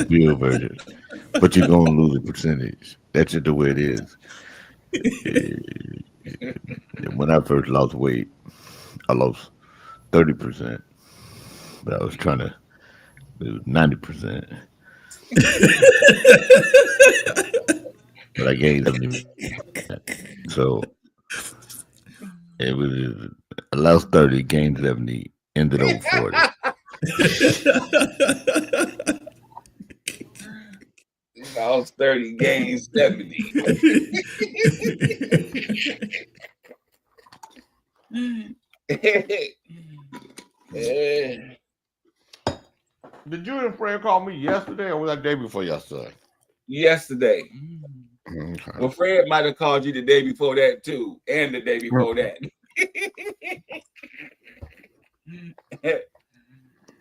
real version. But you're gonna lose a percentage. That's just the way it is. Eh, When I first lost weight, I lost 30%, but I was trying to lose 90%. But I gained 70%. So it was I lost 30, gained 70, ended over 40. Lost 30, gained 70. Eh, Did you and Fred call me yesterday or was that day before yesterday? Yesterday. Okay. Well, Fred might have called you the day before that too, and the day before that.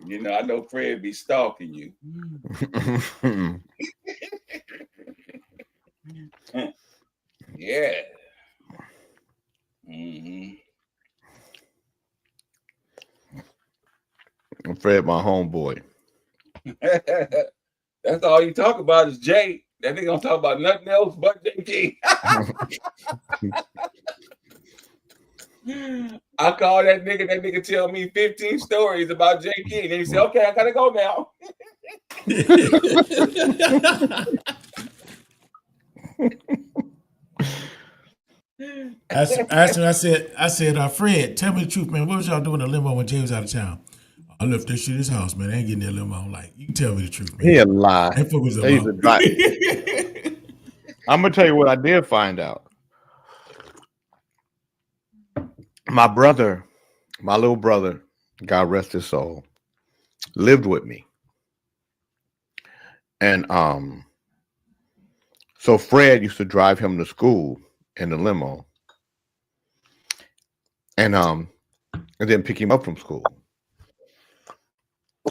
I know Fred be stalking you. Yeah. Hmm. Fred, my homeboy. That's all you talk about is Jay. That nigga don't talk about nothing else but JT. I call that nigga tell me 15 stories about J. King. And he said, okay, I gotta go now. Asked him, I said, Fred, tell me the truth, man. What was y'all doing in the limo when Jay was out of town? I left that shit at his house, man. I ain't getting that limo. I'm like, you can tell me the truth, man. He a lie. That fuck was a They used to drive. I'm gonna tell you what I did find out. My brother, my little brother, God rest his soul, lived with me. And so Fred used to drive him to school in the limo. And then pick him up from school.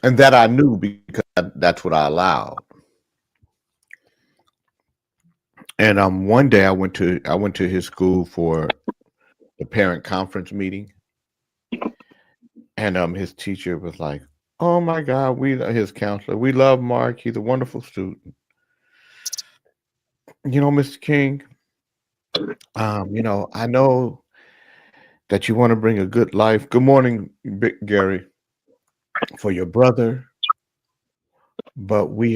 And that I knew because that's what I allowed. And one day I went to his school for the parent conference meeting, and his teacher was like, "Oh my God, his counselor, we love Mark. He's a wonderful student. Mr. King, I know that you want to bring a good life. Good morning, Big Gary, for your brother, but we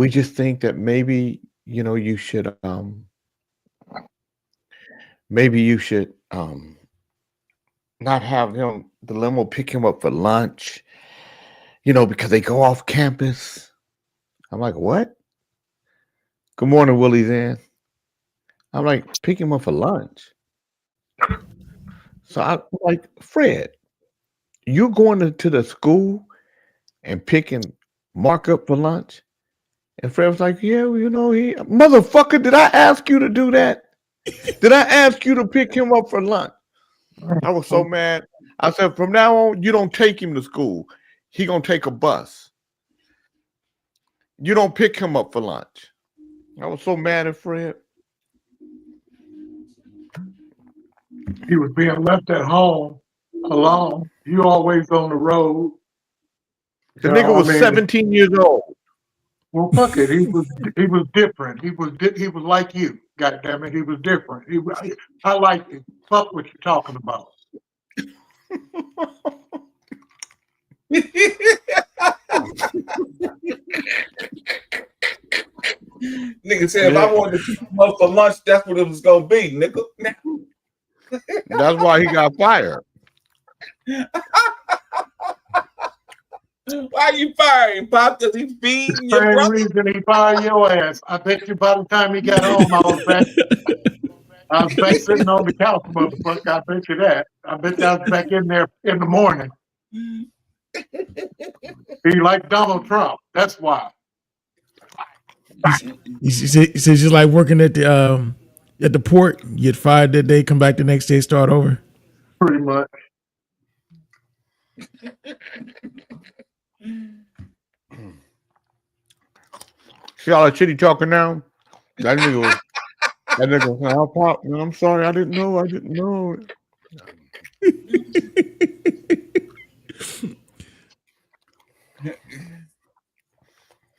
just think that you should not have him the limo pick him up for lunch, because they go off campus." I'm like, "What? Good morning, Willie's in." I'm like, "Pick him up for lunch." So I'm like, "Fred, you going to the school and picking Mark up for lunch?" And Fred was like, "Yeah, well, he motherfucker, did I ask you to do that? Did I ask you to pick him up for lunch?" I was so mad. I said, "From now on, you don't take him to school. He gonna take a bus. You don't pick him up for lunch." I was so mad at Fred. He was being left at home alone. You always on the road. The nigga was 17 years old. Well, fuck it. He was different. He was like you. God damn it, he was different. I like it. Fuck what you're talking about. Nigga said, if I wanted to pick him up for lunch, that's what it was gonna be, nigga. That's why he got fired. Why you firing, Pop? Because he's feeding your Same brother? reason he fired your ass. I bet you by the time he got home, I was back sitting on the couch, motherfucker. I bet you that. I bet I was back in there in the morning. He like Donald Trump. That's why. He says just like working at the port. You get fired that day, come back the next day, start over. Pretty much. See all that shit he talking now? That nigga was, "Oh, Pop, man, I'm sorry, I didn't know.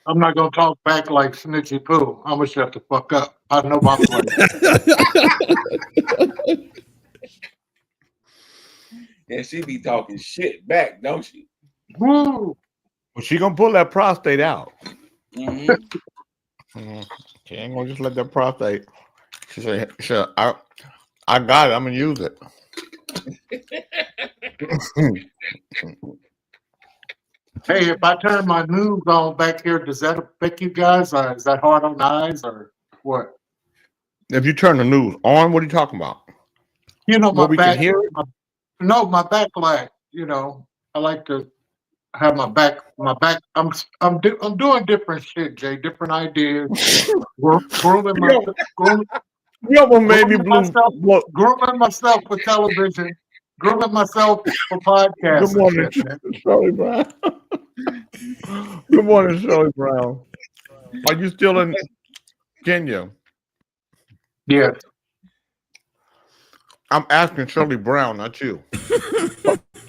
I'm not gonna talk back like Snitchy Pooh. I'm gonna shut the fuck up. I know my place. And she be talking shit back, don't she? Woo! Well, she gonna pull that prostate out. Mm-hmm. She ain't gonna just let that prostate. She said, "Sure, I got it. I'm gonna use it." Hey, if I turn my news on back here, does that affect you guys? Is that hard on the eyes or what? If you turn the news on, what are you talking about? You know, my Well, we can back. hear it. My back lag. You know, I like to have my back. I'm doing different shit, Jay. Different ideas. Grooming Maybe myself. Well, Grooming myself for television. Grooming myself for podcasts. good morning, and shit, man. Shirley Brown. Good morning, Shirley Brown. Are you still in Kenya? Yes. I'm asking Shirley Brown, not you.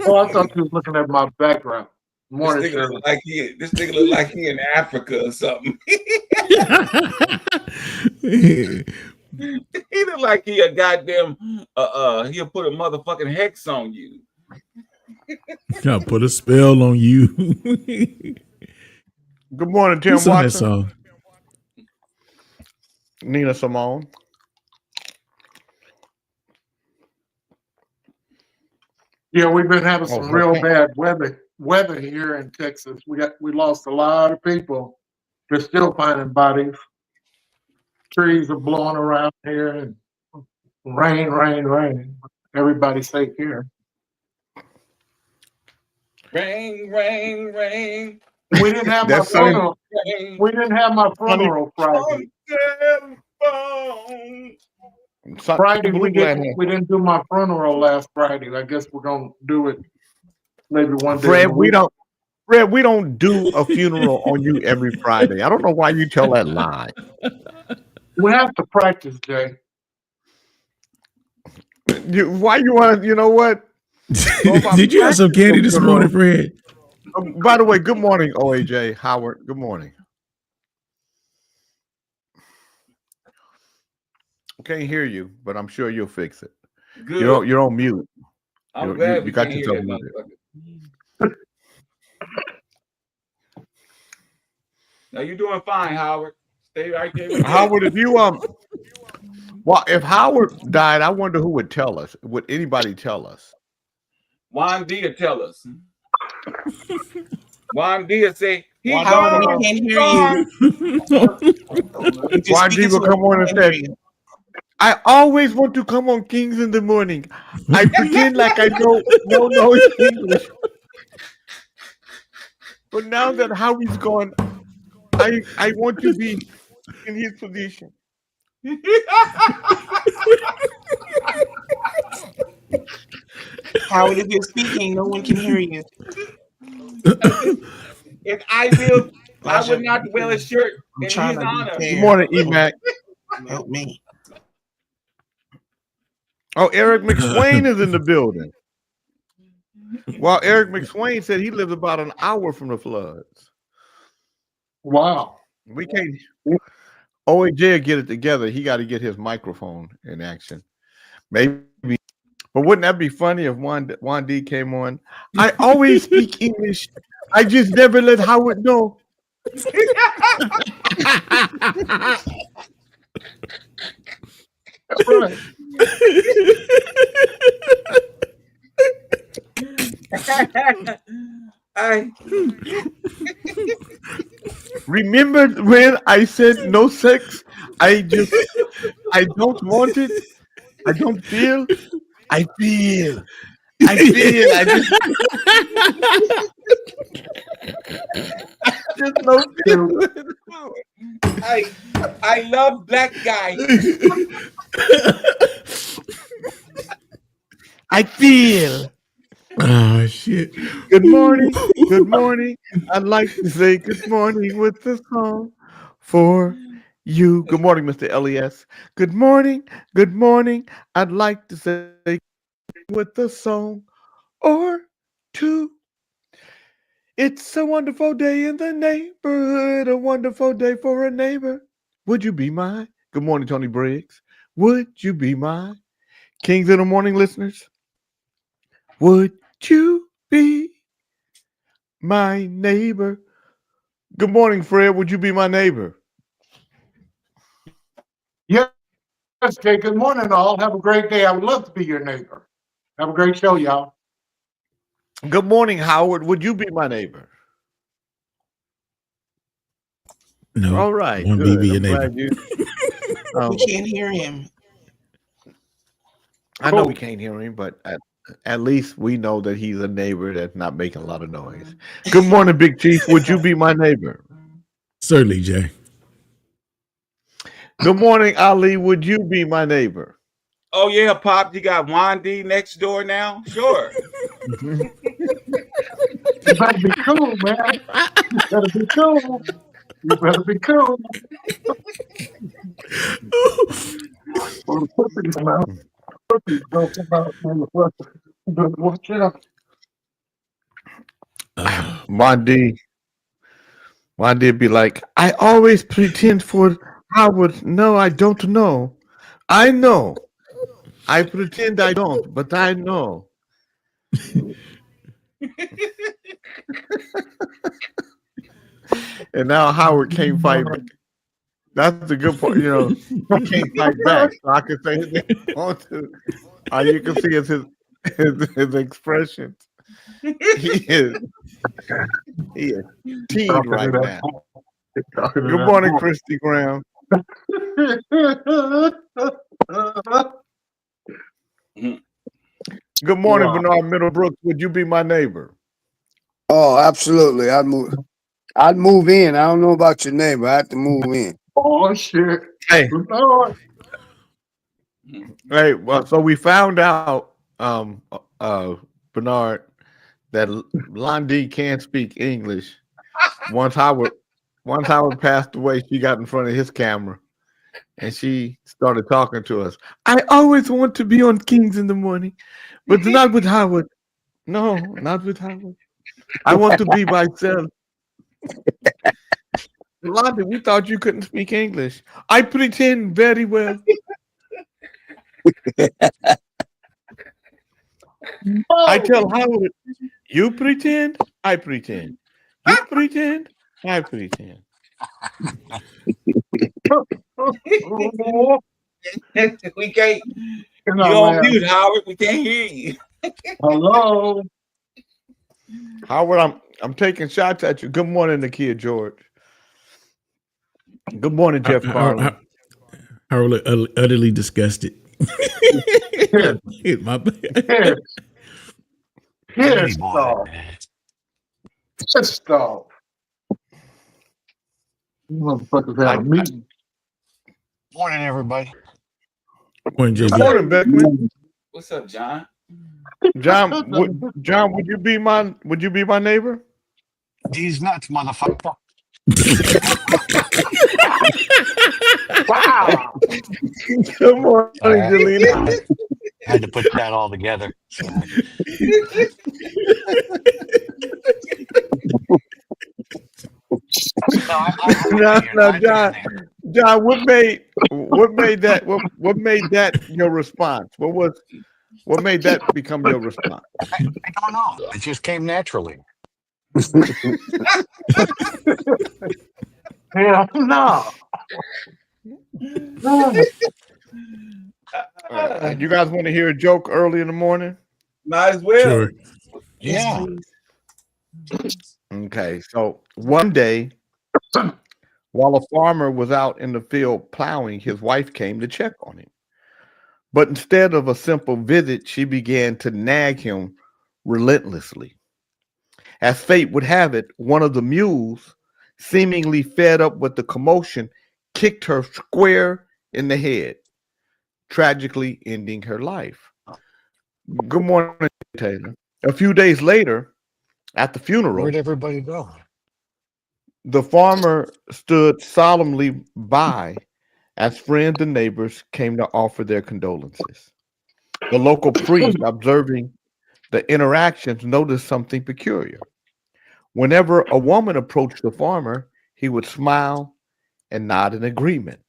Oh, I thought you was looking at my background. Morning, This Shirley. nigga look like he in Africa or something. He look like he a goddamn he'll put a motherfucking hex on you. Gotta put a spell on you. Good morning, Tim Who sung that Watson. song? Nina Simone. Yeah, we've been having some real okay. bad weather here in Texas. We lost a lot of people. They're still finding bodies. Trees are blowing around here and rain. Everybody's safe here. Rain, rain, rain. We didn't have my That's funny. funeral. Rain. We didn't have my funeral Friday. Friday we didn't do my funeral last Friday. I guess we're gonna do it maybe one day. Fred, we don't do a funeral on you every Friday. I don't know why you tell that lie. We have to practice, Jay. Why you want to? You know what? Did you have some candy this morning, Fred? By the way, good morning, OAJ Howard. Good morning. Can't hear you, but I'm sure you'll fix it. Good. You're on mute. I'm glad you got can't yourself hear that muted. Now you're doing fine, Howard. Stay right there. Howard, if you well, if Howard died, I wonder who would tell us. Would anybody tell us? Juan Dia tell us. Juan Dia say he Howard, we can't hear you. Juan Dia will come on and say, I always want to come on Kings in the morning. I pretend like I don't know English. But now that Howie's gone, I want to be in his position. Howard, if you're speaking, no one can hear you. If I will, I would not wear a shirt in his honor. Good morning, Emac. Help me. Oh, Eric McSwain is in the building. Well, Eric McSwain said he lives about an hour from the floods. Wow. We can't. OAJ will get it together. He got to get his microphone in action. Maybe. But wouldn't that be funny if Juan D came on? I always speak English. I just never let Howard know. That's right. Remember when I said no sex? I don't want it. I don't feel. I feel. I just no feel. I love black guys. I feel. Oh shit. Good morning. Good morning. I'd like to say good morning with the song for you. Good morning, Mr. LES. Good morning. Good morning. I'd like to say with the song or two. It's a wonderful day in the neighborhood, a wonderful day for a neighbor. Would you be mine? Good morning, Tony Briggs. Would you be mine? Kings in the Morning listeners, would you be my neighbor? Good morning, Fred. Would you be my neighbor? Yes, Jay. Good morning, all. Have a great day. I would love to be your neighbor. Have a great show, y'all. Good morning, Howard. Would you be my neighbor? No. All right. Won't Good. be your I'm neighbor. glad you. We can't hear him. I know we can't hear him, but at least we know that he's a neighbor that's not making a lot of noise. Good morning, Big Chief. Would you be my neighbor? Certainly, Jay. Good morning, Ali. Would you be my neighbor? Oh yeah, Pop, you got Wandy next door now? Sure. You better be cool, man. You better be cool. You better be cool. Well, the pussy smell. Pussy don't come out, motherfucker. You better watch out. Wandy be like, I always pretend for Howard. No, I don't know. I know. I pretend I don't, but I know. And now Howard can't fight back. That's the good part, he can't fight back. So I can say his name on to. All you can see is his expressions. He is teed right now. Good morning, Christy Graham. Good morning, Bernard Middlebrooks. Would you be my neighbor? Oh, absolutely. I'd move in. I don't know about your neighbor. I have to move in. Oh shit. Hey. Lord. Hey, well, so we found out, Bernard, that Londi can speak English. Once Howard passed away, she got in front of his camera and she started talking to us. I always want to be on Kings in the Morning, but not with Howard. No, not with Howard. I want to be myself. Londi, we thought you couldn't speak English. I pretend very well. I tell Howard, you pretend, I pretend. You pretend, I pretend. We can't. You You on mute, Howard. We can't hear you. Hello. Howard, I'm taking shots at you. Good morning, Nakia George. Good morning, Jeff Carlin. Harold utterly disgusted. My bad. Pissed off. Pissed off. You motherfuckers had a meeting. Morning, everybody. Morning, JB. Good morning, Beckman. What's up, John? John, would you be my neighbor? These nuts, motherfucker. Wow. Good morning, Jelena. I had to put that all together. So. John, what made that your response? What made that become your response? I don't know. It just came naturally. Hell no. You guys want to hear a joke early in the morning? Might as well. Sure. Yeah. Okay, so one day, while a farmer was out in the field plowing, his wife came to check on him. But instead of a simple visit, she began to nag him relentlessly. As fate would have it, one of the mules, seemingly fed up with the commotion, kicked her square in the head, tragically ending her life. Good morning, Taylor. A few days later, at the funeral, Where'd everybody go? the farmer stood solemnly by as friends and neighbors came to offer their condolences. The local priest, observing the interactions, noticed something peculiar. Whenever a woman approached the farmer, he would smile and nod in agreement.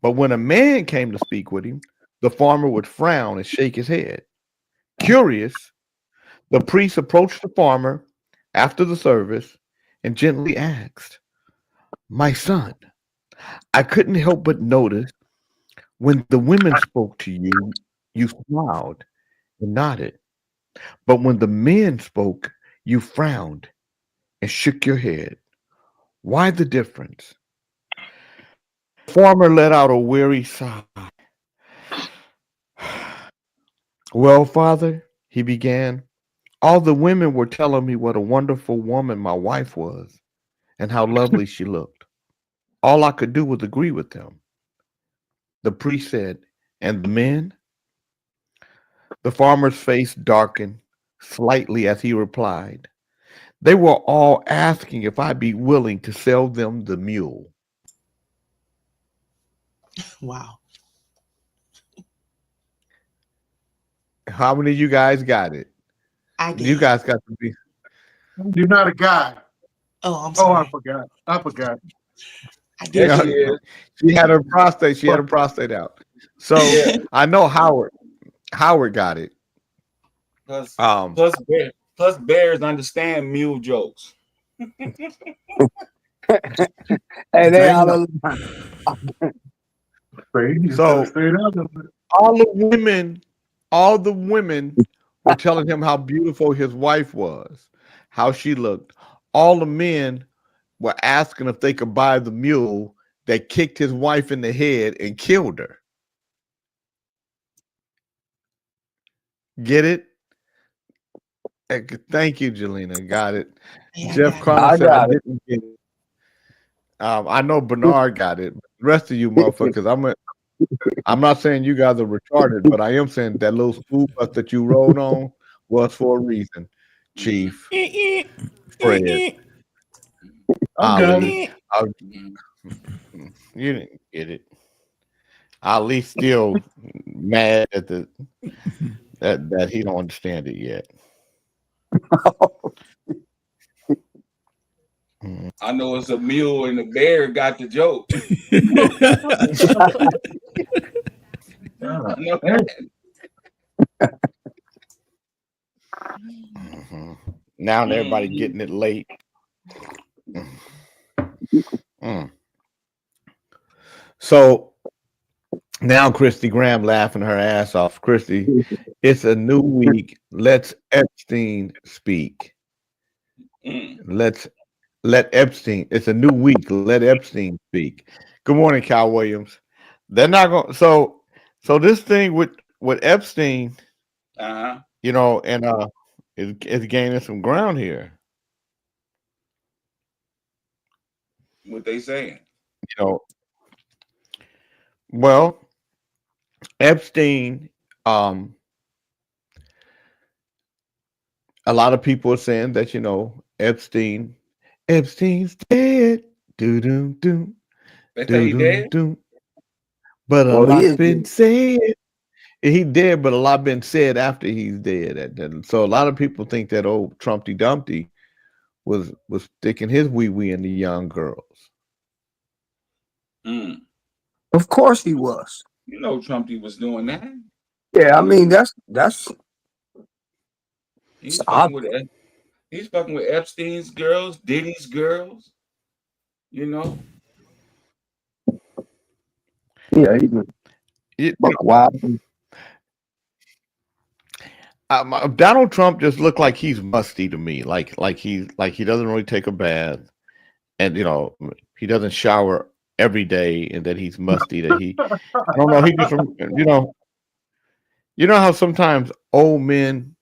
But when a man came to speak with him, the farmer would frown and shake his head. Curious, the priest approached the farmer after the service and gently asked, "My son, I couldn't help but notice when the women spoke to you, you smiled and nodded. But when the men spoke, you frowned and shook your head. Why the difference?" The farmer let out a weary sigh. "Well, father," he began, "all the women were telling me what a wonderful woman my wife was and how lovely she looked. All I could do was agree with them." The priest said, "And the men?" The farmer's face darkened slightly as he replied, "They were all asking if I'd be willing to sell them the mule." Wow. How many of you guys got it? I did. You guys got to be. You're not a guy. Oh, I'm Oh, sorry. I forgot. I forgot. I did. Yes, she is. She had her prostate. She had her prostate out. So Yeah. I know Howard. Howard got it. Plus, Um, plus bears understand mule jokes. Hey, they out of So all the women were telling him how beautiful his wife was, how she looked. All the men were asking if they could buy the mule that kicked his wife in the head and killed her. Get it? Thank you, Jelena. Got it. Yeah, Jeff I Connor I said I got it. didn't get it. I know Bernard got it. The rest of you motherfuckers, I'm not saying you guys are retarded, but I am saying that little school bus that you rode on was for a reason. Chief, Fred, Ali, you didn't get it. Ali's still mad at that he don't understand it yet. I know it's a mule and the bear got the joke. I know that. Now everybody getting it late. So now Christy Graham laughing her ass off. Christy, it's a new week. Let's Epstein speak. Let Epstein. It's a new week. Let Epstein speak. Good morning, Cal Williams. They're not going. So this thing with Epstein, you know, and it's gaining some ground here. What they saying? You know, well, Epstein. A lot of people are saying that Epstein's dead. Do do do. They say he dead. But a Well, he lot's is been dead. said. He dead, but a lot been said after he's dead. So a lot of people think that old Trumpty Dumpty was sticking his wee in the young girls. Of course he was. You know Trumpty was doing that. Yeah, I mean that's He's fucking with Epstein's girls, Diddy's girls. You know. yeah. Wow. Donald Trump just looked like he's musty to me. Like he doesn't really take a bath, and he doesn't shower every day, and that he's musty. That I don't know. He just you know how sometimes old men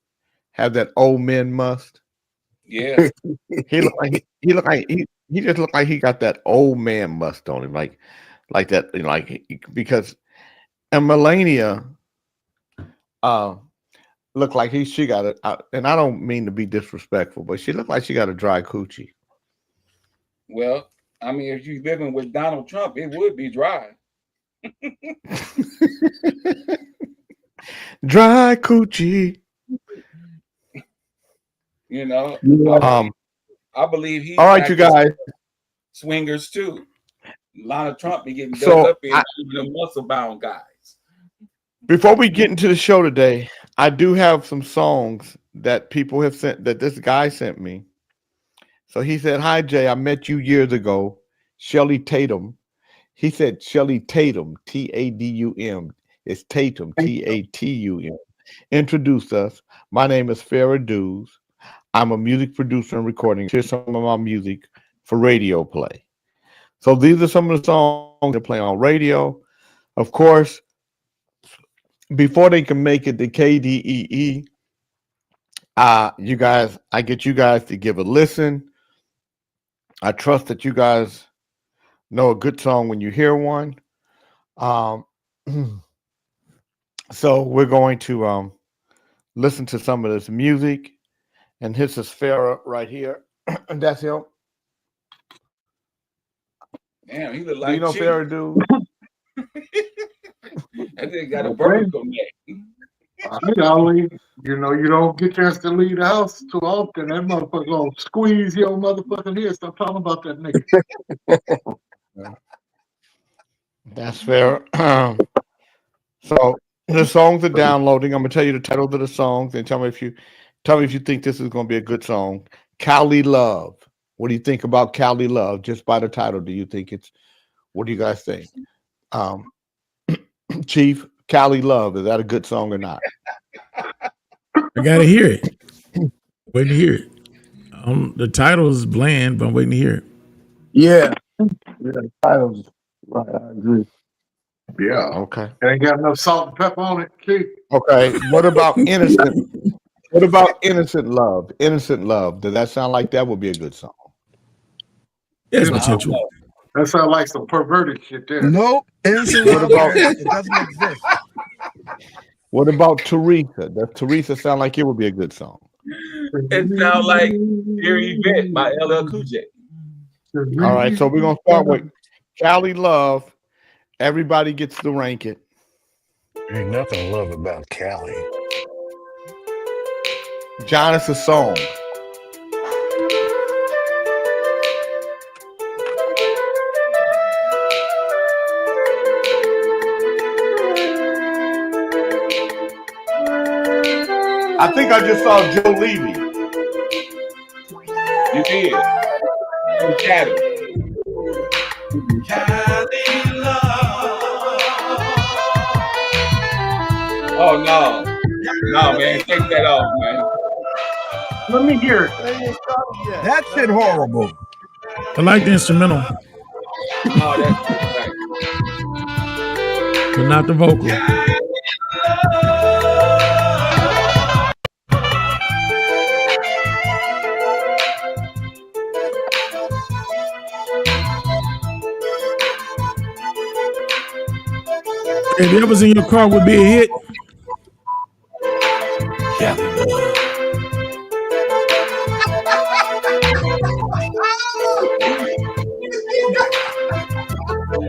have that old men must. Yeah. He just looked like he got that old man must on him, like that, because and Melania looked like she got it, and I don't mean to be disrespectful, but she looked like she got a dry coochie. Well, I mean, if you're living with Donald Trump, it would be dry. Dry coochie. You know. I believe he's All right, you guys. swingers too. Lana Trump be getting So, dug up in the muscle bound guys. Before we get into the show today, I do have some songs that people have sent, that this guy sent me. So he said, "Hi Jay, I met you years ago. Shelly Tatum." He said Shelly Tatum, T-A-D-U-M. It's Tatum, T-A-T-U-M. Introduced us. My name is Farrah Dews. I'm a music producer and recording. Here's some of my music for radio play. So these are some of the songs that play on radio. Of course, before they can make it to KDEE, you guys, I get you guys to give a listen. I trust that you guys know a good song when you hear one. So we're going to listen to some of this music. And this is Farrah right here. And that's him. Damn, he look like Do you know Chief. Farrah Dews? That nigga got a vertical neck. Ali, you know, you don't get a chance to leave the house too often. That motherfucker gonna squeeze your motherfucking head. Stop talking about that nigga. That's fair. So the songs are downloading. I'm gonna tell you the titles of the songs and tell me if you think this is gonna be a good song. Cali Love. What do you think about Cali Love? Just by the title, do you think it's? What do you guys think? Chief, Cali Love. Is that a good song or not? I gotta hear it. Waiting to hear it. The title is bland, but I'm waiting to hear it. Yeah. The title's right. I agree. Yeah. Okay. It ain't got enough salt and pepper on it, Keith. Okay. What about Innocent? What about Innocent Love? Innocent Love. Does that sound like that would be a good song? There's I don't potential. know. That sounds like some perverted shit there. Nope. Innocent What love, about- it doesn't exist. What about Teresa? Does Teresa sound like it would be a good song? It sounds like Dear Yvette by LL Cool J. All right. So we're gonna start with Cali Love. Everybody gets to rank it. Ain't nothing to love about Cali. John, it's a song. I think I just saw Joe Levy. You did. You got it. Oh no. No, man, take that off, man. Let me hear it. That shit horrible. I like the instrumental, No, that's right. but not the vocal. If it was in your car, would be a hit.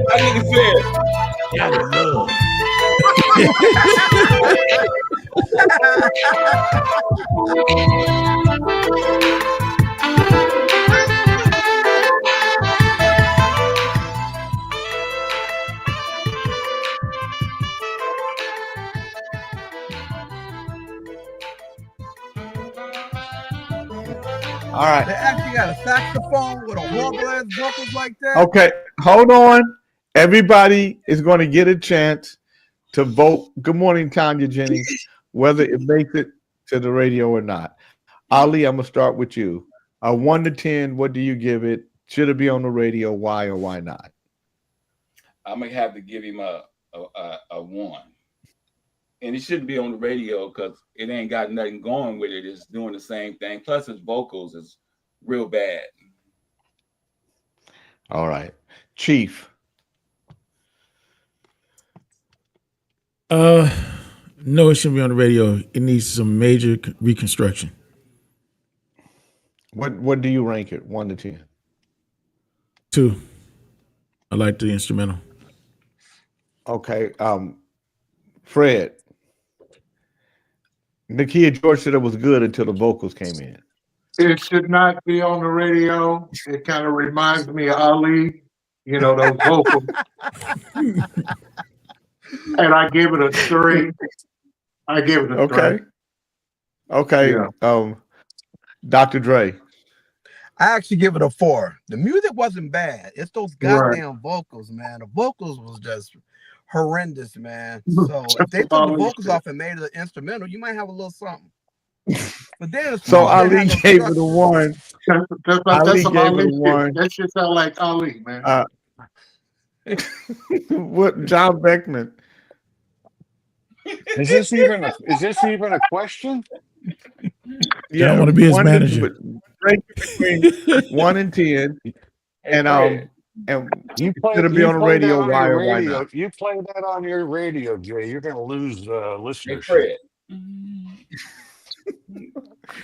That nigga said, All right. They actually got a saxophone with a horrible ass vocals like that. Okay. Hold on. Everybody is going to get a chance to vote. Good morning, Tanya Jennings. Whether it makes it to the radio or not. Ali, I'm gonna start with you. 1 to 10, what do you give it? Should it be on the radio? Why or why not? I'm gonna have to give him a 1. And it shouldn't be on the radio because it ain't got nothing going with it. It's doing the same thing. Plus his vocals is real bad. All right. Chief. No, it shouldn't be on the radio. It needs some major reconstruction. What do you rank it? 1 to 10. 2. I like the instrumental. Okay. Fred. Nakia George said it was good until the vocals came in. It should not be on the radio. It kind of reminds me of Ali, you know, those vocals. And I give it a 3. I give it a Okay. 3. Okay. Yeah. Dr. Dre. I actually give it a 4. The music wasn't bad. It's those goddamn vocals, man. The vocals was just horrendous, man. So if they took the vocals off and made it an instrumental, you might have a little something. But then So Ali gave it a 1. That's some gave Ali it a shit. 1. That shit sound like Ali, man. What John Beckman? Is this even a question? Yeah, I want to be his 1 manager. Break between 1 and 10, and You play, it'll be you on the play radio. that on Why your or why radio. not? You play that on your radio, Jay. You're going to lose Hey, listenership. Fred.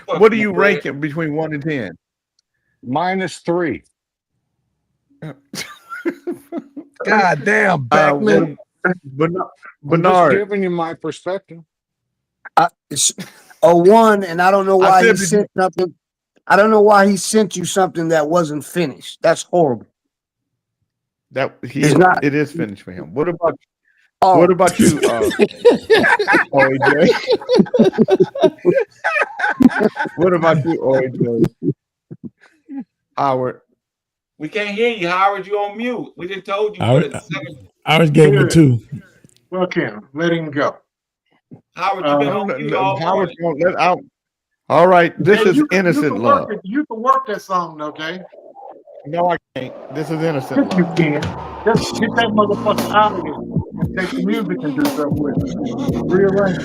What do you rank it between 1 and 10? -3. goddamn Beckman. Bernard. I'm just giving you my perspective. It's a 1, and I don't know why he said sent something. I don't know why he sent you something that wasn't finished. That's horrible. It is finished for him. What about Oh, you, OJ? What about you, OJ? Howard. We can't hear you, Howard. You on mute. We just told you. I was gave it a 2. Well, Kim, let him go. Howard, you been on mute all Howard morning. won't let out. All right, this Hey, is innocent love. You can work that song, though, Jay. No, I can't. This is innocent Yes, you love. can. Just get that motherfucker out of here and take the music and do something with it. Rearrange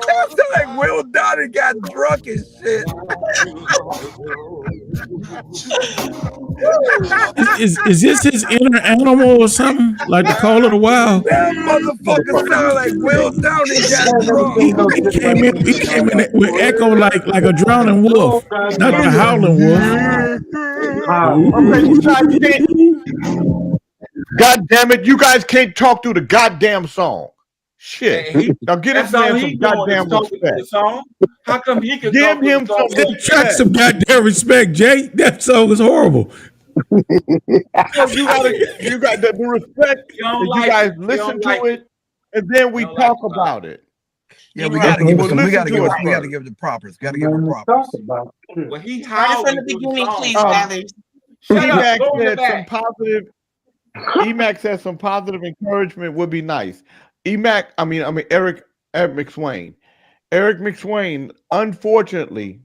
That's like Will Donnie got drunk and shit. Is this his inner animal or something? Like the Call of the Wild? That motherfucker sound like Will Donnie got drunk. He came in with echo like a drowning wolf, not the howling wolf. God damn it, you guys can't talk through the goddamn song. Shit. Hey, Now get That's this all man he some doing goddamn is talking to respect. the song. How come he can Give talk to him the song? some Track some goddamn respect, Jay. That song is horrible. You got the respect. You don't And like you guys it. You listen don't to like it, and then we You don't talk like it, about it. Yeah, we gotta give it some. We gotta give it. Listen to We it gotta give it the propers. Gotta give it the Talk propers. about it. Well, he Start it from howling the through beginning, song. please, Mathers. Shut up. Emac Go in the said some back. positive. Emac said some positive encouragement would be nice. Eric McSwain. Eric McSwain, unfortunately,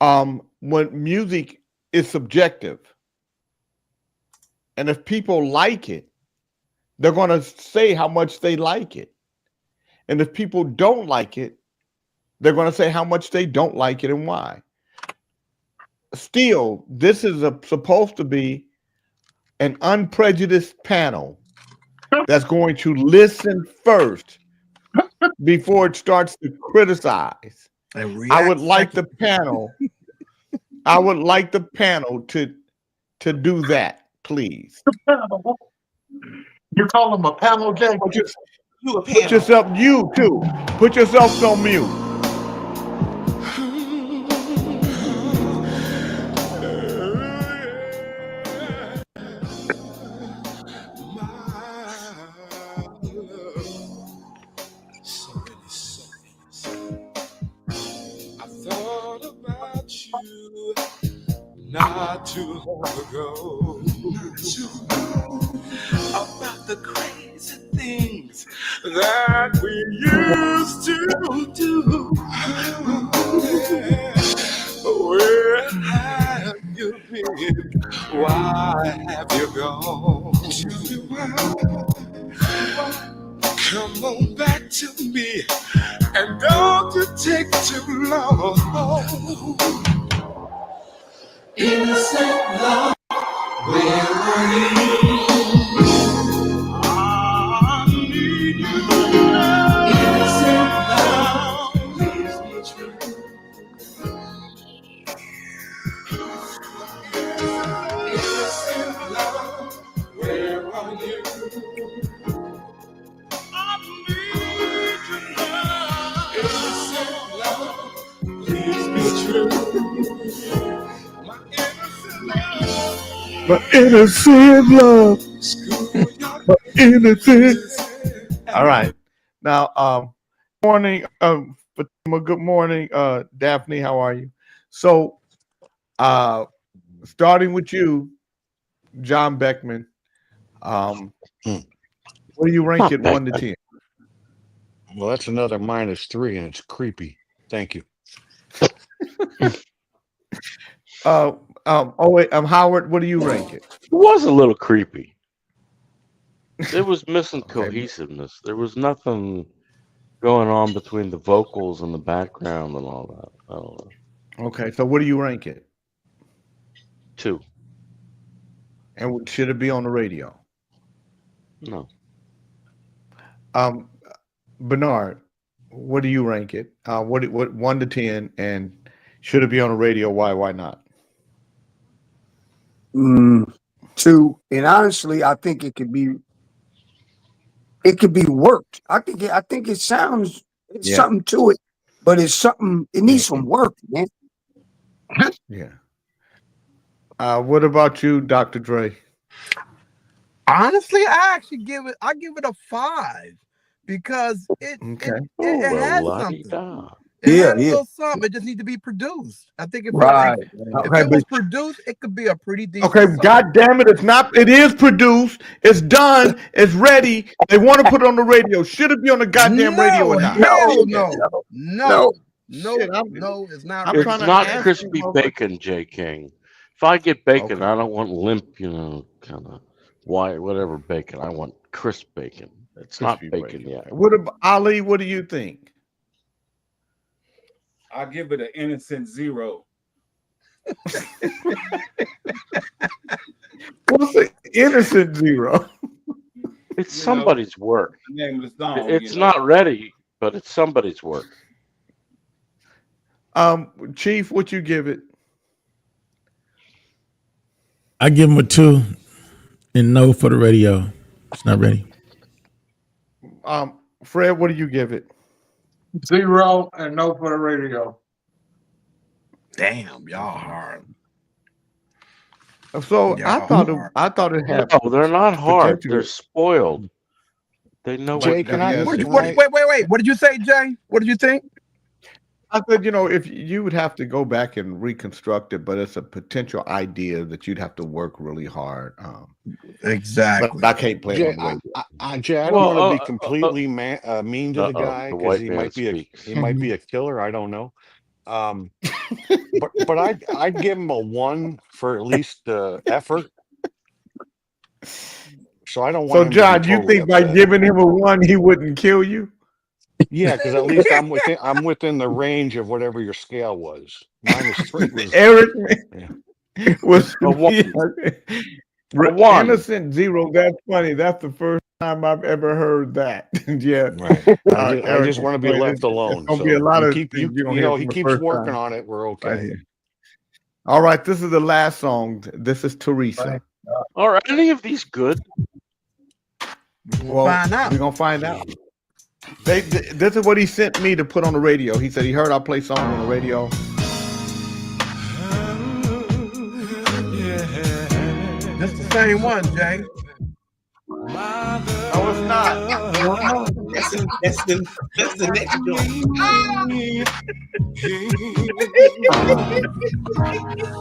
when music is subjective, and if people like it, they're going to say how much they like it. And if people don't like it, they're going to say how much they don't like it and why. Still, this is supposed to be an unprejudiced panel that's going to listen first before it starts to criticize. I would like the panel. I would like the panel to do that, please. You call him a panel, Jay? You a Put panel. yourself, you too. Put yourself on mute. I thought about you not too long ago. About the crazy things that we used to do. Where have you been? Why have you gone? Come on back to me, and don't you take too long. Innocent love, where are you? I need you now. Innocent love, please be true. My innocent love. My innocent. All right. Now, morning, Fatima, good morning, Daphne. How are you? So, starting with you, John Beckman. What do you rank it 1 to 10? Well, that's another -3, and it's creepy. Thank you. Howard, what do you rank it? It was a little creepy. It was missing cohesiveness. There was nothing going on between the vocals and the background and all that. I don't know. Okay, so what do you rank it? 2. And should it be on the radio? No. Bernard, what do you rank it? What 1 to 10, and should it be on the radio? Why not? 2. And honestly, I think it could be worked. I think it sounds something to it, but it's something. It needs some work, man. Yeah. What about you, Dr. Dre? Honestly, I give it a 5 because it has something. It has a little something. It just needs to be produced. I think if it was produced, it could be a pretty decent. Okay, song. God damn it, it's not. It is produced. It's done. It's ready. They want to put it on the radio. Should it be on the goddamn radio or not? No, it's not. It's not crispy bacon, J. King. If I get bacon, I don't want limp, kind of whatever bacon. I want crisp bacon. It's not bacon yet. What about Ali? What do you think? I'll give it an innocent 0. What's an innocent 0? It's somebody's work. The name of the song, it's not ready, but it's somebody's work. Chief, what you give it? I give him a 2 and no for the radio. It's not ready. Fred, what do you give it? 0 and no for the radio. Damn, y'all hard. So I thought it had. No, they're not hard. They're spoiled. They know. Jay, can I? Wait. What did you say, Jay? What did you think? I said, if you would have to go back and reconstruct it, but it's a potential idea that you'd have to work really hard. Exactly. But I can't play Jay, it on the Jay, I don't want to be completely mean to the guy because he might be a killer. I don't know. But I'd give him a 1 for at least the effort. So I don't want. So John, you think by giving him a 1, he wouldn't kill you? Yeah, because at least I'm within the range of whatever your scale was. -3 was Eric was a 1. Innocent 0. That's funny. That's the first time I've ever heard that. Yeah, right. I just want to be left alone. There's gonna be a lot of he keeps working on it. We're okay. Right. All right, this is the last song. This is Teresa. Are any of these good? Well, we're gonna find out. This is what he sent me to put on the radio. He said he heard I play songs on the radio. That's the same one, Jay. No, it's not. That's the next joint.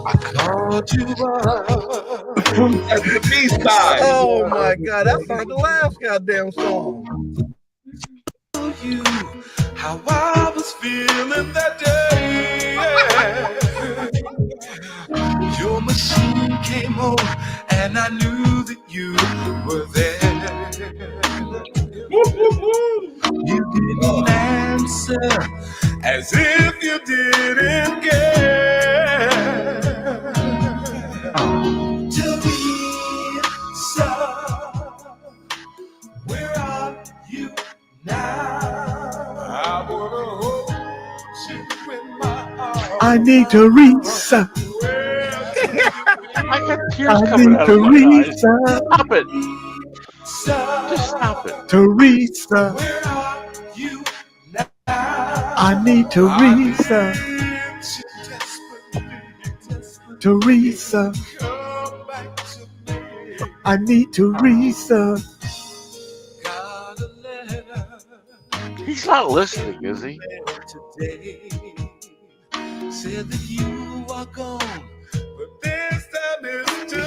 I called you up. That's the B-side. Oh my God, that's not the last goddamn song. You how I was feeling that day. Your machine came on, and I knew that you were there. You didn't answer, as if you didn't care. Teresa, where are you now? I wanna hold you in my arms. I need Teresa. I got tears coming out of my eyes. Stop it. Just stop it. Teresa. Where are you now? I need Teresa. Teresa. Come back to I need Teresa. He's not listening, is he?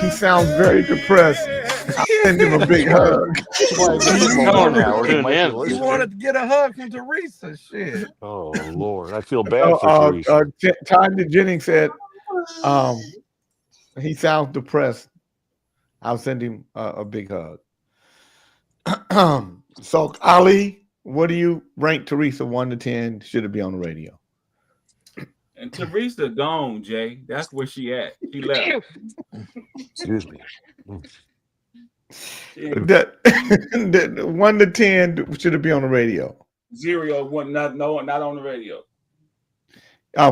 He sounds very depressed. Send him a big hug. You wanted to get a hug from Teresa. Shit. Oh Lord, I feel bad for Teresa. Tanya Jennings said, he sounds depressed. I'll send him a big hug. So Ali, what do you rank Teresa 1 to 10? Should it be on the radio? And Teresa gone, Jay. That's where she at. She left. Excuse me. That 1 to 10, should it be on the radio? 0, 1, not on the radio.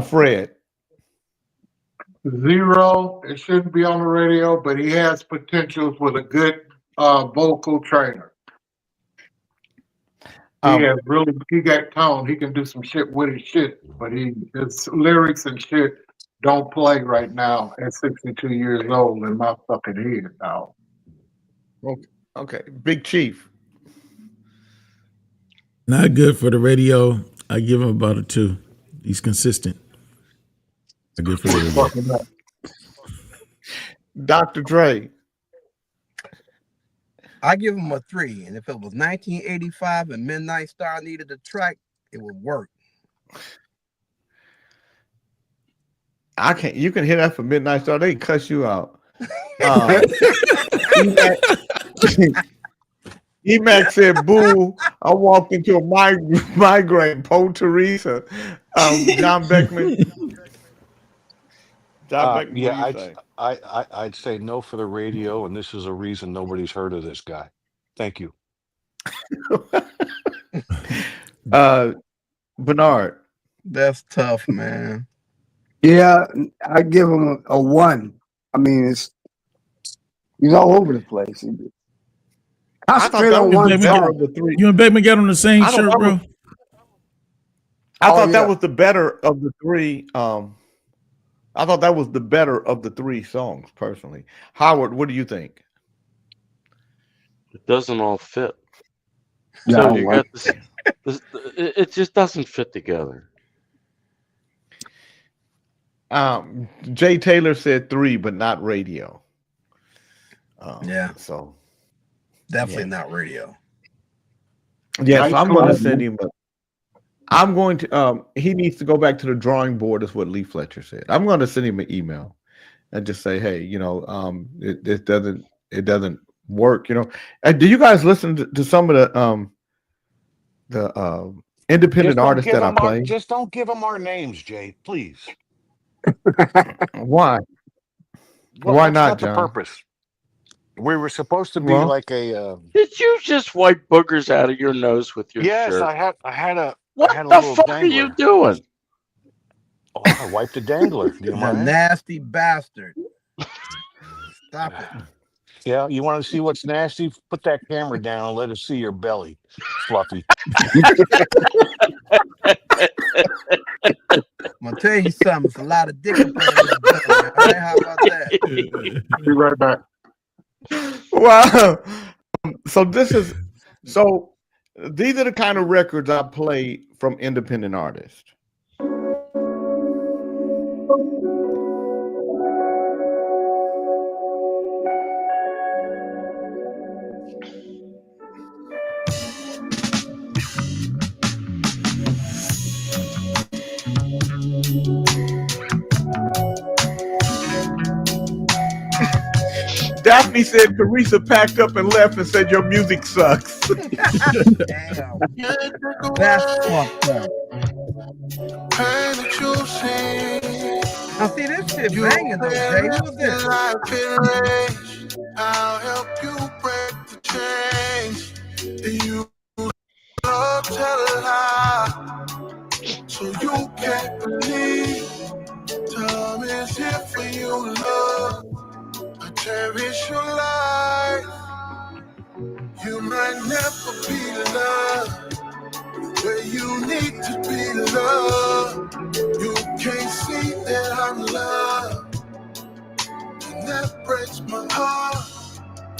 Fred. 0, it shouldn't be on the radio, but he has potentials with a good vocal trainer. He got tone. He can do some shit with his shit, but his lyrics and shit don't play right now at 62 years old in my fucking head now. Okay. Big Chief. Not good for the radio. I give him about a 2. He's consistent. Not good for the radio. Dr. Dre. I give him a 3, and if it was 1985 and Midnight Star needed a track, it would work. I can't. You can hear that for Midnight Star. They cuss you out. Emac said, "Boo! I walked into a migraine." Poe Teresa. John Beckman. Yeah, I'd say no for the radio, and this is a reason nobody's heard of this guy. Thank you. Bernard. That's tough, man. Yeah, I give him a 1. I mean, he's all over the place. Concentrate on one song. You and Beckman got on the same shirt, bro. I thought that was the better of the 3. I thought that was the better of the 3 songs, personally. Howard, what do you think? It doesn't all fit. Yeah, So you got this, it just doesn't fit together. Jay Taylor said 3, but not radio. Yeah. So definitely not radio. Yes, I'm going to send him. But I'm going to. He needs to go back to the drawing board. Is what Lee Fletcher said. I'm going to send him an email and just say, hey, it doesn't work. Do you guys listen to some of the independent artists that I play? Just don't give them our names, Jay, please. Why? Well, Why that's not, the John? purpose. We were supposed to be like a. Did you just wipe boogers out of your nose with your Yes, shirt? I had a. What I had a the little fuck dangler. are you doing? Oh, I wiped a dangler. Do you You mind? nasty bastard. Stop it. Yeah, you want to see what's nasty? Put that camera down and let us see your belly, Fluffy. I'm gonna tell you something. It's a lot of dick in front of this belly. All right, how about that? Be right back. Wow. These are the kind of records I play from independent artists. Daphne said Teresa packed up and left and said your music sucks. Damn. That's fucked up. Now see this shit banging though, Jay. Who's this? I'll help you break the chains. You love tell a lie, so you can't believe. Time is here for you, love. I cherish your life. You might never be loved where you need to be loved. You can't see that I'm loved, and that breaks my heart.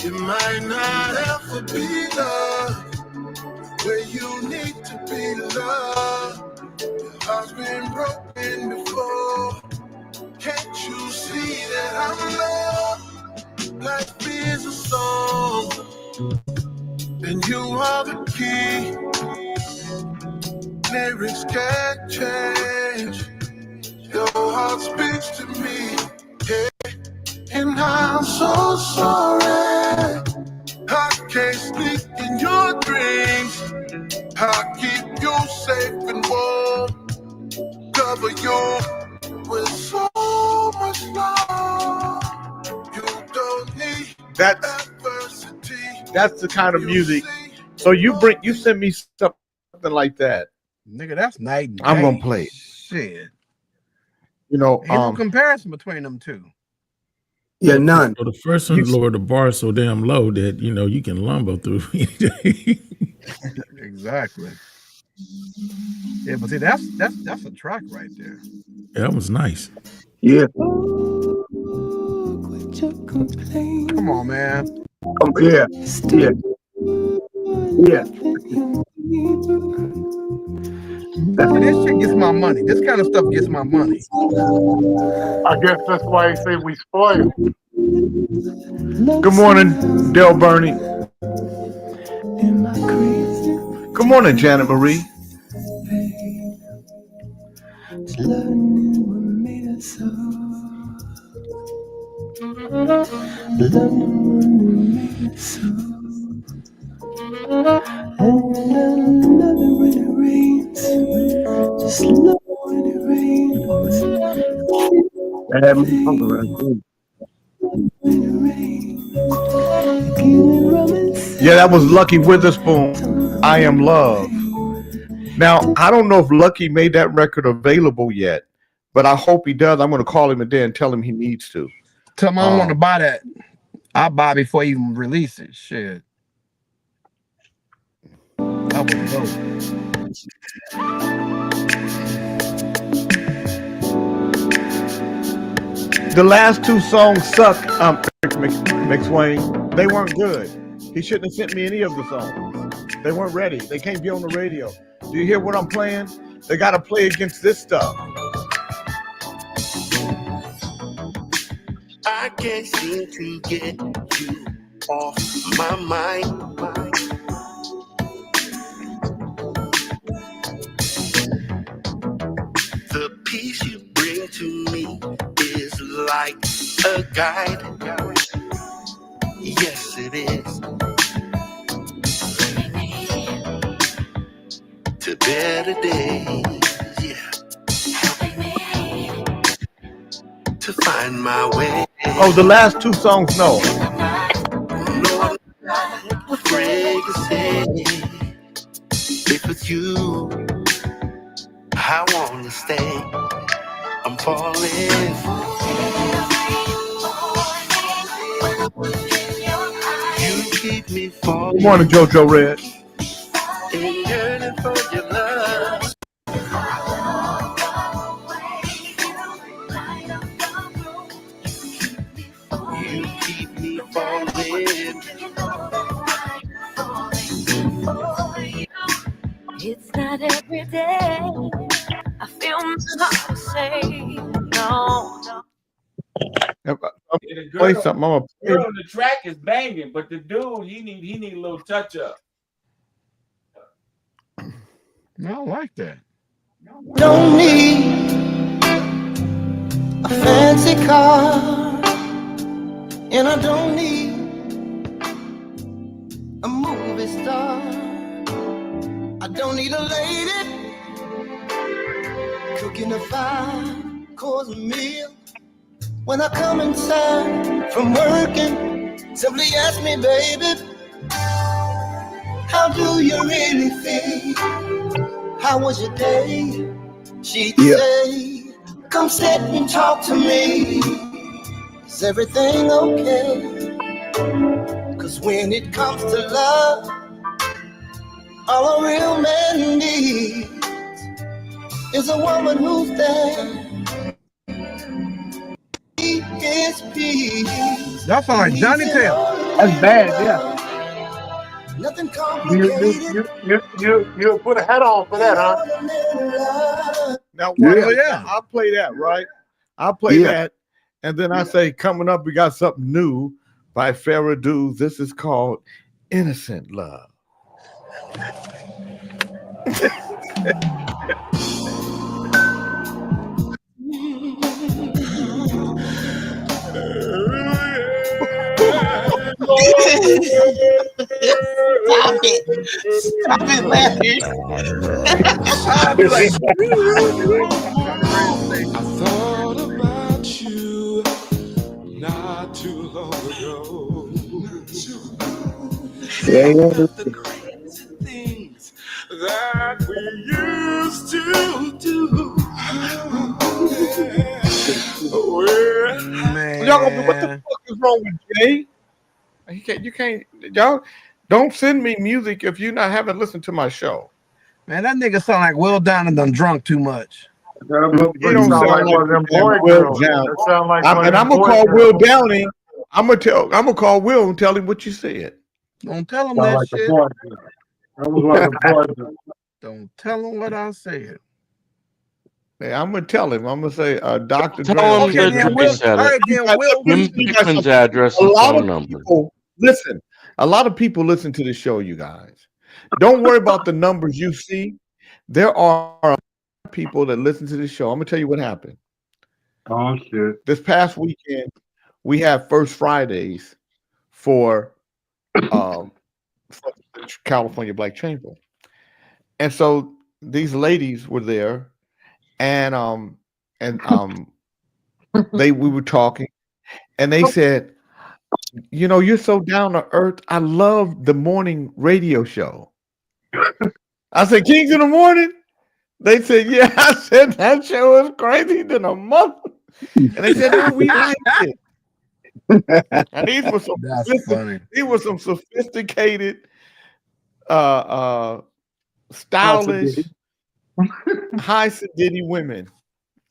You might not ever be loved where you need to be loved. Your heart's been broken before. Can't you see that I'm loved? Life is a song, and you are the key. Lyrics can't change. Your heart speaks to me, yeah. And I'm so sorry. I can't sleep in your dreams. I'll keep you safe and warm. Cover you with so much love. You don't need adversity. That's the kind of music. So you send me something like that. Nigga, that's night and I'm day. gonna play it. Shit. You know, Ain't no comparison between them two. Yeah, none. So the first one lowered the bar so damn low that you can lumber through. Exactly. Yeah, but see, that's a track right there. That was nice. Yeah. Come on, man. Yeah. Yeah. Yeah. This shit gets my money. This kind of stuff gets my money. I guess that's why they say we spoiled. Good morning, Del Burney. Good morning, Janet Marie. Yeah, that was Lucky Witherspoon. I Am Love. Now, I don't know if Lucky made that record available yet, but I hope he does. I'm going to call him today and tell him he needs to. Tell him I don't want to buy that. I'll buy before you even release it. Shit. That was dope. The last two songs suck, McSwain. They weren't good. He shouldn't have sent me any of the songs. They weren't ready. They can't be on the radio. Do you hear what I'm playing? They got to play against this stuff. I can't seem to get you off my mind. The peace you bring to me is like a guide. Yes, it is. To better days, yeah. To find my way. Oh, the last two songs, no. No, I'm not afraid to say if it's you, I wanna stay. I'm falling. You keep me falling. Good morning, JoJo Red. And yearning for your love. You keep me falling. It's not every day I feel my heart say no. Play something. Girl on the track is banging, but the dude he need a little touch up. I don't like that. Don't need a fancy car, and I don't need a movie star. I don't need a lady cooking a 5-course meal. When I come inside from working, simply ask me, baby, how do you really feel? How was your day? She'd say, come sit and talk to me. Is everything okay? 'Cause when it comes to love, all a real man needs is a woman who's there. He is peace. That sounds like Johnny Taylor. That's bad, yeah. Nothing You complicated. you put a hat on for that, huh? Now, Yeah. what? yeah. I'll play that, right? I'll play Yeah. that. And then I say, coming up, we got something new by Farrah Dudes. This is called Innocent Love. Stop it. Stop it, Larry. I'll be like, I thought about you not too long ago. Yeah, yeah. About the crazy things that we used to do. Man. Y'all gonna, what the fuck is wrong with Jay? You can't, y'all don't send me music if you haven't listened to my show. Man, that nigga sound like Will Downing done drunk too much. He don't sound like one of them boy Will girls. Downing. That sound like one of And them I'm gonna boy call girls. Will Downing. I'm gonna call Will and tell him what you said. Don't tell him Sound that like a shit. boy girl. That was one of them boy girls. Don't tell him what I said. Hey, I'm gonna tell him. I'm gonna say, Dr. tell Dre. him Okay, that then Dre Will. said All it. right, then Will. Give him Beekman's address A and lot phone of number. people listen. A lot of people listen to the show, you guys. Don't worry about the numbers you see. There are a lot of people that listen to the show. I'm gonna tell you what happened. Oh shit. This past weekend, we have First Fridays for for the California Black Chamber. And so these ladies were there, and we were talking, and they said, you know, you're so down to earth. I love the morning radio show. I said, Kings in the Morning? They said, yeah. I said, that show is crazy than a mother. And they said, no, we liked it. And these were some That's funny. These were some sophisticated, stylish, high sedity women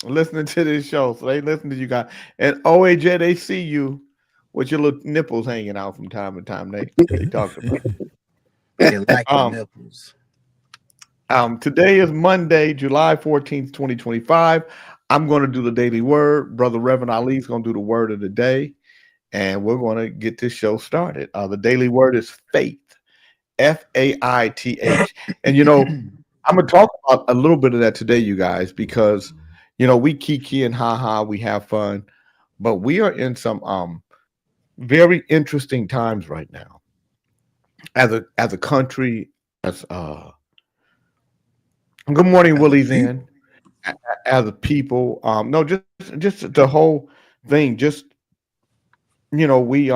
listening to this show. So they listen to you guys. And OAJ, they see you with your little nipples hanging out from time to time. They talk about it. They like the nipples. Today is Monday, July 14th, 2025. I'm going to do the daily word. Brother Reverend Ali is going to do the word of the day. And we're going to get this show started. The daily word is faith. Faith. And, you know, I'm going to talk about a little bit of that today, you guys, because, you know, we kiki and ha-ha, we have fun. But we are in some very interesting times right now. As a country, as good morning, Willie's in. As a people, no, just the whole thing. Just, you know, we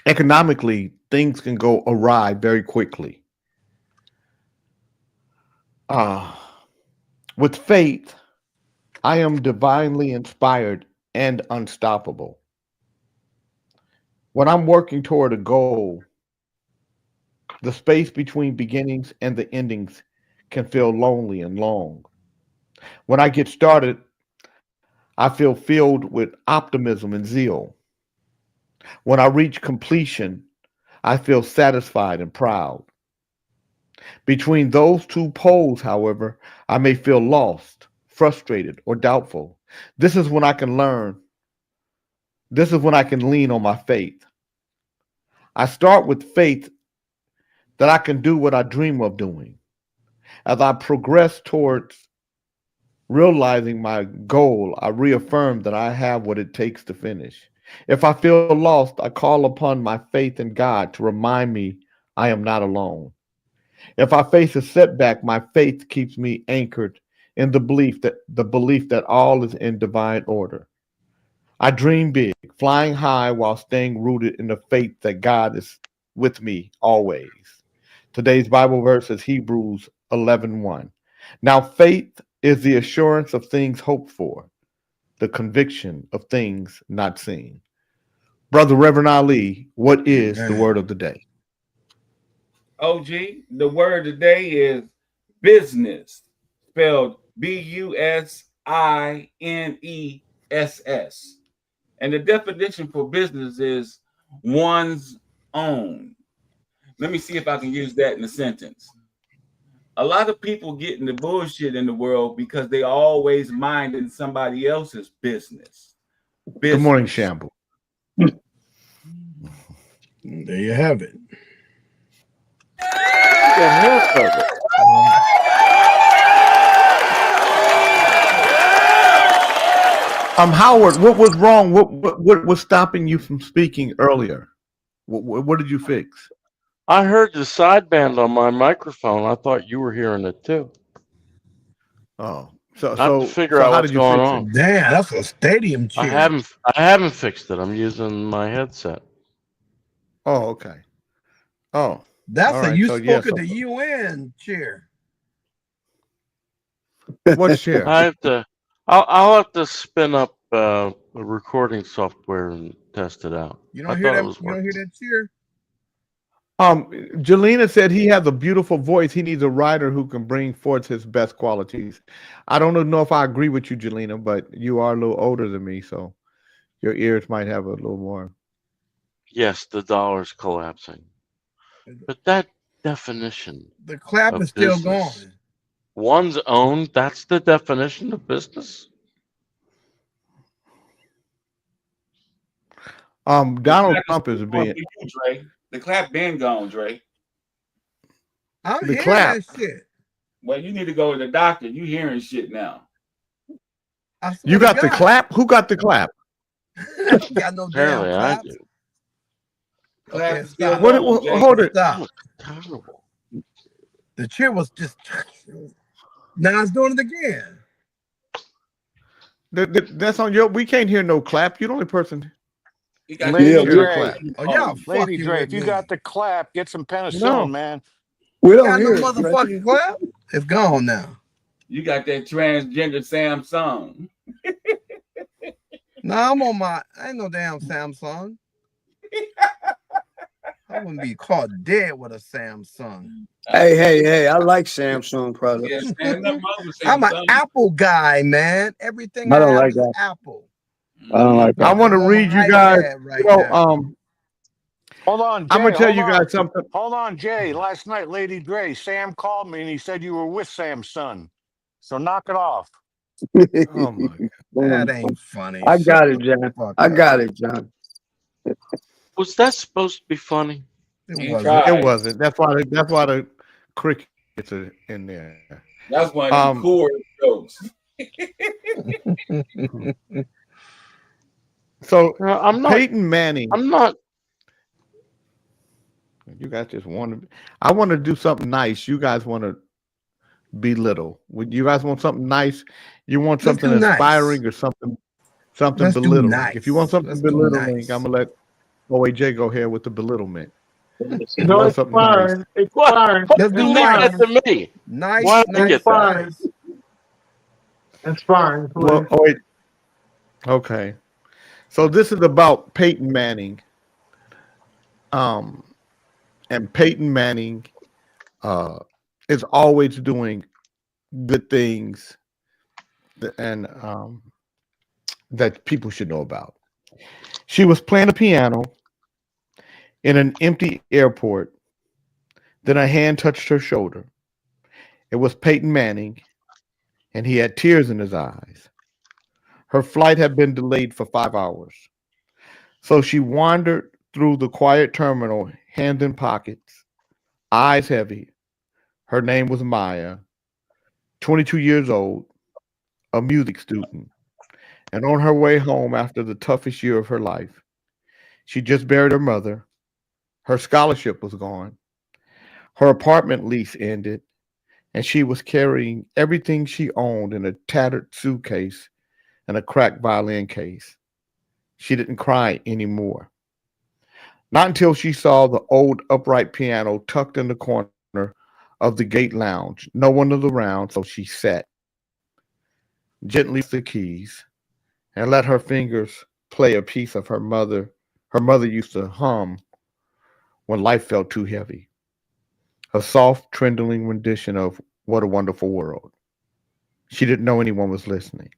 economically things can go awry very quickly. With faith, I am divinely inspired and unstoppable. When I'm working toward a goal, the space between beginnings and the endings can feel lonely and long. When I get started, I feel filled with optimism and zeal. When I reach completion, I feel satisfied and proud. Between those two poles, however, I may feel lost, frustrated, or doubtful. This is when I can learn. This is when I can lean on my faith. I start with faith that I can do what I dream of doing. As I progress towards realizing my goal, I reaffirm that I have what it takes to finish. If I feel lost, I call upon my faith in God to remind me I am not alone. If I face a setback, my faith keeps me anchored in the belief that all is in divine order. I dream big, flying high while staying rooted in the faith that God is with me always. Today's Bible verse is Hebrews 11:1. Now faith is the assurance of things hoped for, the conviction of things not seen. Brother Reverend Ali, what is the word of the day? OG, the word today is business, spelled Business. And the definition for business is one's own. Let me see if I can use that in a sentence. A lot of people get into bullshit in the world because they always minding somebody else's business. Good morning, Shamble. There you have it. The half of it. Howard, what was wrong? What was stopping you from speaking earlier? What did you fix? I heard the sideband on my microphone. I thought you were hearing it too. Oh, I have to figure out how what's did you going fix on. it? Damn, that's a stadium chair. I haven't fixed it. I'm using my headset. Oh, okay. Oh, That's all a right. you So, spoke yeah, at the UN chair. what chair? I have to. I'll have to spin up a recording software and test it out. You I don't hear thought it that? was You don't working. hear that chair? Jelena said he has a beautiful voice. He needs a writer who can bring forth his best qualities. I don't know if I agree with you, Jelena, but you are a little older than me, so your ears might have a little more. Yes, the dollar's collapsing. But that definition The clap of is still business, going. one's own, that's the definition of business? Donald Trump is being Dre. The clap been gone, Dre. I'm the hearing clap. that shit. Well, you need to go to the doctor. You hearing shit now. I swear You to got the God. clap? Who got the clap? I ain't got no damn Apparently I claps. do. Clap Okay, is still stop. going, Jay. Hold it. Stop. Terrible. The chair was just. Now it's doing it again. That's on your. We can't hear no clap. You're the only person. You got Lady hear the Dre, clap. Oh, y'all Lady fucking Dre, with if you me. got the clap, get some penicillin, No. man. We You don't got no hear it. motherfucking clap? It's gone now. You got that transgender Samsung. Nah, I'm on my. I ain't no damn Samsung. I wouldn't be caught dead with a Samsung. Hey! I like Samsung products. Yeah, stand up, mother, I'm an Samsung. Apple guy, man. Everything I I don't have like is that. Apple. I don't like I that. want to I'm on my read you guys. iPad right You know, now. Hold on, Jay. I'm gonna tell hold you on. guys something. Hold on, Jay. Last night, Lady Dre, Sam called me and he said you were with Sam's son. So knock it off. Oh my God. That ain't funny. I Shut got the it, John. fuck I up. got it, John. Was that supposed to be funny? It He wasn't. tried. It wasn't. That's why the crickets are in there. That's one of the core jokes. So No, I'm not. Peyton Manning. I'm not. You guys just want to. I want to do something nice. You guys want to belittle. Would you guys want something nice? You want Let's something do nice. inspiring or something Let's do belittling? nice. If you want something Let's do belittling, nice. I'm gonna let OAJ go here with the belittlement. If you No, want it's something nice. fine. It's What? fine. Let's do You leave nice. that to me. Nice, Why did I nice, get that? nice. It's fine. Well, okay. So this is about Peyton Manning. And Peyton Manning is always doing good things and that people should know about. She was playing the piano in an empty airport. Then a hand touched her shoulder. It was Peyton Manning, and he had tears in his eyes. Her flight had been delayed for 5 hours. So she wandered through the quiet terminal, hands in pockets, eyes heavy. Her name was Maya, 22 years old, a music student. And on her way home after the toughest year of her life, she just buried her mother. Her scholarship was gone. Her apartment lease ended, and she was carrying everything she owned in a tattered suitcase and a cracked violin case. She didn't cry anymore. Not until she saw the old upright piano tucked in the corner of the gate lounge. No one was around, so she sat, gently the keys, and let her fingers play a piece of her mother used to hum when life felt too heavy. A soft, trembling rendition of What a Wonderful World. She didn't know anyone was listening,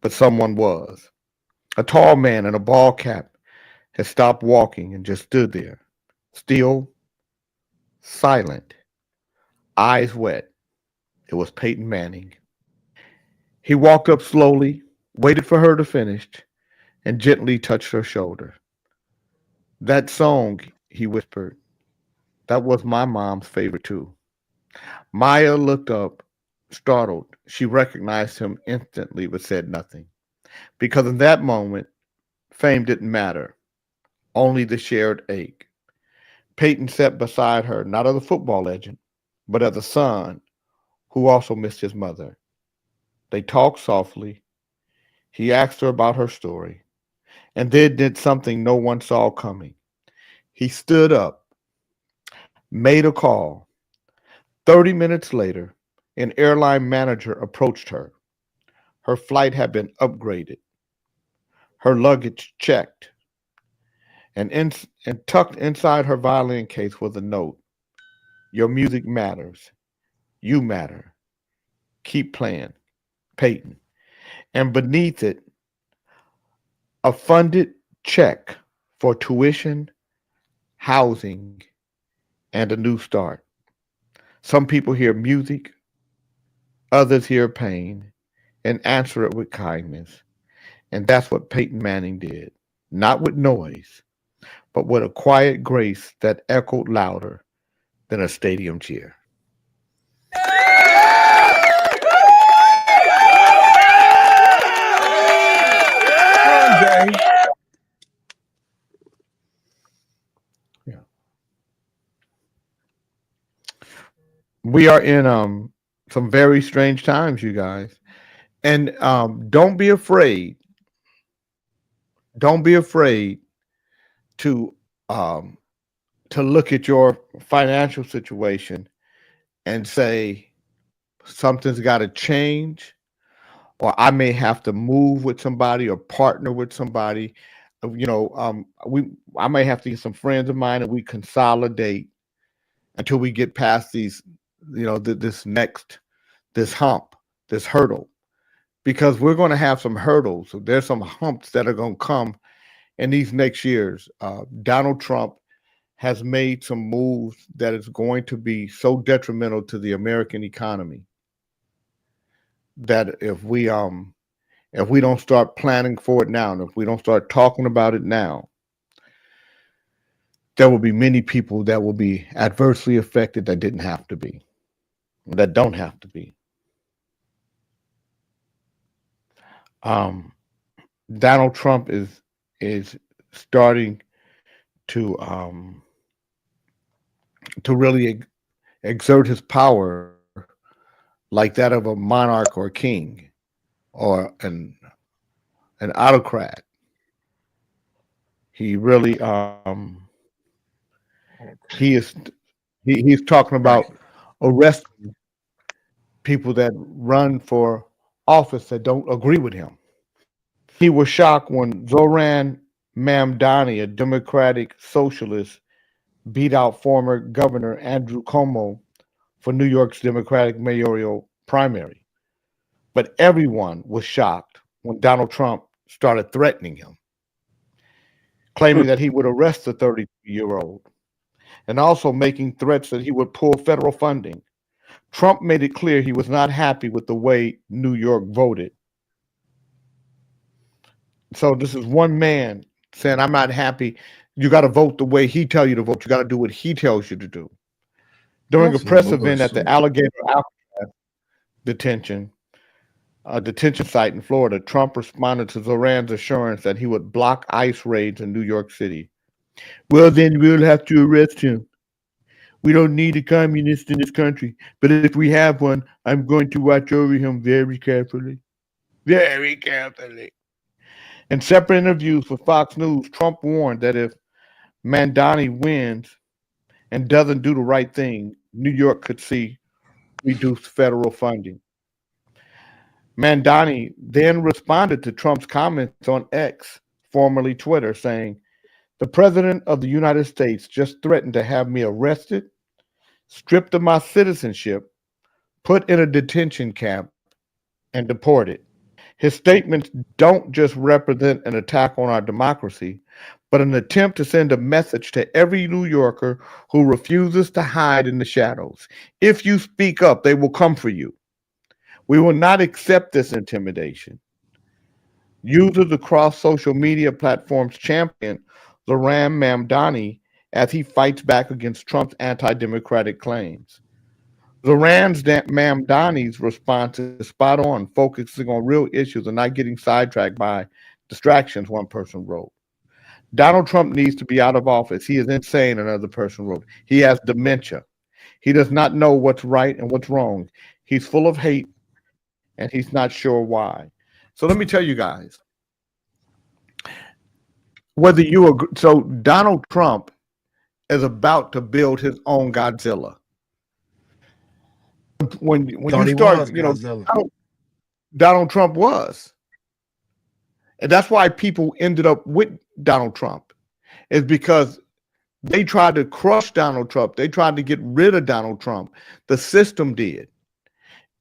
but someone was. A tall man in a ball cap had stopped walking and just stood there, still, silent, eyes wet. It was Peyton Manning. He walked up slowly, waited for her to finish, and gently touched her shoulder. That song, he whispered, that was my mom's favorite too. Maya looked up, startled. She recognized him instantly but said nothing. Because in that moment, fame didn't matter, only the shared ache. Peyton sat beside her, not as a football legend, but as a son who also missed his mother. They talked softly. He asked her about her story, and then did something no one saw coming. He stood up, made a call. 30 minutes later, an airline manager approached her. Her flight had been upgraded, her luggage checked, and tucked inside her violin case was a note. Your music matters. You matter. Keep playing. Peyton. And beneath it, a funded check for tuition, housing, and a new start. Some people hear music, others hear pain, and answer it with kindness. And that's what Peyton Manning did. Not with noise, but with a quiet grace that echoed louder than a stadium cheer. Yeah. We are in some very strange times, you guys. And don't be afraid. Don't be afraid to look at your financial situation and say something's got to change, or I may have to move with somebody or partner with somebody. I may have to get some friends of mine and we consolidate until we get past these, this hump, this hurdle, because we're going to have some hurdles. So there's some humps that are going to come in these next years. Donald Trump has made some moves that is going to be so detrimental to the American economy that if we don't start planning for it now, and if we don't start talking about it now, there will be many people that will be adversely affected that didn't have to be, that don't have to be. Donald Trump is starting to really exert his power like that of a monarch or king or an autocrat. He really he's talking about arresting people that run for office that don't agree with him. He was shocked when Zoran Mamdani, a Democratic socialist, beat out former Governor Andrew Cuomo for New York's Democratic mayoral primary. But everyone was shocked when Donald Trump started threatening him, claiming that he would arrest the 30-year-old and also making threats that he would pull federal funding. Trump made it clear he was not happy with the way New York voted. So this is one man saying, I'm not happy. You got to vote the way he tells you to vote. You got to do what he tells you to do. During a press event at the Alligator Alcatraz detention site in Florida, Trump responded to Zoran's assurance that he would block ICE raids in New York City. Well, then we'll have to arrest him. We don't need a communist in this country, but if we have one, I'm going to watch over him very carefully. Very carefully. In separate interviews with Fox News, Trump warned that if Mamdani wins and doesn't do the right thing, New York could see reduced federal funding. Mamdani then responded to Trump's comments on X, formerly Twitter, saying, the president of the United States just threatened to have me arrested, stripped of my citizenship, put in a detention camp, and deported. His statements don't just represent an attack on our democracy, but an attempt to send a message to every New Yorker who refuses to hide in the shadows. If you speak up, they will come for you. We will not accept this intimidation. Users across social media platforms champion Zohran Mamdani as he fights back against Trump's anti-democratic claims. Zohran Mamdani's response is spot on, focusing on real issues and not getting sidetracked by distractions, one person wrote. Donald Trump needs to be out of office. He is insane, another person wrote. He has dementia. He does not know what's right and what's wrong. He's full of hate, and he's not sure why. So let me tell you guys, whether you agree, so Donald Trump is about to build his own Godzilla. When you start, Donald Trump was. And that's why people ended up with Donald Trump, is because they tried to crush Donald Trump. They tried to get rid of Donald Trump. The system did.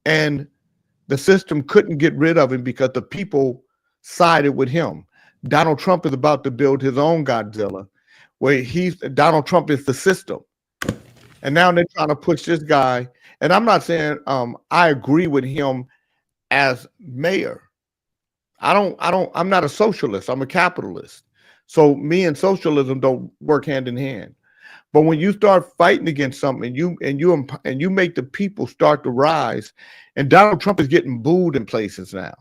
And the system couldn't get rid of him because the people sided with him. Donald Trump is about to build his own Godzilla, where Donald Trump is the system. And now they're trying to push this guy. And I'm not saying I agree with him as mayor. I'm not a socialist. I'm a capitalist. So me and socialism don't work hand in hand. But when you start fighting against something and you make the people start to rise, and Donald Trump is getting booed in places now.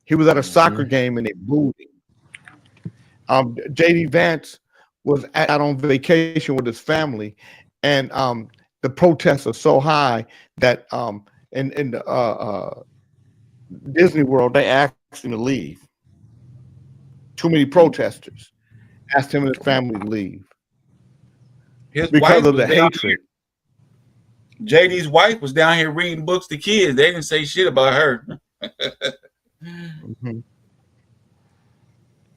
He was at a soccer game and they booed him. J.D. Vance was out on vacation with his family, and the protests are so high that in the Disney World, they asked him to leave. Too many protesters asked him and his family to leave. Because of the hatred. JD's wife was down here reading books to kids. They didn't say shit about her. Mm-hmm.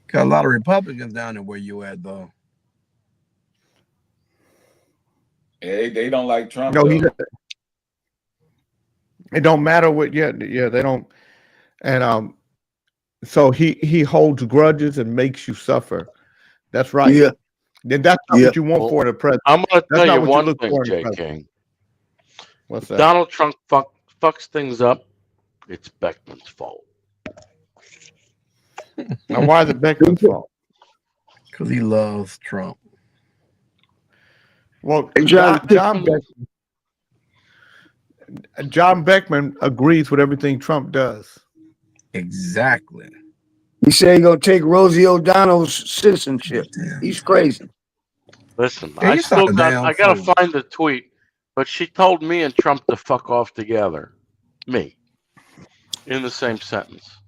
Got a lot of Republicans down there where you at, though. Yeah, they don't like Trump. No, it don't matter what. Yeah, they don't. And so he holds grudges and makes you suffer. That's right. Yeah. Then that's not what you want for the president. I'm going to tell you what one look thing, for in the Jay president. King. What's that? Donald Trump fucks things up. It's Beckman's fault. Now, why is it Beckman's fault? Because he loves Trump. Well, John Beckman agrees with everything Trump does. Exactly. He said he's gonna take Rosie O'Donnell's citizenship. He's crazy. Listen, Yeah, I gotta find the tweet, but she told me and Trump to fuck off together. Me. In the same sentence.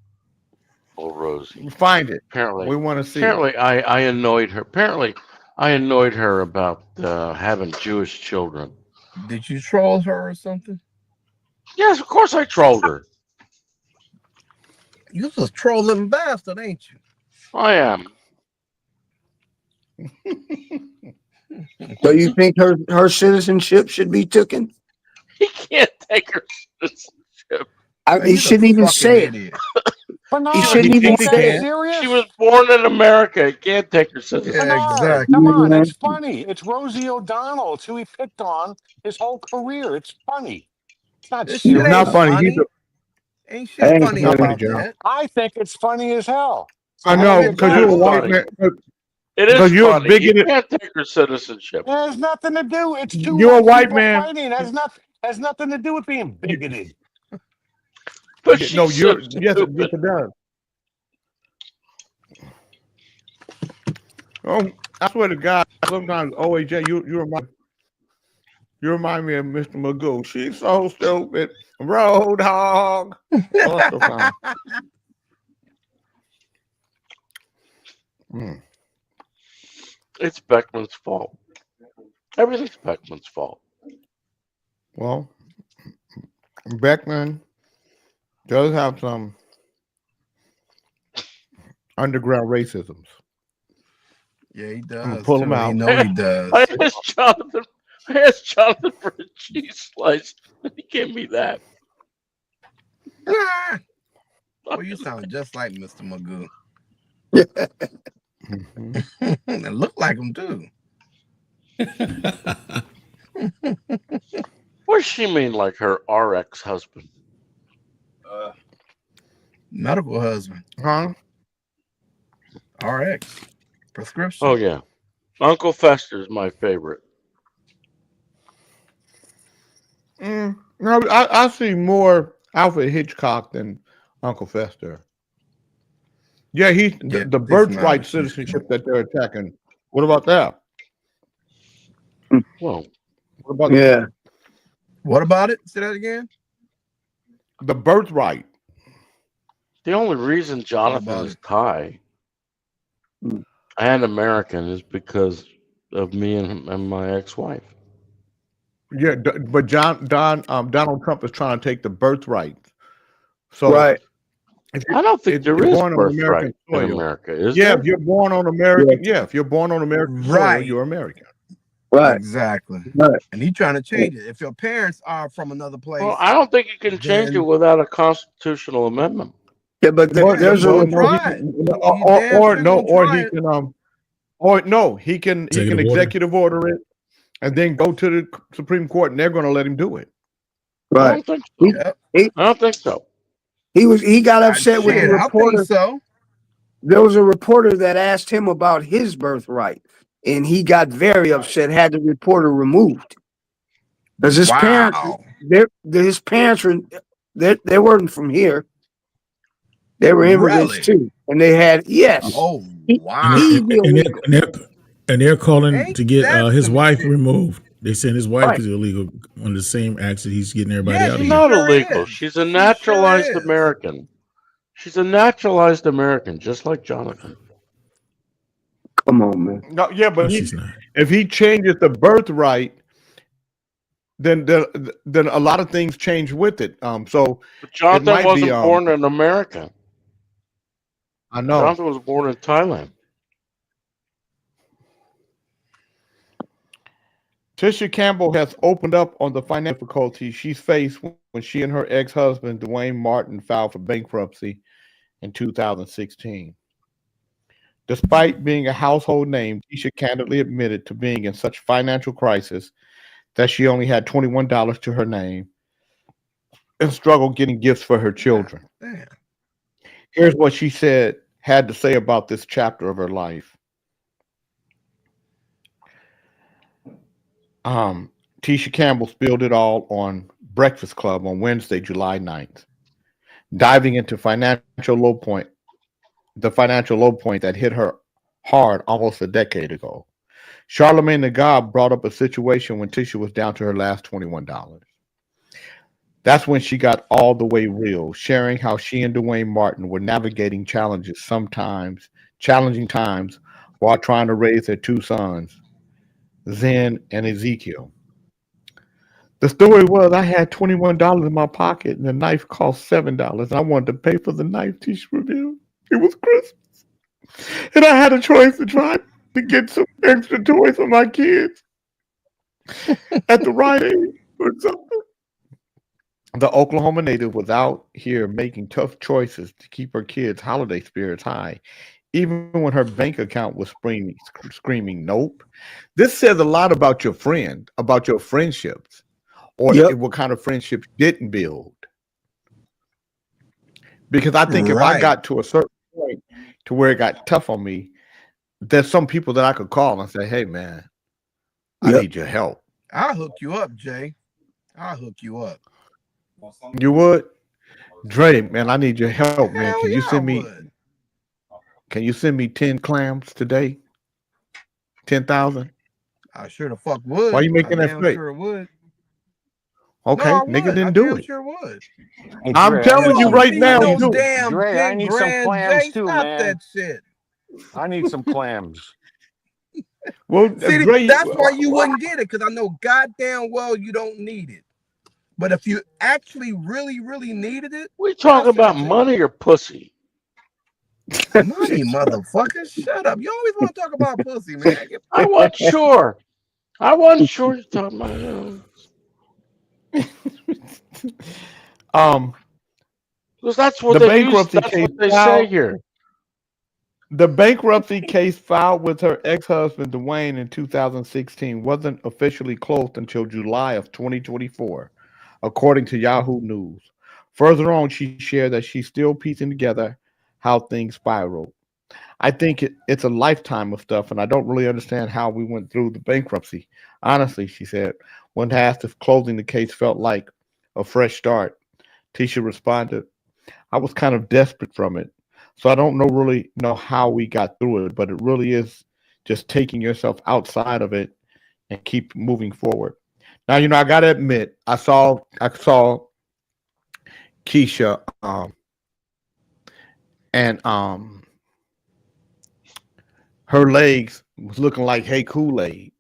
Oh, Rosie. Find it. Apparently, we want to see. Apparently, I annoyed her. Apparently, I annoyed her about having Jewish children. Did you troll her or something? Yes, of course I trolled her. You just trolling bastard, ain't you? I am. So you think her citizenship should be taken? He can't take her citizenship. He shouldn't even say it. He shouldn't even say it. She was born in America. He can't take her citizenship. Yeah, exactly. Come on, it's funny. It's Rosie O'Donnell. It's who he picked on his whole career. It's funny. It's not This serious. shit ain't Not funny. Ain't shit funny about that. I think it's funny as hell. I know, because you're a white man. It is Because you're funny. bigoted. You can't take her citizenship. It has nothing to do. It's two You're a white people man. fighting. It has nothing to do with being bigoted. But No, she's you're so yes, stupid. it does. Oh, I swear to God, sometimes OAJ, you remind me of Mr. Magoo. She's so stupid. Road hog. Oh, that's so funny. It's Beckman's fault. Everything's Beckman's fault. Well, Beckman does have some underground racisms. Yeah, he I'm does. gonna pull him too. out. He know he does. I asked Jonathan for a cheese slice, and he gave me that. Well, you sound just like Mr. Magoo. It looked like him too. What does she mean, like her RX husband? Medical husband. Huh? RX. Prescription. Oh yeah, Uncle Fester's my favorite. No, I see more Alfred Hitchcock than Uncle Fester. Yeah, the birthright citizenship that they're attacking. What about that? Well, what about What about it? Say that again. the birthright? The only reason Jonathan is Thai and American is because of me and my ex-wife. Yeah, but Donald Trump is trying to take the birthright. So right. I don't think there is birthright in soil, America, is yeah, there? if you're born on American, if you're born on American soil, you're American. Right. Exactly. Right. And he's trying to change it. If your parents are from another place, Well, I don't think you can change it without a constitutional amendment. Yeah, but there's a he can executive order it and then go to the Supreme Court and they're going to let him do it. Right. I don't think so. I don't think so. He got upset with the reporter. I think so. There was a reporter that asked him about his birthright, and he got very upset. Had the reporter removed because his parents were they weren't from here. They were immigrants too, and they had Oh wow! And they're calling to get his wife removed. They saying his wife is illegal on the same acts that he's getting everybody out of She's here. not illegal. She's a naturalized American. She's a naturalized American, just like Jonathan. Come on, man. No, yeah, but if he changes the birthright, then a lot of things change with it. So but Jonathan wasn't born in America. I know. Jonathan was born in Thailand. Tisha Campbell has opened up on the financial difficulties she's faced when she and her ex-husband, Dwayne Martin, filed for bankruptcy in 2016. Despite being a household name, Tisha candidly admitted to being in such financial crisis that she only had $21 to her name and struggled getting gifts for her children. Damn. Here's what she had to say about this chapter of her life. Tisha Campbell spilled it all on Breakfast Club on Wednesday, July 9th, diving into the financial low point that hit her hard almost a decade ago. Charlamagne the God brought up a situation when Tisha was down to her last $21. That's when she got all the way real, sharing how she and Dwayne Martin were navigating challenging times while trying to raise their two sons, Zen and Ezekiel. The story was I had $21 in my pocket and the knife cost $7. I wanted to pay for the knife, Tisha revealed. It was Christmas. And I had a choice to try to get some extra toys for my kids at the right age or something. The Oklahoma native was out here making tough choices to keep her kids' holiday spirits high, even when her bank account was screaming nope. This says a lot about your friend, about your friendships, or what kind of friendships you didn't build. Because I think if I got to a certain point to where it got tough on me, there's some people that I could call and say, hey, man, I need your help. I'll hook you up, Jay. I'll hook you up. You would? Dre, man, I need your help, man. Can you send me? Can you send me 10 clams today? 10,000? I sure the fuck would. Why are you making that straight? Sure would. Okay, no, nigga didn't do it. Sure would. Hey, I'm telling you right now. Dre, I need some clams Jay, too, stop man. that shit. I need some clams. Well, see, Dre, that's why you wouldn't get it, because I know goddamn well you don't need it. But if you actually really, really needed it, we talking about money or pussy? Money, motherfucker. Shut up. You always want to talk about pussy, man. I wasn't sure. I wasn't sure you're talking about because that's what the they bankruptcy use, that's case what they say here. The bankruptcy case filed with her ex-husband Dwayne in 2016 wasn't officially closed until July of 2024, according to Yahoo News. Further on, she shared that she's still piecing together how things spiraled. I think it's a lifetime of stuff, and I don't really understand how we went through the bankruptcy. Honestly, she said, when asked if closing the case felt like a fresh start, Tisha responded, I was kind of desperate from it. So I don't really know how we got through it, but it really is just taking yourself outside of it and keep moving forward. Now, I gotta admit, I saw Keisha and her legs was looking like Hey Kool-Aid,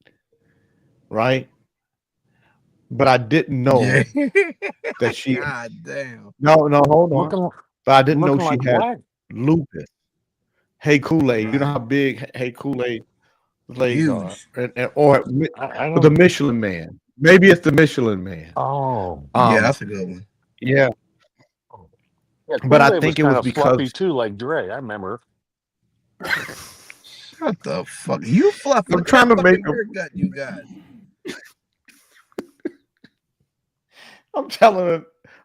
right? But I didn't know that she. God damn. No, hold on. But I didn't know she like had what? lupus. Hey Kool-Aid, you know how big Hey Kool-Aid legs are, or the Michelin Man. Maybe it's the Michelin Man. Oh, yeah, that's a good one. Yeah, yeah, but I Kool-Aid think it kind was of because fluffy too, like Dre. I remember. What the fuck? You fluffy. I'm trying to make a haircut you got. I'm telling her,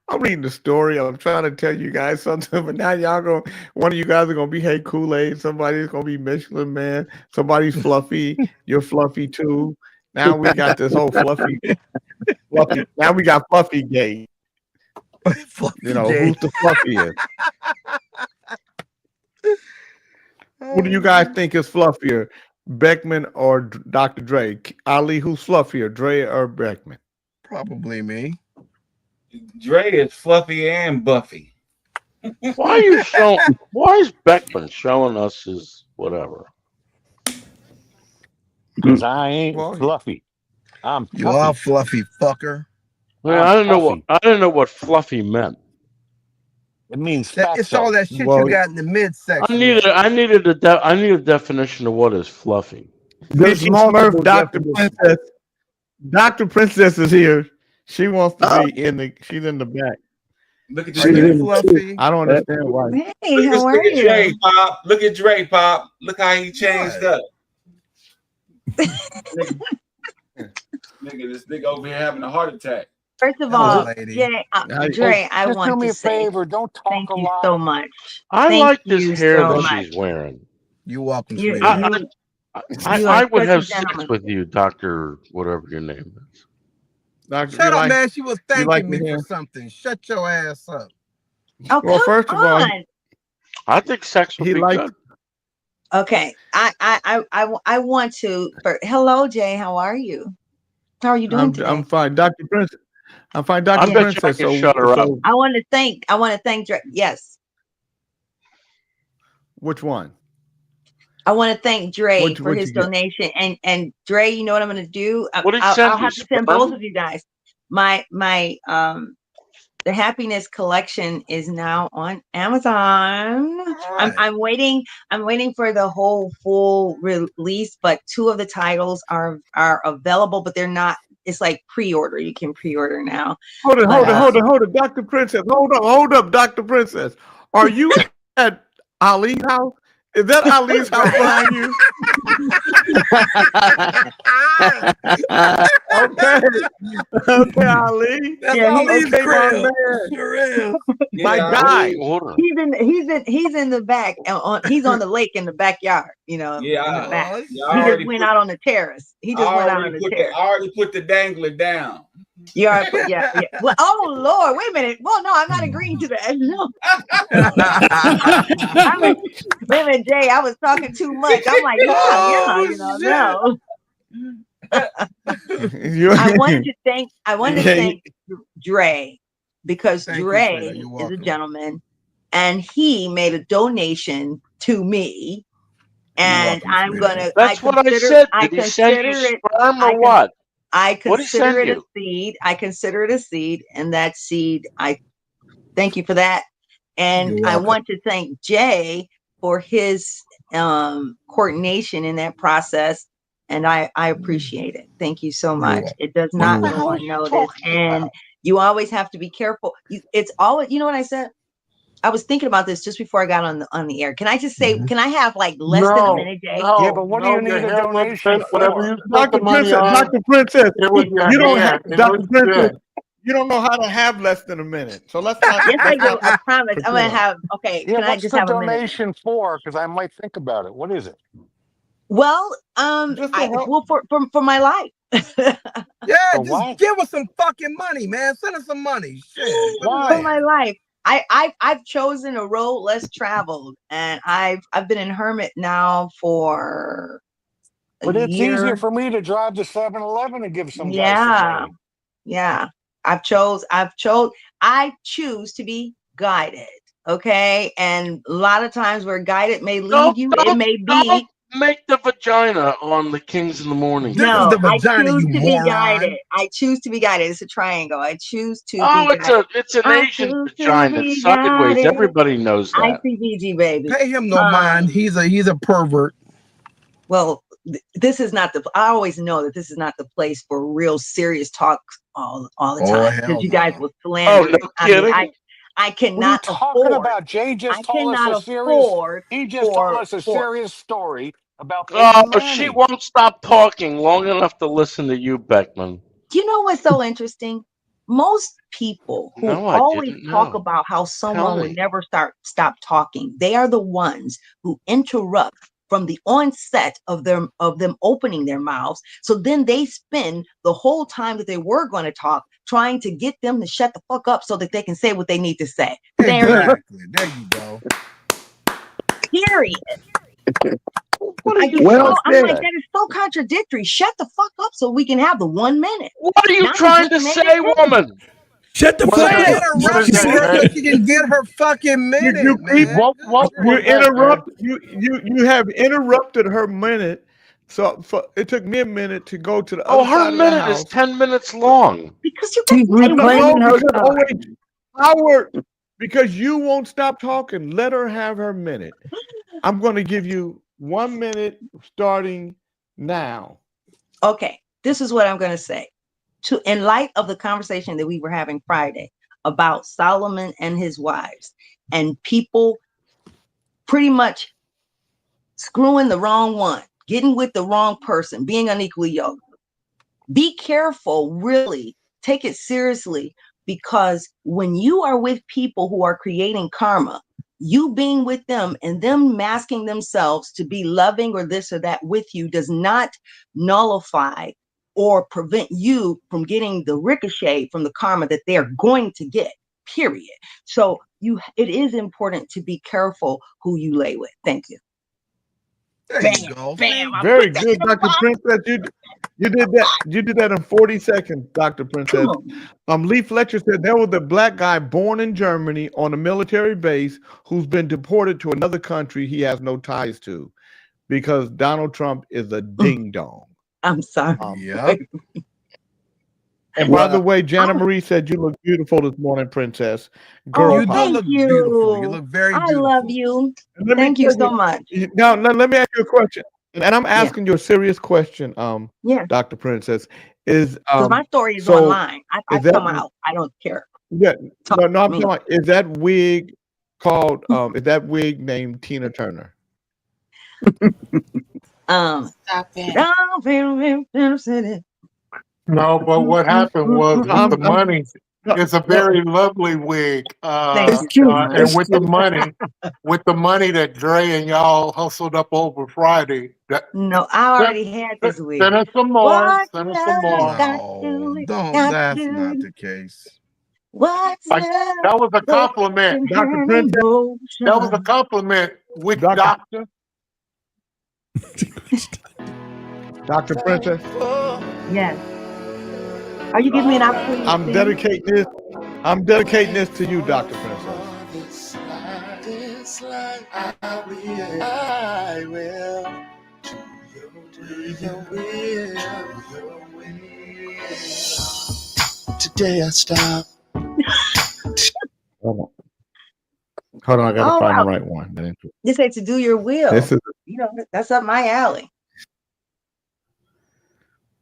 I'm reading the story. I'm trying to tell you guys something, but now one of you guys are gonna be Hey Kool-Aid, somebody's gonna be Michelin Man, somebody's fluffy, you're fluffy too. Now we got this whole fluffy. Now we got Fluffy Gate. Fluffy who's the fluffiest? Who do you guys think is fluffier, Beckman or Dr. Dre? Ali, who's fluffier, Dre or Beckman? Probably me. Dre is fluffy and buffy. Why is Beckman showing us his whatever? Because I ain't fluffy. I'm you are fluffy fucker. Well, I didn't know what fluffy meant. It means it's all that shit you got in the midsection. I needed a definition of what is fluffy. This Smurf Dr. Princess. Dr. Princess is here. She wants to be she's in the back. Look at Fluffy. I don't understand why. Hey, how are you? Dre, Pop. Look at Dre, Pop. Look how he changed up. Nigga, this nigga over here having a heart attack. First of all, Dre, I just want do me to a say favor. Don't talk thank a you lot. so much. I like this you hair so that much. she's wearing. You're welcome, You- sweetie. I would such a have sex gentleman. with you, Dr. whatever your name is. Doctor, Shut up, man. She was thanking like me me for here? something. Shut your ass up. Oh, Well, come first of all, on. I think sex would he be likes good. Okay, I want to. Hello, Jay. How are you? How are you doing today? I'm fine, Dr. Princess. I'm fine, Dr. I bet you I Princess. can shut her up. I want to thank Dre. Yes, Which one? I want to thank Dre What'd for his you get? donation. And Dre, you know what I'm going to do? What did he I'll send you, have to send sperm? both of you guys. My the Happiness Collection is now on Amazon. Right. I'm waiting for the whole full release, but 2 of the titles are available, but they're not. It's like pre-order. You can pre-order now. Hold it, Dr. Princess. Hold up, Dr. Princess. Are you at Ali's house? Is that Ali's house behind you? Okay, Ali. That's Yeah, Ali's okay, my crib. man. Sure is. My Yeah, guy. He's in the back. He's on the lake in the backyard. In the back. Yeah, He just went out on the terrace. He just went out on the terrace. I already put the dangler down. You already put, yeah. Well, oh Lord, wait a minute. Well, no, I'm not agreeing to that. No. Wait a minute, Jay. I was talking too much. I'm like, no. I wanted to thank Dre because Thank you, Dre Freda. You're is a welcome. gentleman, and he made a donation to me, and welcome, I'm sweetie. gonna. That's what I said. Did he send you sperm or what? I What'd he send consider it a you? seed. I consider it a seed, and that seed, I thank you for that. And You're I welcome. want to thank Jay for his coordination in that process, and I appreciate it. Thank you so much. welcome. It does not You're go welcome. unnoticed, and you always have to be careful. It's always, you know what I said? I was thinking about this just before I got on the air. Can I just say, can I have like less than a minute, Jay? Yeah, but what do you need a donation whatever you for? spent the money on, Dr. Princess, it was your you don't hand. have, It Dr. was Princess, good. you don't know how to have less than a minute. So let's not. Yes, I do. I promise. I'm gonna pretend. have. Okay, Yeah, can I what's just the have a minute? donation for? Because I might think about it. What is it? Well, for my life. Yeah, For just what? give us some fucking money, man. Send us some money. Shit. For my life. I've chosen a road less traveled, and I've been in hermit now for a But it's year. easier for me to drive to 7-Eleven and give some guy some Yeah, money. yeah. I choose to be guided. Okay, and a lot of times where guided may lead you, it may be. Don't make the vagina on the Kings in the Morning. This is the vagina, I choose you to be moron. guided. I choose to be guided. It's a triangle. I choose to Oh, be guided. it's an I Asian choose to vagina. be It's sideways. guided. Everybody knows that. ICBG, baby. Pay him no mind. He's a pervert. Well, this is not the. I always know that this is not the place for real serious talk all the time, because you guys will slander. no kidding. I cannot What are you talking afford. about? Jay just I told us cannot a serious. afford. He just told us a for serious story about Oh, Peyton she Manning. won't stop talking long enough to listen to you, Beckman. You know what's so interesting? Most people who No, I always didn't talk know. about how someone Tell would me. never stop talking, they are the ones who interrupt from the onset of them opening their mouths. So then they spend the whole time that they were going to talk trying to get them to shut the fuck up so that they can say what they need to say. Exactly. There you go. Period. What are you Well I'm said. like, that is so contradictory. Shut the fuck up so we can have the 1 minute. What are you Now trying to just made say, it woman? Shut the What fuck is Quit up. that, interrupting her so Jay? she can get her fucking minute, You keep man. What you was that, interrupt you have interrupted her minute. So it took me a minute to go to the Oh, other her side of the minute is house. 10 minutes long. Because you She's guys say reclaiming her because time. Howard, because you won't stop talking. Let her have her minute. I'm going to give you 1 minute starting now. Okay, this is what I'm going to say. In light of the conversation that we were having Friday about Solomon and his wives, and people pretty much screwing the wrong one, getting with the wrong person, being unequally yoked. Be careful, really. Take it seriously, because when you are with people who are creating karma, you being with them and them masking themselves to be loving or this or that with you does not nullify or prevent you from getting the ricochet from the karma that they're going to get, period. So it is important to be careful who you lay with. Thank you. There you go. Bam, Very good, Dr. Princess. You did that. You did that in 40 seconds, Dr. Princess. Lee Fletcher said there was a black guy born in Germany on a military base who's been deported to another country he has no ties to because Donald Trump is a ding dong. I'm sorry. Yeah. And by the way, Jana Marie said you look beautiful this morning, Princess. Girl, you do look beautiful. You look very beautiful. I love you. Let me Thank you tell so much. Now, let me ask you a question, and I'm asking you a serious question, Yeah. Dr. Princess. Is Because my story is so online. I is that- come out. I don't care. Yeah, Talk no, to I'm me. talking about, is that wig called is that wig named Tina Turner? Stop it. No, but what happened was with the money. It's a very lovely wig. Thank you so much. And with the money that Dre and y'all hustled up over Friday. No, I already had this wig. Send us some more. What Send us some more. No, that's not the case. What's that was a compliment, Dr. Princess. That was a compliment, which doctor? Dr. Princess. Yes. Are you giving me an opportunity? I'm dedicating this to you, Dr. Princess. I will do your will. Today I stop. Hold on, I gotta find the right one. This ain't to do your will. This is that's up my alley.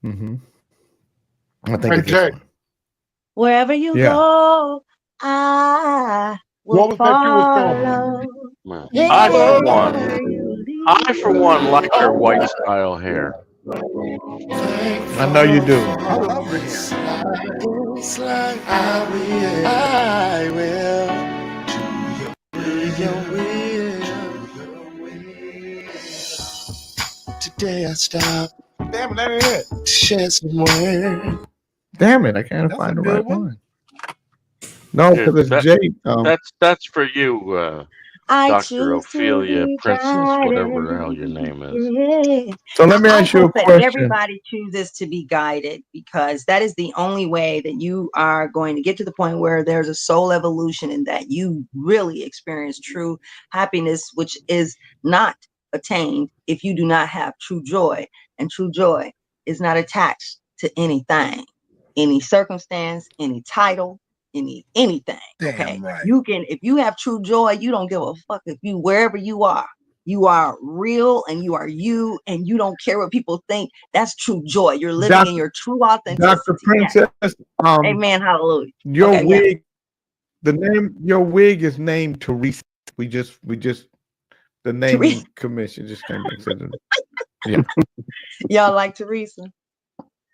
I think it's this one. Wherever you go, I What was that you was Man. talking? I for one like her white style hair. I know you do. I love her hair. I will do your will. Today I stopped. Damn it, that ain't it. To share some words. Damn it, I can't That's find a the good right one. one. No, Here, because it's Jay. that's for you, I Dr. choose to Ophelia be Princess, whatever the guided. hell your name is. Yeah. So let me ask you a That question. everybody chooses to be guided because that is the only way that you are going to get to the point where there's a soul evolution and that you really experience true happiness, which is not attained if you do not have true joy. And true joy is not attached to anything, any circumstance, any title, anything. Okay. Damn right. You can, if you have true joy, you don't give a fuck if you wherever you are real and you are you and you don't care what people think. That's true joy. You're living in your true authenticity. Dr. Princess, Amen. Hallelujah. your Okay, yeah. wig, the name, your wig is named Teresa. We just the naming Teresa. commission just came and said it. Yeah. Y'all like Teresa?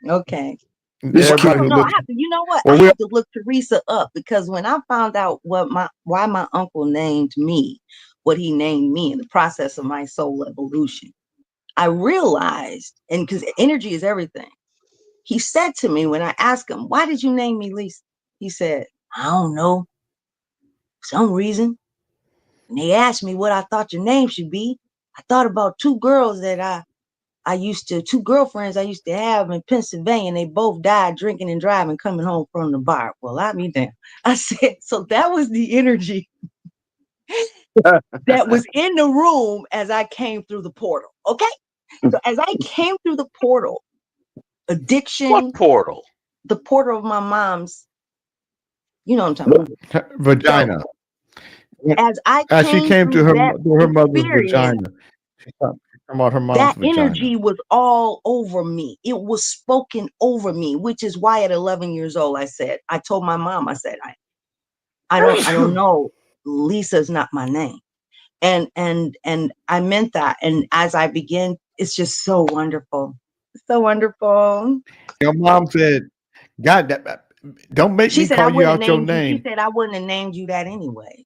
Okay. Everybody I don't who know. I looks, have to, you know what? well, I we have to look Teresa up because when I found out why my uncle named me what he named me in the process of my soul evolution, I realized, and because energy is everything, he said to me when I asked him, why did you name me Lisa? He said, I don't know. For some reason. And they asked me what I thought your name should be. I thought about two girls that two girlfriends I used to have in Pennsylvania, and they both died drinking and driving, coming home from the bar. Well, I mean, damn. I said, so that was the energy that was in the room as I came through the portal. Okay. So as I came through the portal, addiction. What portal? The portal of my mom's, you know what I'm talking about. vagina. As She came to that her mother's experience, vagina. She's talking about her mom's that vagina. energy was all over me. It was spoken over me, which is why at 11 years old, I told my mom, I said, I don't know. Lisa's not my name. And I meant that. And as I began, it's just so wonderful. So wonderful. Your mom said, God, don't make She me said, call I you wouldn't out your have named you. name. She said, I wouldn't have named you that anyway.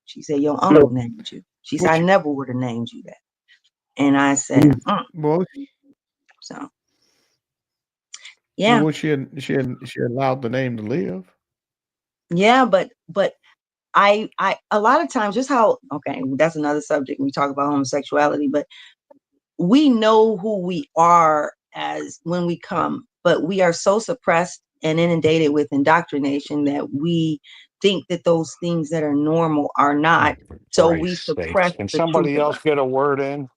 She said, your uncle named you. She said, I never would have named you that. And I said, well, so yeah. Well, she allowed the name to live. Yeah, but I a lot of times just how, okay, that's another subject when we talk about homosexuality, but we know who we are as when we come, but we are so suppressed and inundated with indoctrination that we think that those things that are normal are not. So we Christ's suppress sakes. Can the somebody truth of else us. get a word in?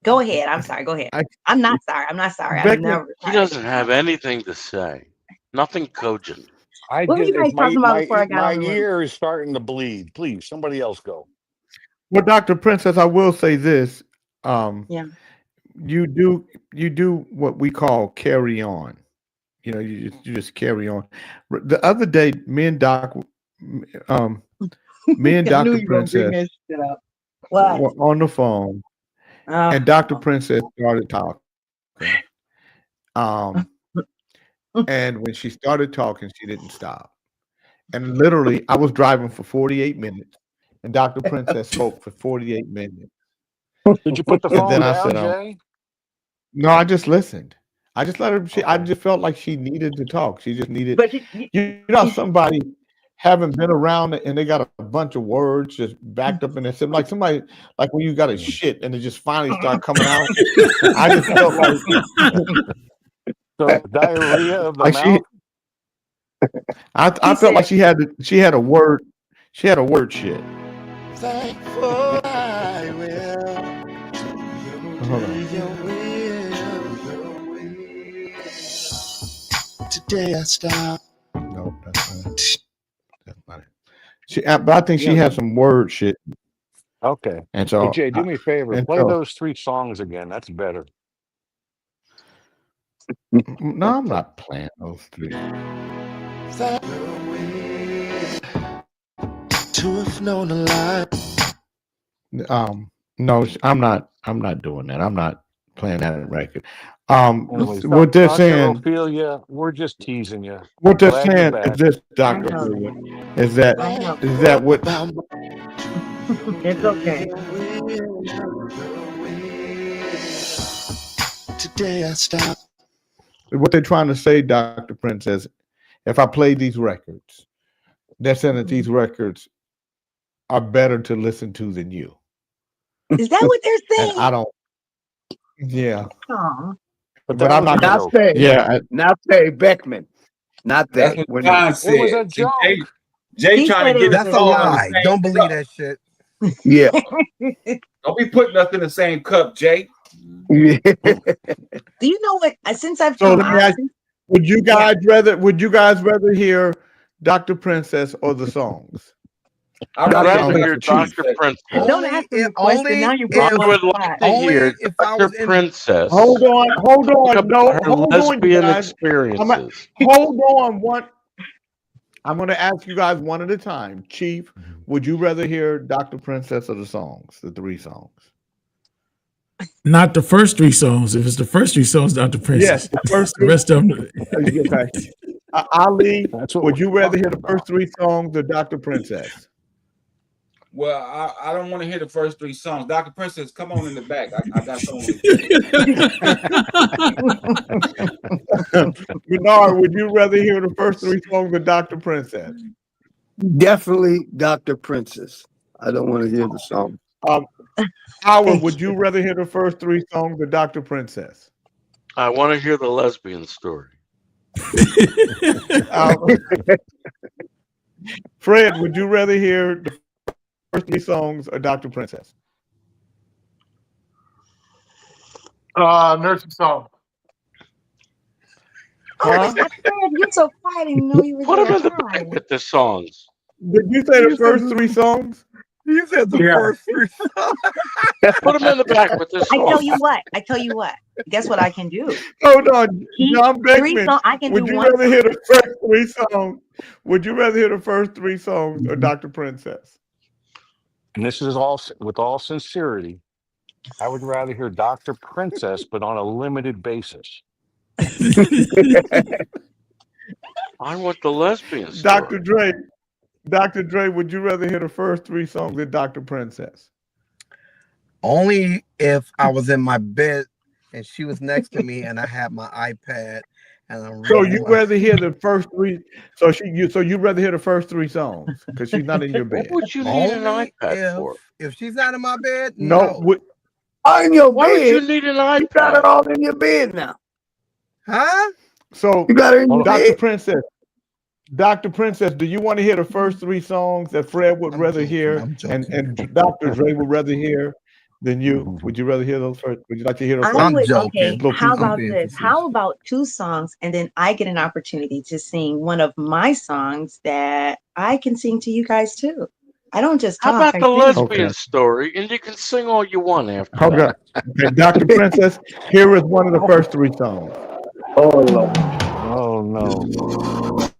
Go ahead. I'm sorry. Go ahead. I'm not sorry. I'm never He doesn't have anything to say. Nothing cogent. I What were you just guys talking about before I got my on the room? ear is starting to bleed. Please, somebody else go. Well, Dr. Princess, I will say this. Yeah. You do what we call carry on. You know, you just carry on. The other day, me and Dr. Princess were on the phone, and Dr. Princess started talking. And when she started talking, she didn't stop. And literally, I was driving for 48 minutes, and Dr. Princess spoke for 48 minutes. Did you put the And phone then I down, said, Jay? no, I just listened. I just let her. I just felt like she needed to talk. She just needed. But You know, somebody haven't been around and they got a bunch of words just backed up in their system, like somebody, like when you got a shit and it just finally start coming out. I just felt like So diarrhea of the like mouth. I felt like she had a word. She had a word shit. Thankful I will Hold on. do your will. Today I stopped. No, that's not it. But I think she had some word shit. Okay. And so, Hey, Jay, do me a favor. and Play so- those 3 songs again. That's better. No, I'm not playing those 3. To I've known a lot. No, I'm not doing that. I'm not playing that record. Anyways, What they're Dr. saying, Ophelia, we're just teasing you. what they're Glad you're saying back. is this, I Doctor, know. is that what It's okay. Today I stopped. what they're trying to say, Dr. Princess. If I play these records, they're saying that these records are better to listen to than you. Is that what they're And saying? I don't. Yeah, Aw. but I'm not. Not say, Yeah, not say Beckman. Not That's that. what When John It was a said. See, joke. Jay He trying said to it get was us That's a all in the lie. same Don't believe cup. that shit. yeah. Don't be putting us in the same cup, Jay. Yeah. Do you know what? Since I've So come let me out, ask, would you guys rather hear Dr. Princess or the songs? I'd I'd rather rather hear hear Dr. Dr. Princess. don't Only ask him if, the question. Now only you put him I if, on would the like spot. to hear only if I Dr. was in. Princess Hold on, talk about no, her hold on, you lesbian guys. experiences. Hold on, one. I'm going to ask you guys one at a time. Chief, would you rather hear Dr. Princess or the songs, the 3 songs? Not the first 3 songs. If it's the first 3 songs, Dr. Yes, Princess. the first The 3. rest of them. Okay. Ali, That's what would we're you rather hear talking the first about. 3 songs or Dr. Princess? Well, I don't want to hear the first 3 songs. Dr. Princess, come on in the back. I got something to say. Bernard, would you rather hear the first 3 songs or Dr. Princess? Definitely Dr. Princess. I don't want to hear the song. Howard, would you rather hear the first 3 songs or Dr. Princess? I want to hear the lesbian story. Fred, would you rather hear the first 3 songs or Dr. Princess? Nursing song. Huh? You're so quiet. I didn't know you were Put them there. in the back with the songs. Did you say the first 3 songs? You said the first 3 songs. Put them in the back with the I tell songs. you what. Guess what I can do? Hold on, John 3 Beckman. songs. I can Would do you one. rather hear the first 3 songs? Would you rather hear the first 3 songs or Dr. Princess? And this is all with all sincerity. I would rather hear Dr. Princess, but on a limited basis. I want the lesbian story. Dr. Dre, would you rather hear the first 3 songs or Dr. Princess? Only if I was in my bed and she was next to me and I had my iPad and I'm So reading you my- rather hear the first 3? So you rather hear the first 3 songs because she's not in your bed. What would you need an Only iPad for? if she's not in my bed, No. In your Why would bed. you need an You got it iPad? all in your bed now. Huh? So You got it in your Dr. bed. Princess. Dr. Princess, do you want to hear the first 3 songs that Fred would rather hear and Dr. Dre would rather hear than you? Would you rather hear those first? Would you like to hear those I first? would. Okay. How about being this? How about 2 songs, and then I get an opportunity to sing one of my songs that I can sing to you guys too. I don't just How talk. about the I sing. lesbian story? And you can sing all you want after Okay. that. Okay, Dr. Princess, here is one of the first 3 songs. Oh, Lord. Oh, no.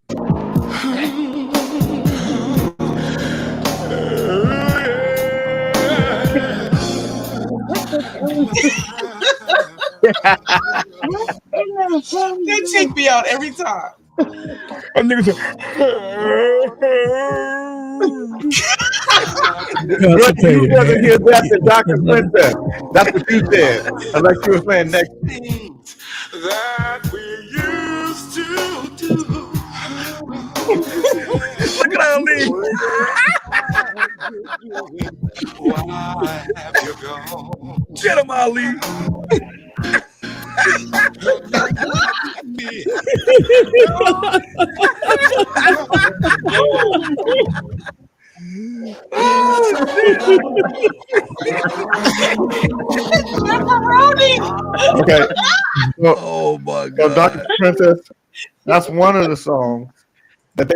They check me out every time. Would you rather hear that than Dr. Princess? That's what you said. Unless you were saying next. That we used to do. Look at Ali. Why have you gone? Get him, Ali. Okay. Oh my So God. Dr. Princess, that's one of the songs that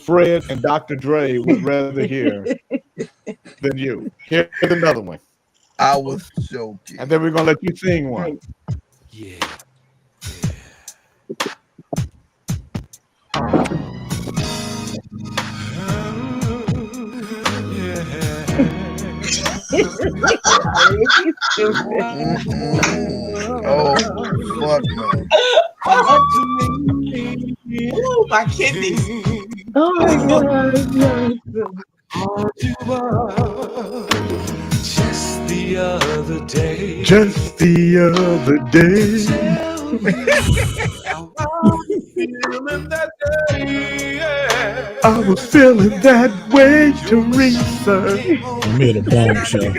Fred and Dr. Dre would rather hear than you. Here's another one. I was joking. And then we're gonna let you sing one. Yeah. Oh, fuck no. Ooh, my kidneys. Oh my God. Just the other day. Just the other day. I was feeling that way, Teresa. I made a bomb show.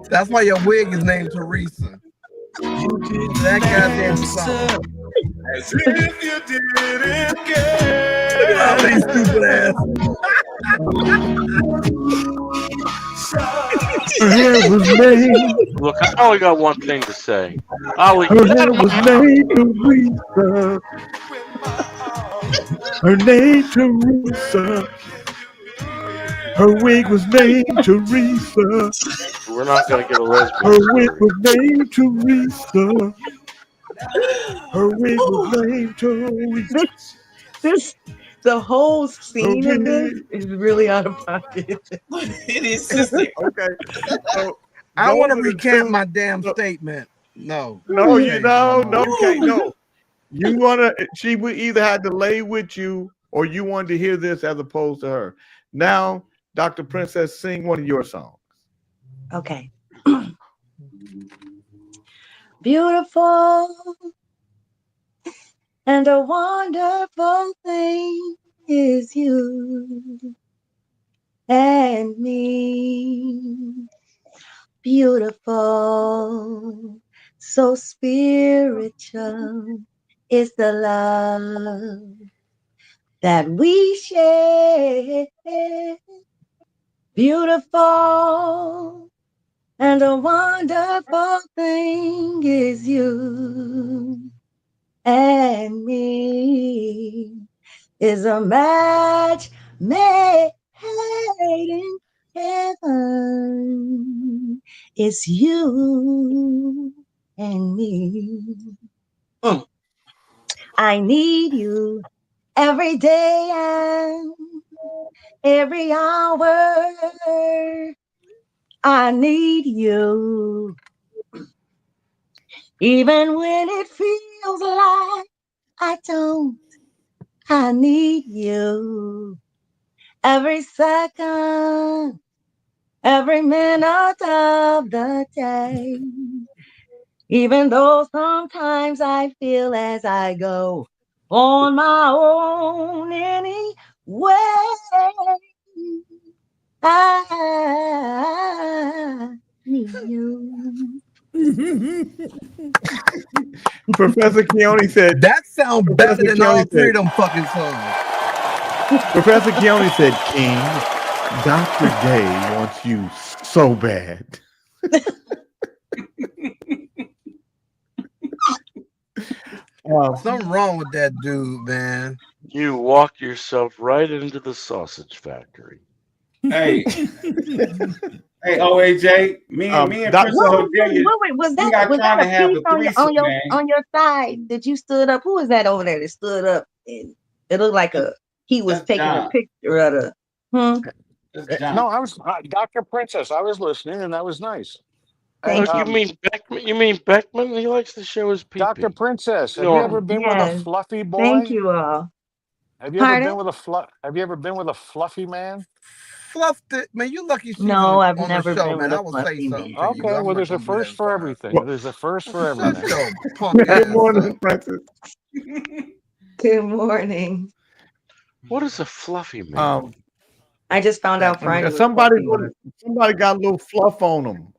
That's why your wig is named Teresa. That goddamn song. As if you didn't care. Look at all these stupid ass. Her hair was made. Look, I only got one thing to say. Ollie, Her hair was made, Teresa. Her name, Teresa. Her wig was named Teresa. we're not gonna get a lesbian. Her wig was named Teresa. Her wig was named Teresa. The whole scene of this is really out of pocket. It is, sister. Okay. So, I want to recant my damn statement. No. No, you no, okay, no. You wanna she would either had to lay with you or you wanted to hear this as opposed to her. Now, Dr. Princess, sing one of your songs. Okay. Beautiful and a wonderful thing is you and me. Beautiful, so spiritual is the love that we share. Beautiful and a wonderful thing is you and me, is a match made in heaven. It's you and me. I need you every day and every hour. I need you even when it feels like I don't. I need you every second, every minute of the day. Even though sometimes I feel as I go on my own anyway, I need you. Professor Keone said that sounds better than all three of them fucking songs. Professor Keone said, King, Dr. Day wants you so bad. Something wrong with that dude, man. You walked yourself right into the sausage factory. Hey, hey, OAJ, me and Prince Odelia, was we that got trying to have a a piece threesome, man. on your side that you stood up? Who is that over there that stood up? And it looked like he was taking a picture of the. No, I was Dr. Princess. I was listening, and that was nice. Look, you mean Beckman? You mean Beckman? He likes to show his pee-pee. Dr. Princess, have you ever been with a fluffy boy? Thank you all. Have you ever been with a Have you ever been with a fluffy man? Fluffed it, man. You lucky she's No, I've on never the show, been man. with I a will say fluffy something. man. To you. Okay, I'm well, not there's a gonna do first that for her. everything. There's a first for everything. Shut your punk ass Good morning, up. Princess. Good morning. What is a fluffy man? I just found out Friday. Somebody got a little fluff on them.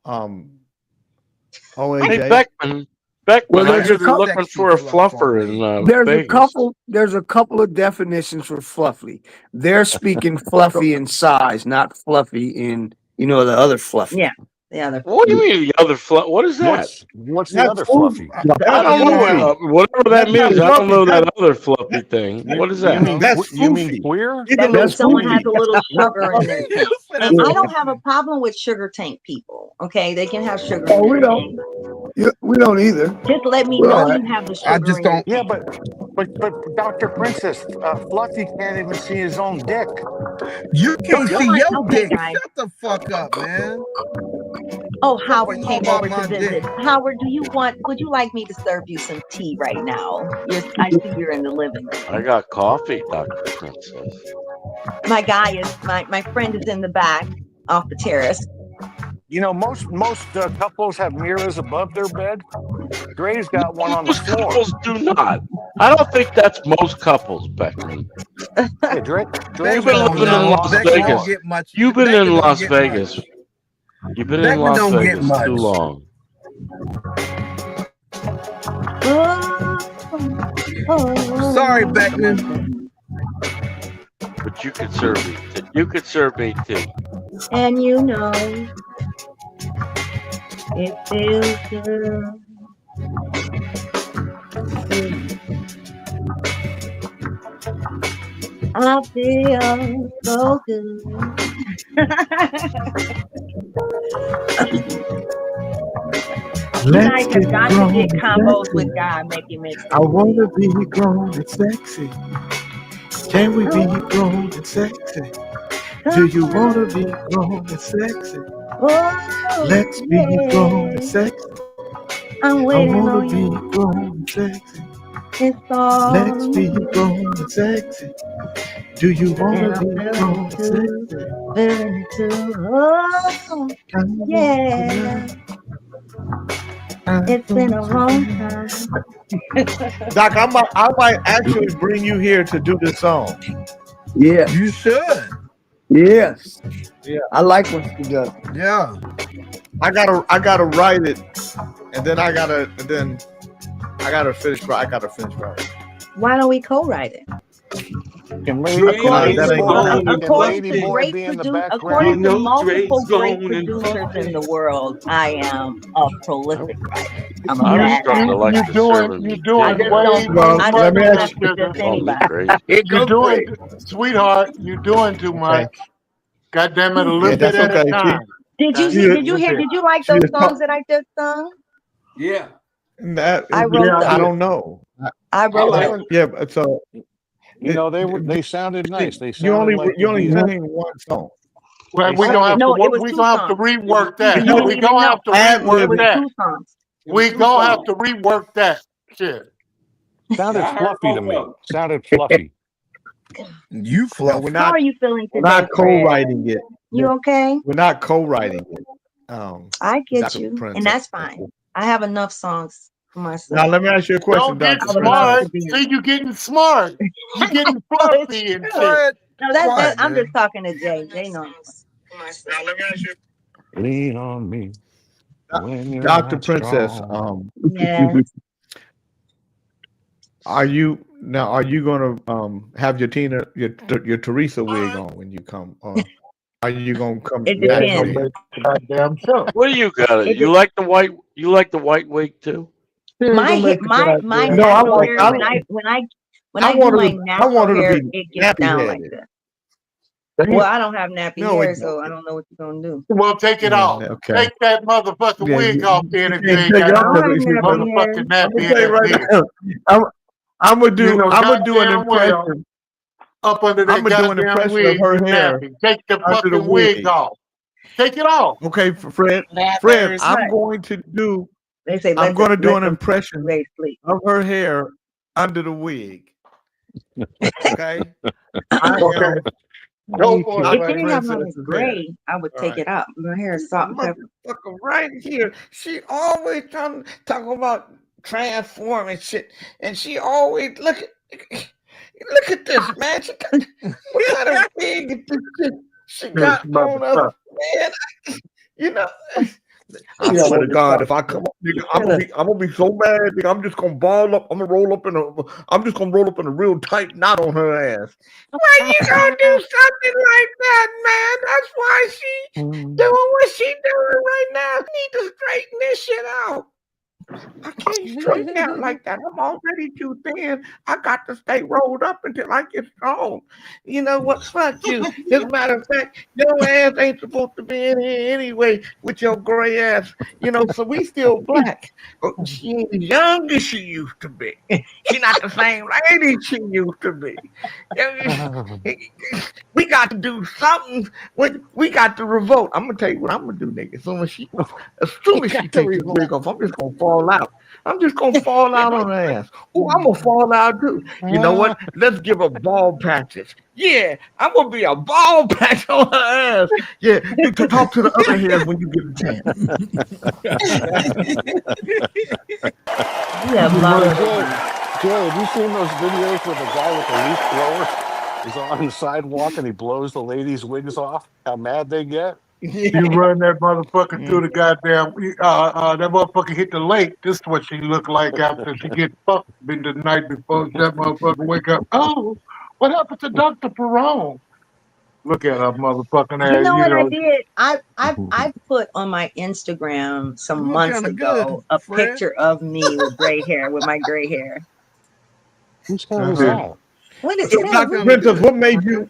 Hey, OAJ. Beckman, Well, I there's hear a they're couple. looking for a fluffer in There's Vegas. a couple of definitions for fluffy. They're speaking fluffy in size, not fluffy in the other fluffy. Yeah. The other. What do you mean the other fluff? What is that? What's the That's other fluffy. fluffy? I don't know whatever that That's not means. I don't fluffy. know that other fluffy thing. What is You that? mean That's you mean foofy. queer? He's a That little means someone has foofy. a little sugar in their tank. And I don't have Yeah. a problem with sugar tank people. Okay, they can have sugar Oh, in we their don't. tank. Yeah, we don't either. Just let me We're know all right. you have the I sugar just in your don't. Yeah, tank. but Dr. Princess, Fluffy can't even see his own dick. You can't Come see on, your okay, dick. guys. Shut the fuck up, man. Oh, What Howard you know came about over to my visit. dick? Howard, would you like me to serve you some tea right now? I see you're in the living room. I got coffee, Dr. Princess. My friend is in the back off the terrace. You know, most couples have mirrors above their bed. Dre's got one on the Most floor. couples do not. I don't think that's most couples, Beckman. Yeah, Dre's You've got been one living down in on Las the Beckman don't Vegas. floor. get much. You've been Beckman in don't Las get Vegas. much. You've been in Beckman Las don't get Vegas much. too long. Sorry, Beckman. But you could serve me. You could serve me tea. And you know, it feels good. I feel so good. You guys have got to get combos with God making mixes. I want to be grown and sexy. Can we be grown and sexy? Do you want to be grown and sexy? Oh, Let's be grown and sexy. I'm I waiting want on to be you. grown and sexy. It's all Let's be grown and sexy. Do you want and to I'm be grown feeling and too, sexy? feeling too. Oh, yeah. It's been a long time. Doc, I might actually bring you here to do this song. Yeah. You should. Yes. Yeah. I like what she does. Yeah. I gotta write it, and then I gotta finish writing. Why don't we co-write it? Can According that ain't gonna happen. Lady Boy be in the background? according to multiple great producers in the world, I am a prolific writer. I'm a I'm bad starting to actor. like the serving You're tea. doing I just way don't, Well, I too let just me don't ask mess with just Call me anybody. crazy. You're doing, sweetheart. You're doing too much. God damn it, a little Yeah, bit that's at a okay. time. Did you She- did you hear? Did you like she those is songs that I just sung? Yeah. I wrote I them. don't know. I wrote like them. Yeah, but so You know, they sounded nice. They you sounded only like you only they'd be- sang one song. Well, They we're gonna have sounded- to No, it was we're two gonna have to songs. rework that. You didn't We're even gonna know. have to Ad rework It was that. two songs. We're gonna have to rework that shit. sounded I heard fluffy to both me. of them. Sounded fluffy. You No, fluff. we're How not are you feeling we're today, not Fred? co-writing it. You okay? We're not co-writing it. I get Dr. you, Princess. and that's fine. I have enough songs for myself. Now let me ask you a question, Don't get Dr. smart. Princess. See, you getting smart. You getting fluffy and shit. What? No, that Quiet, I'm man. just talking to Jay. Jay knows. Now let me ask you, Lean on me. When you're Dr. not Princess. strong. Yeah. Are you gonna have your Teresa wig on when you come, or are you gonna come It naturally? depends. Goddamn sure. What do you got? It You like the white? You like the white wig too? My No, I natural like- hair I when like- I I do want her my to- I natural want her to hair, be it gets down like nappy-headed. this. Well, I don't have nappy No, hair, it- so I don't know what you're gonna do. Well, take it Yeah, off. okay. Take that motherfucking Yeah, wig you- off then if you you can't ain't take it got off no because it's nappy motherfucking I'm nappy gonna tell you ass right wig. now. I'm gonna do You know I'm gonna do an goddamn well impression. up under that I'm gonna do an goddamn impression wig, of her you hair nappy. Take the under the fucking wig wig. off. Take it off. Okay, Fred. That Fred, there's I'm Right. going to do. They say I'm going to do an let impression the lady sleep. of her hair under the wig. Okay. I Okay. am. Go for it, If man. you didn't have Princess on is there. gray, I would All take right. it out. My hair is salt and pepper. Motherfucker right here. She always trying to talk about transforming shit, and she always look at this, man. She got, what kind of wig is this shit she got on us, man? You know, I swear to God, if I come up, nigga, I'm gonna be so mad, nigga. I'm just gonna ball up. I'm just gonna roll up in a real tight knot on her ass. Why you gonna do something like that, man? That's why she doing what she doing right now. Need to straighten this shit out. I can't straighten out like that. I'm already too thin. I got to stay rolled up until I get strong. You know what? Fuck you. As a matter of fact, your ass ain't supposed to be in here anyway with your gray ass. You know, so we still black. She ain't as young as she used to be. She not the same lady she used to be. We got to do something. We got to revolt. I'm gonna tell you what I'm gonna do, nigga. As soon as she takes the wig off, I'm just gonna fall out. I'm just gonna fall out on her ass. Oh, I'm gonna fall out too. You know what? Let's give her ball patches. Yeah, I'm gonna be a ball patch on her ass. Yeah, you can talk to the other hairs when you get a chance. Yeah, Jay, have you seen those videos where the guy with the leaf blower is on the sidewalk and he blows the ladies' wigs off? How mad they get? You run that motherfucker through the goddamn. That motherfucker hit the lake. This is what she looked like after she get fucked the night before. That motherfucker wake up. Oh, what happened to Dr. Perone? Look at her motherfucking ass. You know what I did? I put on my Instagram some months ago a picture of me with gray hair, with my gray hair. Who's kind of that? What is So, Dr. Princess, what made you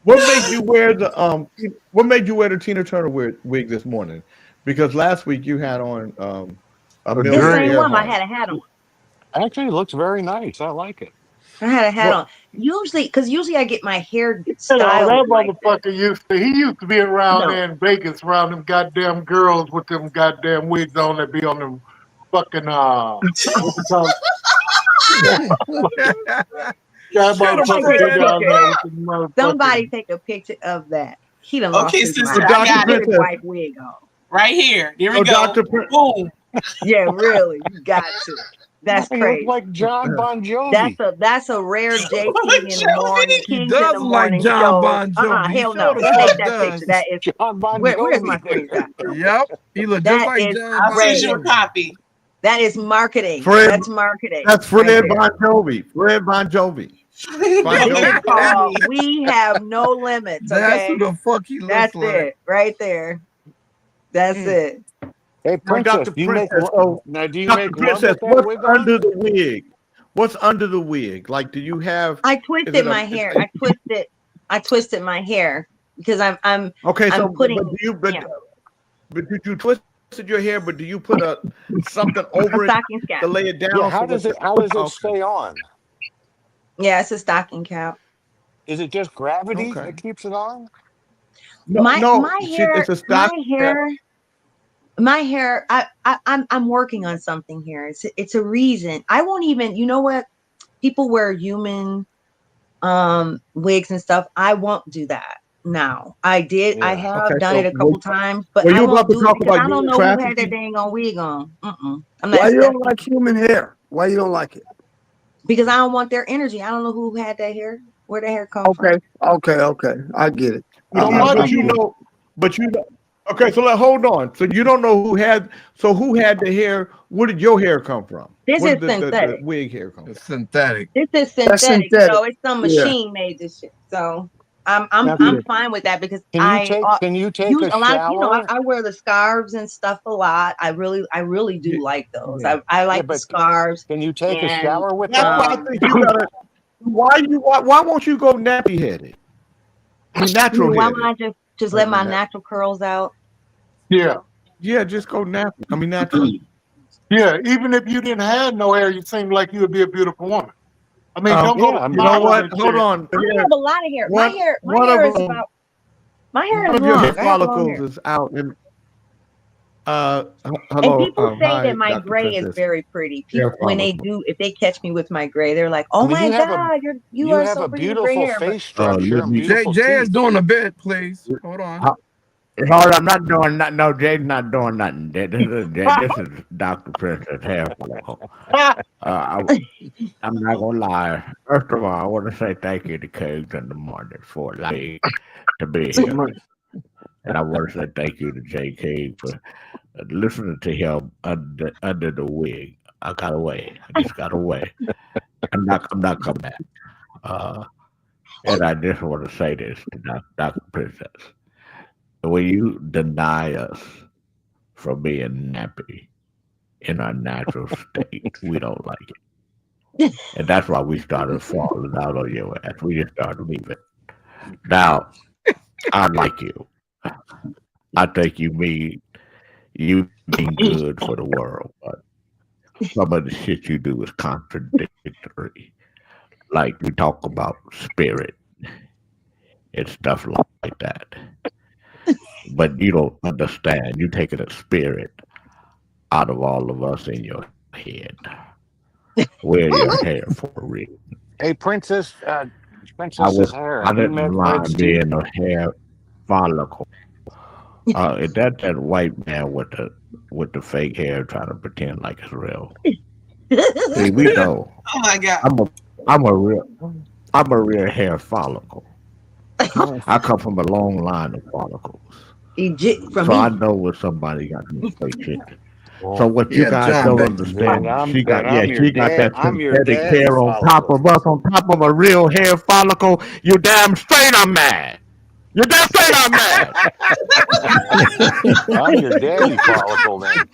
wear the Tina Turner wig this morning? Because last week you had on a the same one. I had a hat on. Actually, it looks very nice. I like it. I had a hat on. Usually I get my hair styled. That like motherfucker used to be around there in Vegas around them goddamn girls with them goddamn wigs on that be on them fucking Somebody take a picture of that. He done lost his sister, mind. I got His it. white wig on. Right here. Here we go. Boom. Yeah, really. You got to. That's crazy. Like John Bon Jovi. That's a rare JT in the morning. He Kings does in the like morning John show. Bon Jovi. Hell He no. sure the Take fuck that does. picture. That is John Bon where's Jovi. my screenshot? Yep. He looks That just like is John Bon outrageous. Jovi. Copy. That is marketing. Fred- That's marketing. That's Fred right there. Bon Jovi. Fred Bon Jovi. It's called We Have No Limits. Okay? That's who the fuck he looks That's like. it. Right there. That's it. Hey, Princess, Dr. do you make Princess, now? Do you Dr. make love Princess, with that what's wig on? under the wig? What's under the wig? Like, do you have? I is twisted it a- my hair. I twisted my hair because I'm Okay, so I'm putting but did you twisted your hair? But do you put something over it stocking cap. to lay it down? Yeah, how does it Okay. stay on? Yeah, it's a stocking cap. Is it just gravity Okay. that keeps it on? No, my she- hair, it's a stock my hair. I'm working on something here. It's a reason. I won't even. You know what? People wear human wigs and stuff. I won't do that now. I did. I have Okay, done so it a couple times, but were I you won't about to do it talk because about I don't human know who had trafficking? that dang on wig on. I'm not. Why you don't like human hair? Why you don't like it? Because I don't want their energy. I don't know who had that hair. Where the hair come from? Okay. I get it. Okay, so hold on. So you don't know who had the hair? Where did your hair come from? This Where is did the synthetic. wig hair come from? It's synthetic. This is That's synthetic, synthetic. so it's some Yeah. machine made this shit. So I'm Now, fine with that because Can you take use a a lot. You know, shower? I wear the scarves and stuff a lot. I really do like those. Yeah. I like the but scarves. Can you take a and, shower with That's why I that? think you gotta. Why won't you go nappy headed? I mean, natural Why headed. don't I just let my natural curls out? Yeah. Yeah, just go nappy. I mean, natural. Yeah, even if you didn't have no hair, you seem like you would be a beautiful woman. I mean, don't go. yeah, I mean, You know what? and Hold shit. on. I have a lot of hair. One- My hair one of is them- about. My hair One is of your long. hair I have long follicles hair. is out. And And hello. people say Hi, that my Dr. gray is Princess. very pretty. Hair People, when they follicle. if they catch me with my gray, they're like, "Oh I mean, my you have a- God, you You are have so a pretty with gray beautiful hair." But face structure let and me- beautiful Jay is teeth. doing a bit, please. Hold on. Hold on, I'm not doing nothing. No, Jay's not doing nothing. This is Dr. Princess hair follicle. I'm not gonna lie. First of all, I want to say thank you to Kings in the morning for allowing me to be here, and I want to say thank you to Jay King for listening to him under the wig. I got away. I just got away. I'm not coming back. And I just want to say this to Dr. Princess. When you deny us from being nappy in our natural state, we don't like it. And that's why we started falling out on your ass. We just started leaving. Now, I like you. I think you mean good for the world, but some of the shit you do is contradictory. Like you talk about spirit and stuff like that. But you don't understand. You taking a spirit out of all of us in your head. Wear your hair for a reason. Hey, Princess's hair. I Have you didn't met mind Red Steve? being a hair follicle. Is that white man with the fake hair trying to pretend like it's real? See, we know. Oh my God. I'm a real hair follicle. I come from a long line of follicles. So I know what somebody got to fake shit. So what you guys don't understand, she got that synthetic hair on top of us, on top of a real hair follicle. You damn straight I'm mad. You damn straight I'm mad. I'm your daddy follicle then.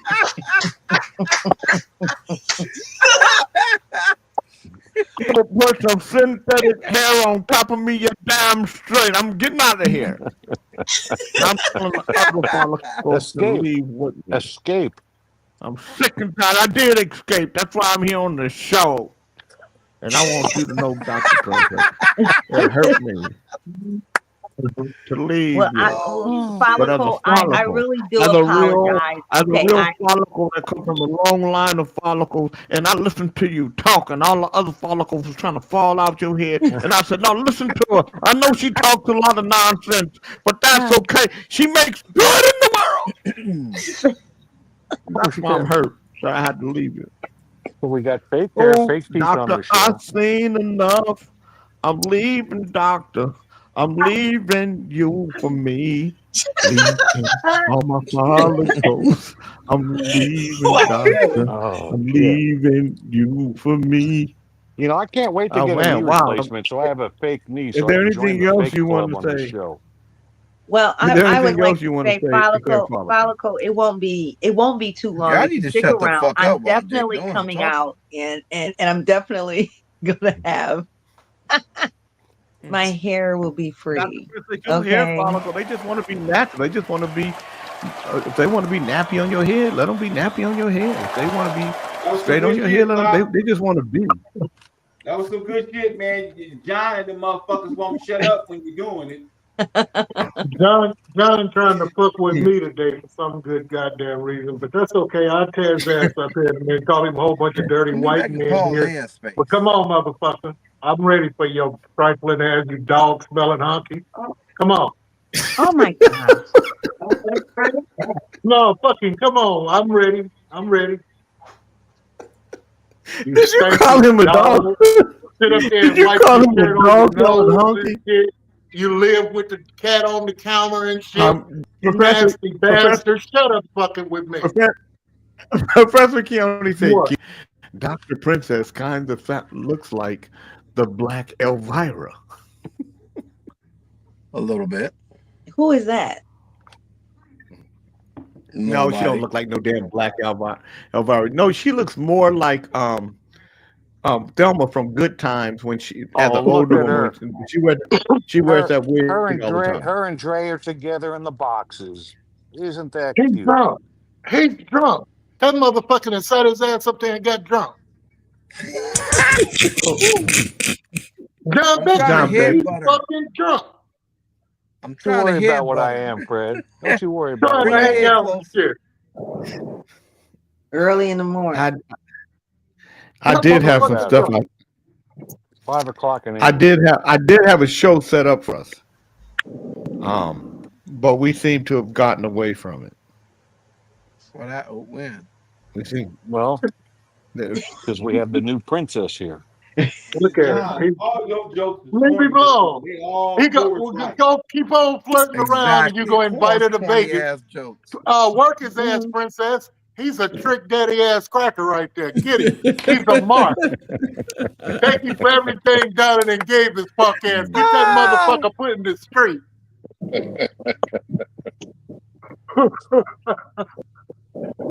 Put some synthetic hair on top of me, you damn straight. I'm getting out of here. I'm telling the other follicles to leave with me. Escape. I'm sick and tired. I did escape. That's why I'm here on the show. And I want you to know, Dr. Princess, it hurt me to leave Well, you. follicle, I really do apologize. As a real follicle that comes from a long line of follicles, and I listened to you talk, and all the other follicles was trying to fall out your head. And I said, no, listen to her. I know she talks a lot of nonsense, but that's okay. She makes good in the world. That's why I'm hurt. So I had to leave you. So we got fake hair, fake people on Doctor, the show. I've seen enough. I'm leaving, Doctor. I'm leaving you for me. Leaving all my follicles. I'm leaving, Doctor. I'm leaving you for me. You know, I can't wait to get a knee replacement, so I have a fake knee. Is So there I can join anything the else fake you club want to on the say? show. Well, Is there I would anything like else you to want to say say? follicle. It won't be too long. Y'all If need you to stick shut the around, fuck I'm up while Jake definitely Dolan coming talking. out, and I'm definitely gonna have my hair will be free. Your hair Okay. follicle, they just want to be natural. They just want to be, if they want to be nappy on your head, let them be nappy on your head. If they want to be straight on your head, let them, they just want to be. That was some good shit, man. John and the motherfuckers won't shut up when you're doing it. John trying to fuck with me today for some good goddamn reason, but that's okay. I'll tear his ass up here and then call him a whole bunch of dirty white men here. But come on, motherfucker. I'm ready for your trifling ass, you dog smelling honky. Come on. Oh my God. No, fucking come on. I'm ready. I'm ready. Did you call him a dog? Sit up there Did and you wipe call your him a shirt on dog your called nose honky? and shit. You live with the cat on the counter and shit. You Professor- nasty bastard. Shut up fucking with me. Professor Keone said, What? Dr. Princess kind of looks like the Black Elvira. A little bit. Who is that? No, she don't look like no damn Black Elvira. No, she looks more like Thelma from Good Times when she as an look older at her. woman. She wears that wig Her all the time. and Dre are together in the boxes. Isn't that He's cute? drunk. He's drunk. That motherfucker that sat his ass up there and got drunk. John trying to Beck, he's headbutt her. fucking drunk. I'm Don't trying to worry about what headbutt I her. am, Fred. Don't you worry about Trying what to I hang am. out and shit. Early in the morning. I did have some About stuff. 5 o'clock in the I did have a show set up for us. But we seem to have gotten away from it. When? We seem Well, because we have the new princess here. Look at Nah, him. all your jokes is Leave him corny. alone. They all He go, forward right. go keep on flirting around, and you Exactly. go invite her to Corny Vegas. ass jokes. Work his ass, princess. He's a trick daddy ass cracker right there. Get him. He's a mark. Thank you for everything Donald and gave his punk ass. Get that motherfucker put in the street.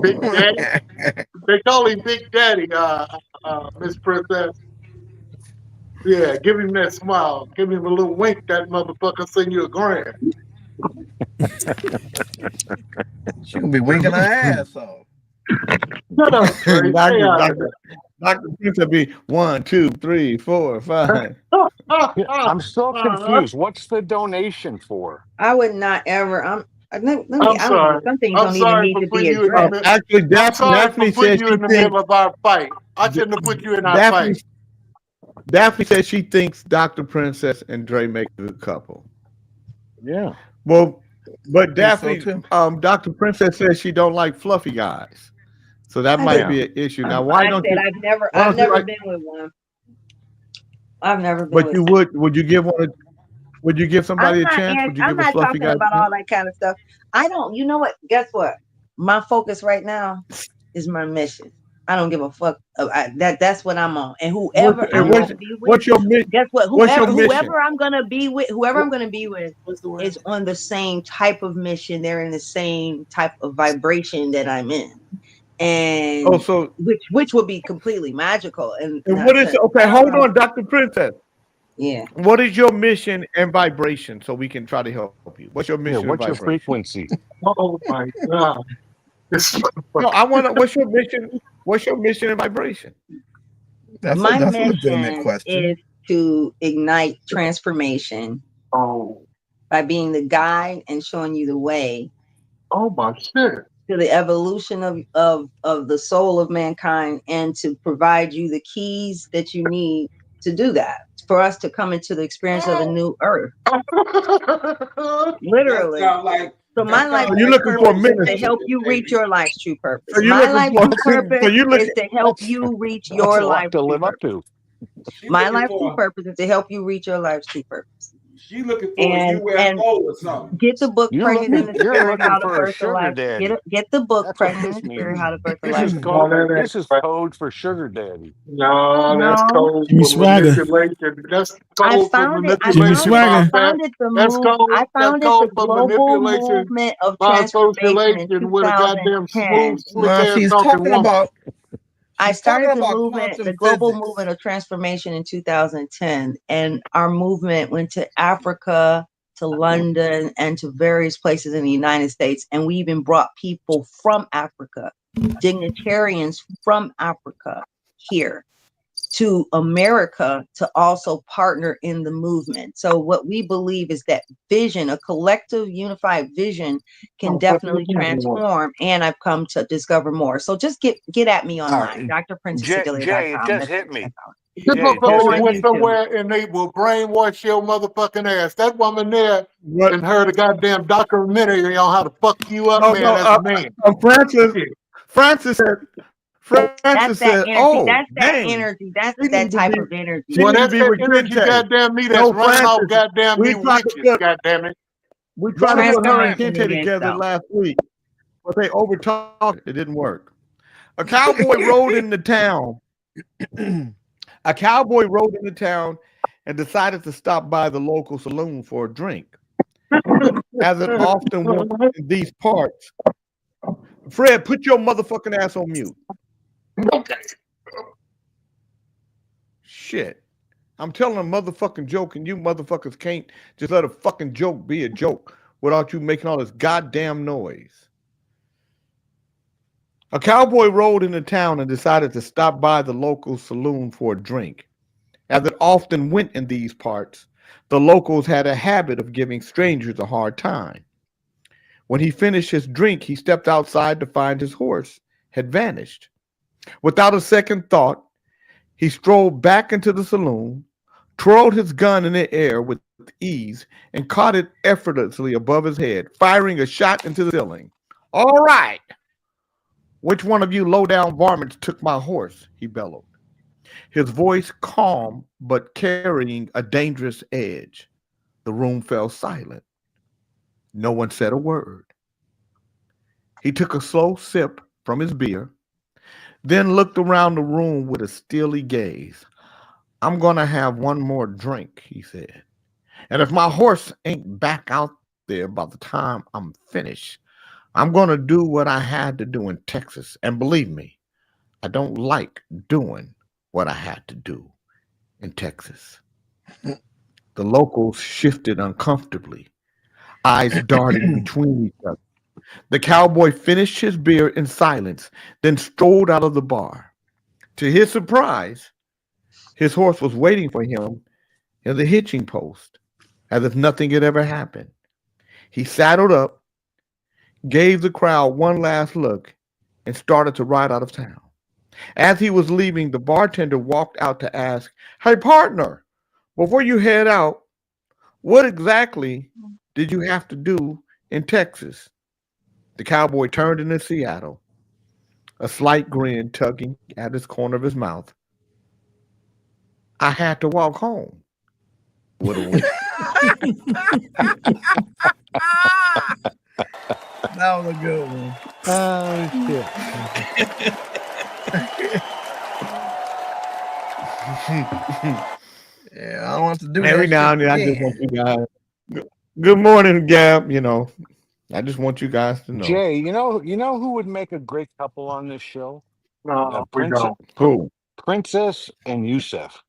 Big Daddy. They call him Big Daddy, Miss Princess. Yeah, give him that smile. Give him a little wink. That motherfucker send you a grand. She gonna be winking her ass off. Shut up, Trey. Stay out of Dr. Prince will be 1, 2, 3, 4, 5. Yeah, I'm still confused. What's the donation for? I would not ever. Let me, I'm I don't sorry. know. Some things I'm don't even sorry need for to putting be you in the addressed. middle. Actually, I'm sorry Daphne for putting says you she in the thinks middle of our fight. I shouldn't have put you in our Daphne, fight. Daphne says she thinks Dr. Princess and Dre make a good couple. Yeah. Well, but so Daphne, too. Dr. Princess says she don't like fluffy guys, so that I might do. be an issue. Now, why I don't said you? I've never been with one. I've never been But with you one. would you give one? Would you give somebody a chance? Would you I'm give a not fluffy talking guy a about chance? all that kind of stuff. I don't. You know what? Guess what? My focus right now is my mission. I don't give a fuck. That's what I'm on. And whoever I'm gonna be with, What's your mission? guess what? What's your mission? Whoever I'm gonna be with, is on the same type of mission. They're in the same type of vibration that I'm in, and which would be completely magical. And what is okay? Hold on, Dr. Princess. Yeah. What is your mission and vibration so we can try to help you? What's your Yeah, mission and what's your vibration? frequency? Oh my God. No, I want to. What's your mission? What's your mission and vibration? My that's a legitimate mission question. is to ignite transformation by being the guide and showing you the way. Oh my shit. To the evolution of the soul of mankind, and to provide you the keys that you need to do that, for us to come into the experience of a new earth. Literally. So my life purpose is to help you reach your life's true purpose. My life's true purpose is to help you reach your life's to true live up purpose. to. My life's true purpose is to help you reach your life's true purpose. She looking for a UFO or something. Get the book Pregnant in the Spirit, How to Birth a sugar Life. daddy. Get the book That's what Pregnant this in the Spirit, means. How to Birth a This Life. is code for sugar daddy. No, that's No. code Give me for swagger. manipulation. That's I code for founded manipulation. swagger. my man. That's code the for global manipulation movement of by transformation in association with a goddamn 2010. smooth, slick ass She's talking talking woman. about. I She's talking started the about movement, quantum the global physics. movement of transformation in 2010, and our movement went to Africa, to London, and to various places in the United States. And we even brought people from Africa, dignitarians from Africa here to America to also partner in the movement. So what we believe is that vision, a collective unified vision, can definitely transform. And I've come to discover more. So just get at me online, Jay, it drprincesscedelia.com. just hit me. This Jay, it just motherfucker hit went me. somewhere and they will brainwash your motherfucking ass. That woman there and heard a goddamn documentary on how to fuck you up, man, as a man. Francis said, "Oh, that's that dang. energy. That's She that need to type be- of energy. she Well, need to that's be that with energy, Kente. goddamn me, that's No, running off Francis, goddamn we me tried to witches, put- goddamn it. We tried to put her and Transformation Kente against together self. last week, but they overtalked. It didn't work. A cowboy rode into town. A cowboy rode into town and decided to stop by the local saloon for a drink. As it often went in these parts. Fred, put your motherfucking ass on mute. Okay. Shit. I'm telling a motherfucking joke, and you motherfuckers can't just let a fucking joke be a joke without you making all this goddamn noise. A cowboy rode into town and decided to stop by the local saloon for a drink. As it often went in these parts, the locals had a habit of giving strangers a hard time. When he finished his drink, he stepped outside to find his horse had vanished. Without a second thought, he strolled back into the saloon, twirled his gun in the air with ease, and caught it effortlessly above his head, firing a shot into the ceiling. "All right. Which one of you low-down varmints took my horse?" he bellowed. his voice calm but carrying a dangerous edge. The room fell silent. No one said a word. He took a slow sip from his beer, then looked around the room with a steely gaze. I'm going to have one more drink, he said. And if my horse ain't back out there by the time I'm finished, I'm going to do what I had to do in Texas. And believe me, I don't like doing what I had to do in Texas. The locals shifted uncomfortably, eyes darting between each other. The cowboy finished his beer in silence, then strolled out of the bar. To his surprise, his horse was waiting for him in the hitching post, as if nothing had ever happened. He saddled up, gave the crowd one last look, and started to ride out of town. As he was leaving, the bartender walked out to ask, "Hey, partner, before you head out, what exactly did you have to do in Texas?" The cowboy turned into Seattle, a slight grin tugging at his corner of his mouth. "I had to walk home." What a win. That was a good one. Oh, shit. Yeah, I don't want to do Every that now shit and then, I just again. want you guys. Good morning, Gab. You know, I just want you guys to know. Jay, you know who would make a great couple on this show? No, we Princess, don't. Who? Princess and Yusef.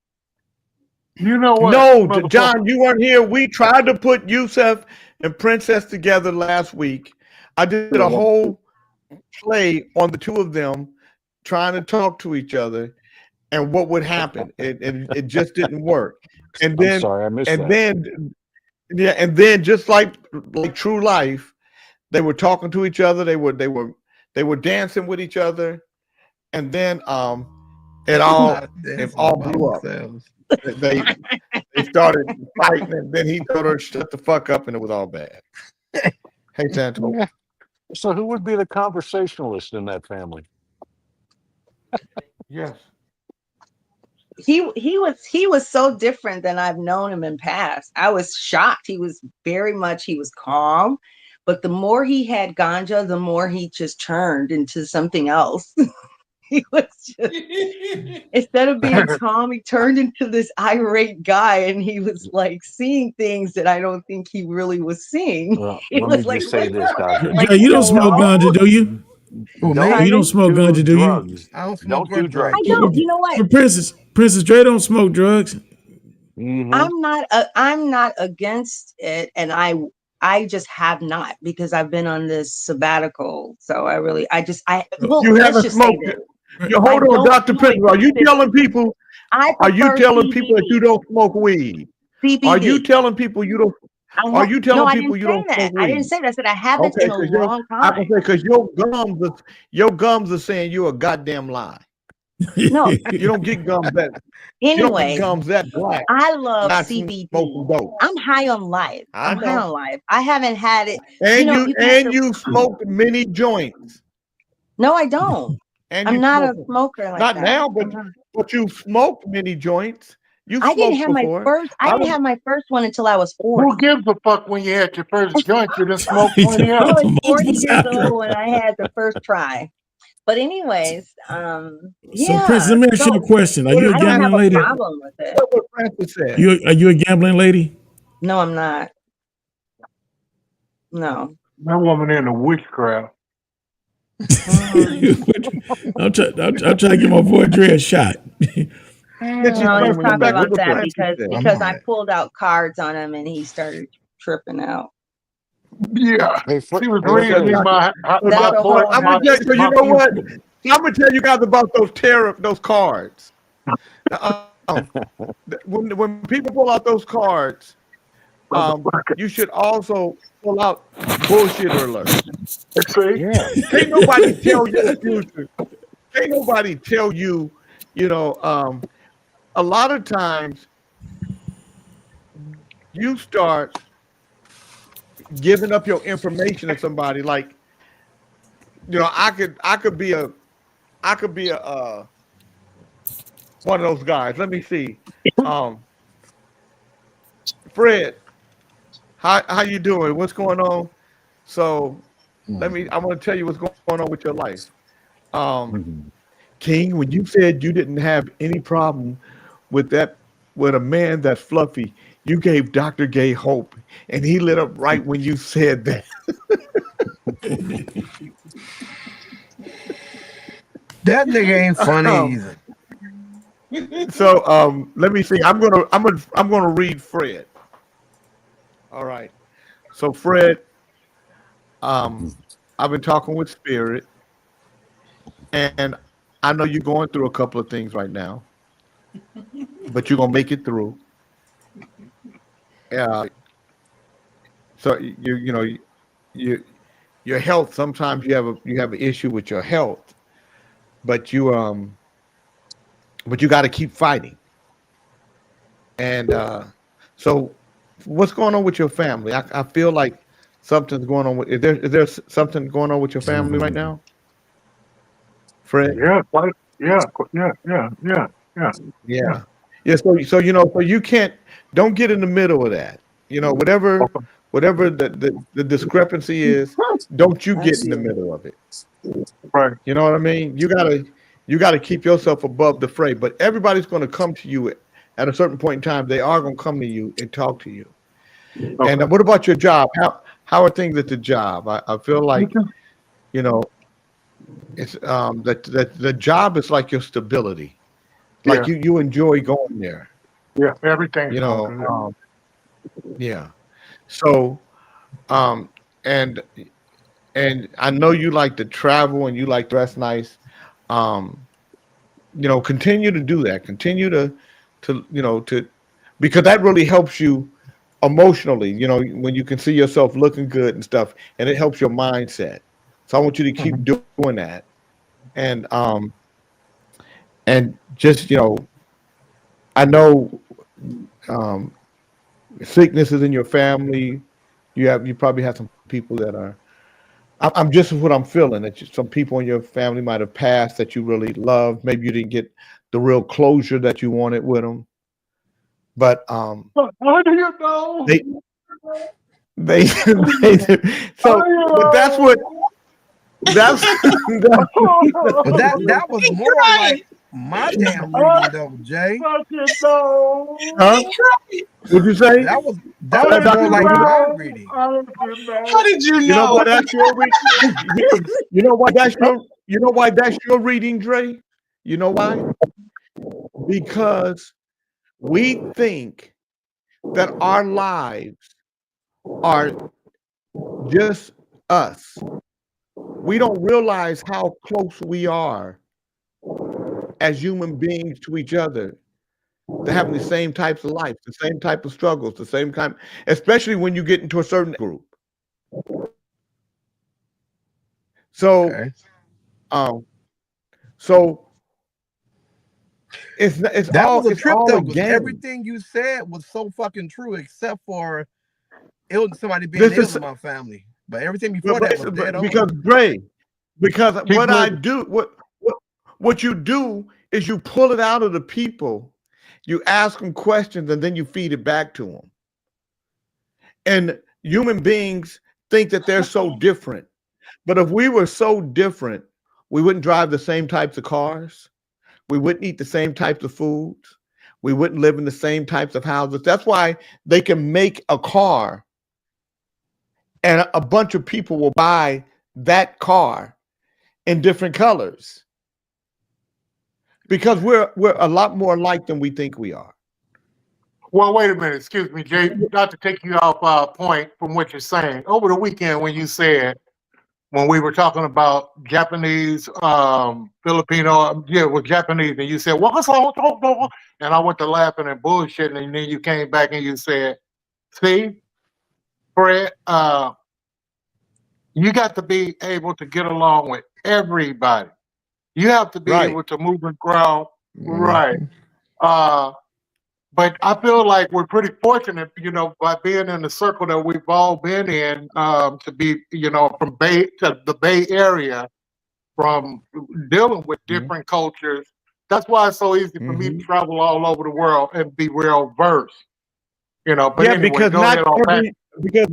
You know what? No, motherfucker? John, you weren't here. We tried to put Yusef and Princess together last week. I did a whole play on the two of them trying to talk to each other and what would happen. It just didn't work. And then, I'm sorry, I missed and that. then, yeah, and then just like true life, they were talking to each other. They were dancing with each other, and then it all blew up. They started fighting, and then he told her to shut the fuck up, and it was all bad. Hey, Santo. Yeah. So who would be the conversationalist in that family? Yes. He was so different than I've known him in past. I was shocked. He was calm, but the more he had ganja, the more he just turned into something else. He was just, instead of being calm, he turned into this irate guy, and he was like seeing things that I don't think he really was seeing. Well, It let me was like, just say this, Dodger. Jay, you don't smoke ganja, do you? Don't You don't smoke do ganja, do you? drugs. I don't smoke Don't do drugs. I don't. You know what? But Princess Dre don't smoke drugs. Mhm. I'm not against it, and I just have not, because I've been on this sabbatical. So well, You let's haven't just say smoked this. it. You hold I on, don't Dr. do it Prince. Are you telling people? I Are you prefer telling people that CBD. you don't smoke weed? Are you CBD. telling people you don't? No, Are you telling I people didn't you say don't that. smoke I didn't weed? say that. I said I haven't Okay, in a because long I can time. say because your gums are saying you're a goddamn lie. No. You don't get gums that you don't get Anyway, gums that black. I love Not CBD. smoking dope. I'm high on life. I I'm high know. on life. I haven't had it. And You can have you smoked many joints. No, I don't. And I'm you not a smoked smoker like not that. now, I'm not. but you smoked many joints. You I didn't smoked have my before. first. I didn't have my first one until I was 40. Who gives a fuck when you had your first joint? You done smoked He plenty said, I else. was 40 years after. old when I had the first try. But anyways, So, yeah. Princess, let me ask you a question. Are you a I don't have gambling a lady? problem with it. That's what Francis said. Are you a gambling lady? No, I'm not. No. That woman into witchcraft. I'm trying to give my boy Dre a shot. No, he's talking about that because I it. pulled out cards on him and he started tripping out. Yeah. Hey, She was Okay, reading me my That's a whole I'm gonna tell you. You know what? I'm gonna tell you guys about those cards. When people pull out those cards, you should also pull out bullshitter alerts. See? Yeah. Can't nobody tell you the future. Can't nobody tell you. You know, a lot of times you start giving up your information to somebody. Like, you know, I could be a one of those guys. Let me see. Fred, how you doing? What's going on? So I want to tell you what's going on with your life. King, when you said you didn't have any problem with a man that's fluffy, you gave Dr. Gay hope, and he lit up right when you said that. That nigga ain't funny either. So let me see. I'm gonna read Fred. All right. So Fred, I've been talking with Spirit, and I know you're going through a couple of things right now, but you're gonna make it through. So your health. Sometimes you have an issue with your health, but you got to keep fighting. And so, what's going on with your family? I feel like something's going on. Is there something going on with your family right now, Fred? Yeah. So you don't get in the middle of that. Whatever the discrepancy is, don't you get in the middle of it. Right. You know what I mean? You gotta keep yourself above the fray. But everybody's going to come to you at a certain point in time. They are going to come to you and talk to you. Okay. And what about your job? How are things at the job? I feel like it's that the job is like your stability. Like you enjoy going there. Yeah, everything. Yeah. So, and I know you like to travel and you like to dress nice. Continue to do that. Continue to because that really helps you emotionally. When you can see yourself looking good and stuff, and it helps your mindset. So I want you to keep doing that, and just I know sickness is in your family. You probably have some people that are. I'm just what I'm feeling that some people in your family might have passed that you really loved. Maybe you didn't get the real closure that you wanted with them. But how do you know? They so but that's what that's but that was more like my damn reading though, Jay. Huh? What'd you say? That was more like my reading. How did you know? You know why that's your reading? You know why that's your reading, Dre? You know why? Because we think that our lives are just us. We don't realize how close we are as human beings to each other. They're having the same types of life, the same type of struggles, the same kind, especially when you get into a certain group. So, it's that all was a trip all though. a game. Everything you said was so fucking true, except for somebody being ill in my family. But everything before that was dead on. Because what I do, what you do is you pull it out of the people. You ask them questions and then you feed it back to them. And human beings think that they're so different. But if we were so different, we wouldn't drive the same types of cars. We wouldn't eat the same types of foods. We wouldn't live in the same types of houses. That's why they can make a car and a bunch of people will buy that car in different colors. Because we're a lot more alike than we think we are. Well, wait a minute. Excuse me, Jay. Not to take you off point from what you're saying. Over the weekend, when we were talking about Japanese, Filipino, it was Japanese, and you said, "What's wrong?" And I went to laughing and bullshitting, and then you came back and you said, "See, Fred, you got to be able to get along with everybody. You have to be able to move and grow." Right. But I feel like we're pretty fortunate, by being in the circle that we've all been in, to be, from the Bay Area, from dealing with different cultures, That's why it's so easy for me to travel all over the world and be well versed. You know, but Yeah, anyway, because go not ahead on back. every because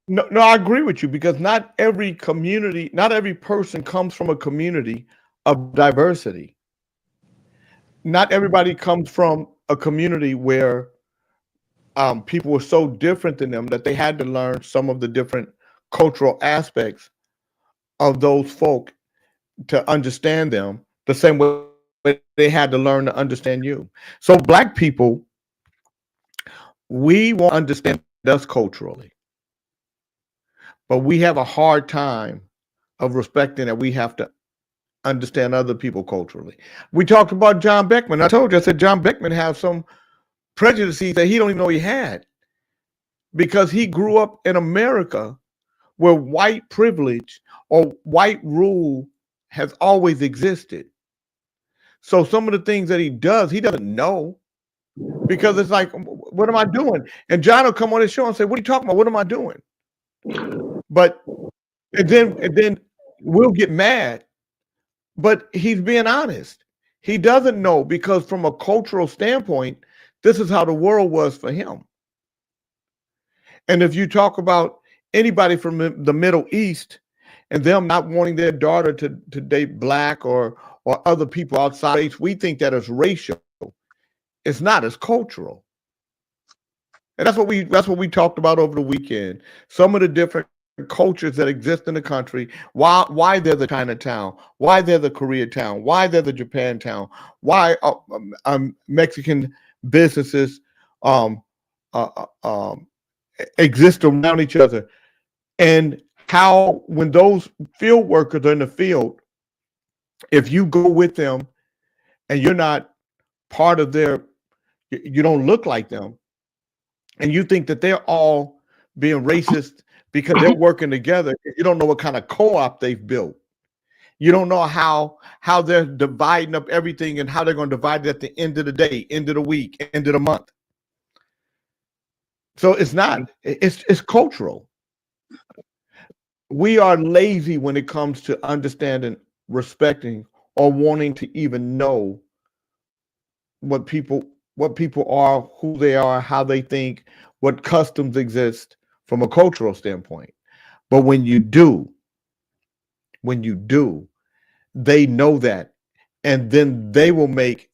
no, I agree with you because not every community, not every person comes from a community of diversity. Not everybody comes from a community where people were so different than them that they had to learn some of the different cultural aspects of those folk to understand them the same way they had to learn to understand you. So Black people, we won't understand us culturally, but we have a hard time of respecting that we have to understand other people culturally. We talked about John Beckman. I told you, I said John Beckman has some prejudices that he don't even know he had because he grew up in America where white privilege or white rule has always existed. So some of the things that he doesn't know because it's like, what am I doing? And John will come on his show and say, what are you talking about? What am I doing? But and then we'll get mad, but he's being honest. He doesn't know because from a cultural standpoint, this is how the world was for him. And if you talk about anybody from the Middle East and them not wanting their daughter to date Black or other people outside race, we think that is racial. It's not, it's cultural. And that's what we talked about over the weekend. Some of the different cultures that exist in the country, why they're the Chinatown, why they're the Koreatown, why they're the Japantown, why Mexican businesses exist around each other, and how when those field workers are in the field, if you go with them and you're not part of you don't look like them, and you think that they're all being racist because they're working together, you don't know what kind of co-op they've built. You don't know how they're dividing up everything and how they're going to divide it at the end of the day, end of the week, end of the month. So it's cultural. We are lazy when it comes to understanding, respecting, or wanting to even know what people are, who they are, how they think, what customs exist from a cultural standpoint. But when you do, they know that, and then they will make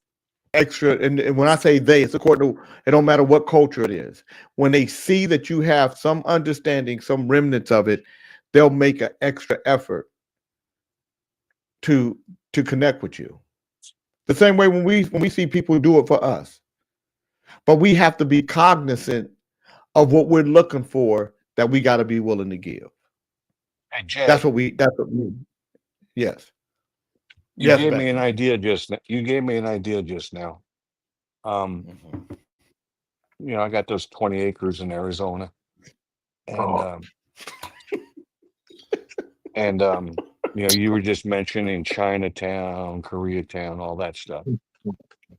extra. And when I say they, it's according to, it don't matter what culture it is. When they see that you have some understanding, some remnants of it, they'll make an extra effort to connect with you. The same way when we see people do it for us. But we have to be cognizant of what we're looking for that we got to be willing to give. Hey, Jay, That's what we yes. you Yes, gave Beck. me an idea just now. You know, I got those 20 acres in Arizona, and you know, you were just mentioning Chinatown, Koreatown, all that stuff.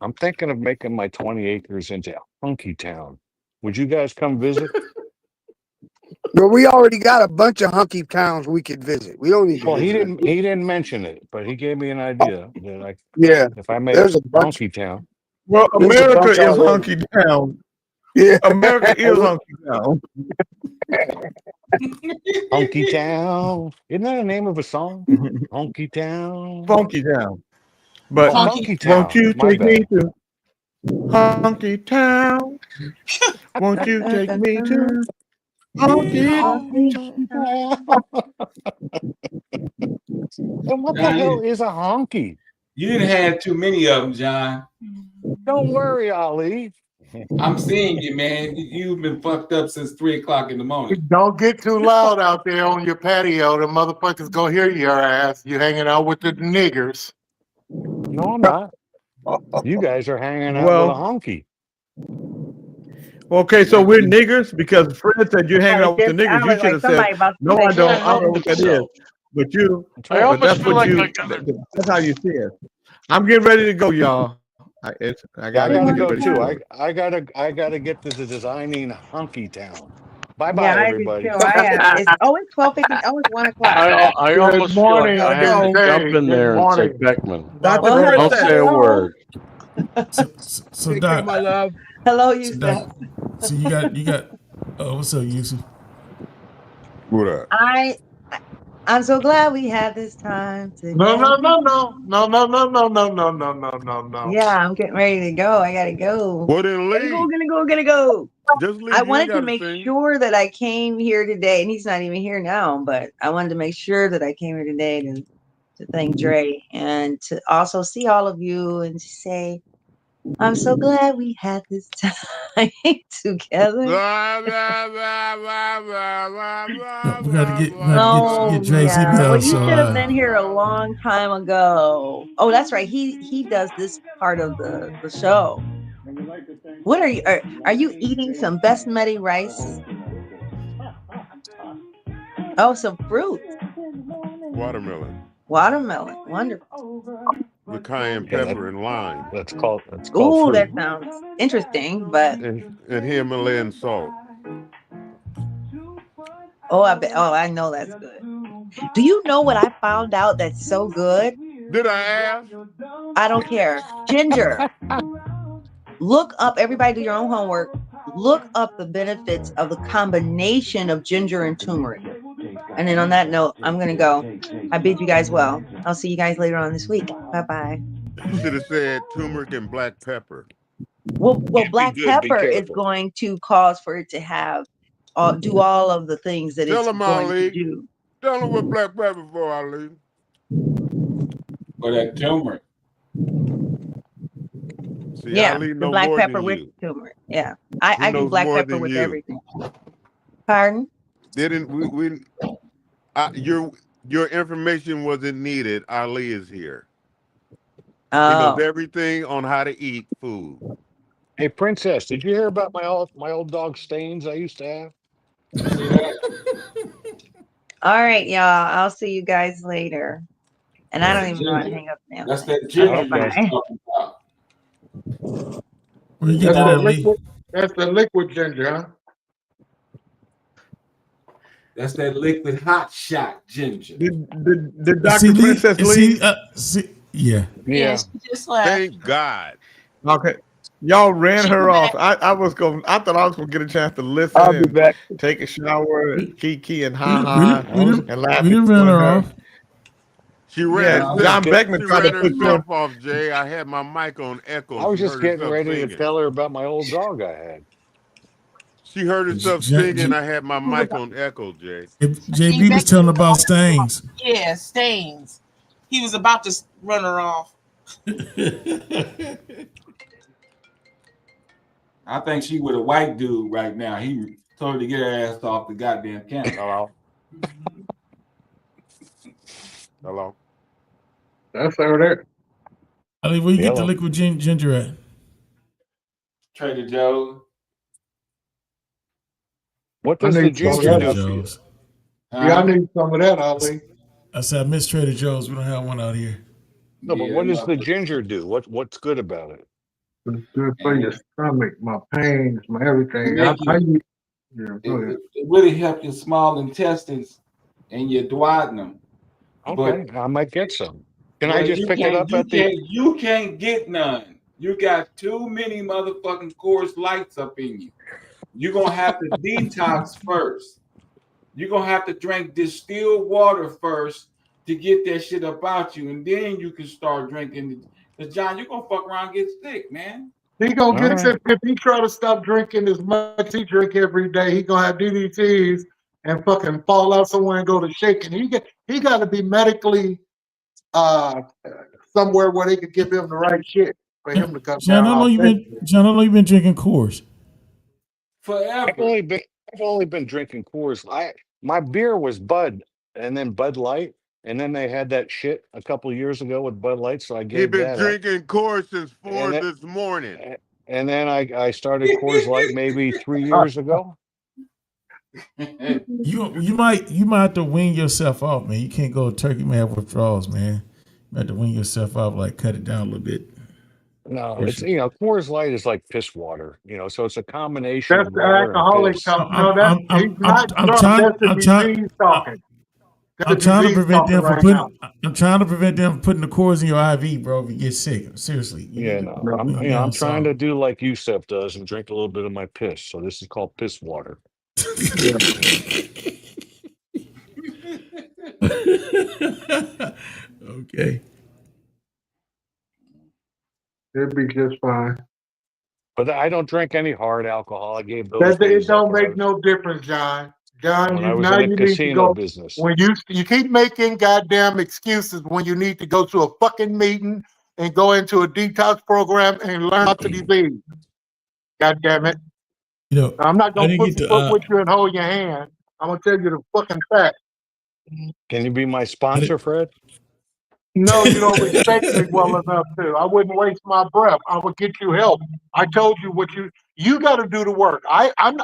I'm thinking of making my 20 acres into Hunky Town. Would you guys come visit? Well, we already got a bunch of hunky towns we could visit. We don't need to Well, he visit. didn't mention it, but he gave me an idea that Yeah, if I made there's a bunch. Hunky Town. Well, There's a America bunch is already. hunky down. Yeah, America is hunky down. Hunky Town. Isn't that the name of a song? Hunky Town. Funky down. But Oh, Funky Town. won't you My take me bad. to Hunky Town? Won't you take me to Hunky Town? And what the hell is a honky? You didn't have too many of them, John. Don't worry, Ali. I'm seeing you, man. You've been fucked up since 3:00 in the morning. Don't get too loud out there on your patio. The motherfuckers gonna hear your ass. You hanging out with the niggers. No, I'm not. You guys are hanging out with a Well, honky. okay, so we're niggers because Fred said you're hanging out with the niggers. You should have said, no, I don't. I don't know what that is. But I almost that's feel what like that's how you see it. I'm getting ready to go, y'all. I I gotta gotta get go ready to too. go. I gotta get to the designing Hunky Town. Bye Yeah, bye, I do everybody. too. It's 12:50. Oh, it's 1 o'clock. I Good almost feel like morning, I have to Jay. jump in Good there and say, morning. Beckman, Dr. Well, Bird don't said, say a word. So Take care, Doc, my love. Hello, so Yusuf. Doc, so you got. Oh, what's up, Yusuf? What up? I'm so glad we had this time No, together. no. Yeah, I'm getting ready to go. I gotta go. Well, then leave. Gotta go. Just leave. I You ain't wanted to got to make sing. sure that I came here today, and he's not even here now, but I wanted to make sure that I came here today to thank Dre and to also see all of you and to say, I'm so glad we had this time together. We gotta get Dre's Yeah. email. Well, you So should have been here a long time ago. Oh, that's right. He does this part of the show. What are you? Are you eating some basmati rice? Oh, some fruit. Watermelon. Watermelon. Wonderful. The cayenne pepper and lime. That's called Ooh, fruit. that sounds interesting, but And Himalayan salt. I know that's good. Do you know what I found out that's so good? Did I ask? I don't care. Ginger. Look up, everybody do your own homework. Look up the benefits of the combination of ginger and turmeric. And then on that note, I'm going to go. I bid you guys well. I'll see you guys later on this week. Bye-bye. You should have said turmeric and black pepper. Well, black good, be pepper is careful. going to cause for it to have, do all of the things that Tell it's them, going Ali. to do. Tell them what black pepper for, Ali. For that turmeric. See, Yeah, Ali the know black more pepper than with you. turmeric. Yeah, He I do knows black more pepper than with you. everything. Pardon? Didn't we your information wasn't needed. Ali is here. He knows Oh, everything on how to eat food. Hey, Princess, did you hear about my old dog Stains I used to have? all right, y'all. I'll see you guys later. And I don't even know how to hang up now. That's that ginger Okay, you bye. was talking about. Where you get that at, Lee? That's the liquid ginger, huh? That's that liquid hot shot ginger. Did Dr. Princess leave? Yeah. Just left. Thank God. Okay. Y'all ran She her back. off. I thought I was gonna get a chance to listen I'll be and back. take a shower, Kiki and We Ha didn't and laugh. run her off. She ran. Yeah, John Beckman She tried to ran put you on. herself off, Jay. I had my mic on echo. I was She just heard getting herself ready singing. to tell her about my old dog I had. She heard herself singing. I had my mic on echo, Jay. JB was telling about Stains. Yeah, Stains. He was about to run her off. I think she with a white dude right now. He told her to get her ass off the goddamn camera. Hello. Hello. That's her there. I mean, where you get the liquid ginger at? Trader Joe's. What I does the need some of ginger that. do for you? Yeah, I need some of that, Ali. I said, I miss Trader Joe's. We don't have one out here. No, but what does the ginger do? What's good about it? It's good for your stomach, my pains, my everything. It really helps your small intestines and your duodenum. Okay, I might get some. Can Well, I just pick it up at the? You can't get none. You got too many motherfucking Coors Lights up in you. You're gonna have to detox first. You're gonna have to drink distilled water first to get that shit up out you, and then you can start drinking. Because John, you're gonna fuck around and get sick, man. He gonna get sick if he try to stop drinking as much he drink every day. He gonna have DDTs and fucking fall out somewhere and go to shaking. He got to be medically somewhere where they could give him the right shit for him to come John, down. how long you been drinking Coors? Forever. I've only been drinking Coors. My beer was Bud, and then Bud Light, and then they had that shit a couple of years ago with Bud Light, so I gave He's been that drinking Coors since 4 And this morning. And then I started Coors Light maybe 3 years ago. You might have to wean yourself off, man. You can't go turkey man have withdrawals, man. You have to wean yourself off, like cut it down a little bit. No, it's Coors Light is like piss water, so it's a combination. That's of the water and alcoholic piss. talk. No, he's not drunk. That's the disease talking. That's I'm a trying to disease prevent talking them from right putting. now. I'm trying to prevent them from putting the cords in your IV, bro. If you get sick, seriously. Yeah, no, I'm trying to do like Yusef does and drink a little bit of my piss. So this is called piss water. Okay. It'd be just fine. But I don't drink any hard alcohol. I gave those It days up don't when I make was, no difference, John. John, when I was now in the you need to casino go. business. When you keep making goddamn excuses when you need to go to a fucking meeting and go into a detox program and learn about the disease. God damn it. You know, I'm not I gonna didn't get pussyfoot to. with you and hold your hand. I'm gonna tell you the fucking fact. Can you be my sponsor, Fred? No, you don't respect me well enough to. I wouldn't waste my breath. I would get you help. I told you what you got to do the work. I'm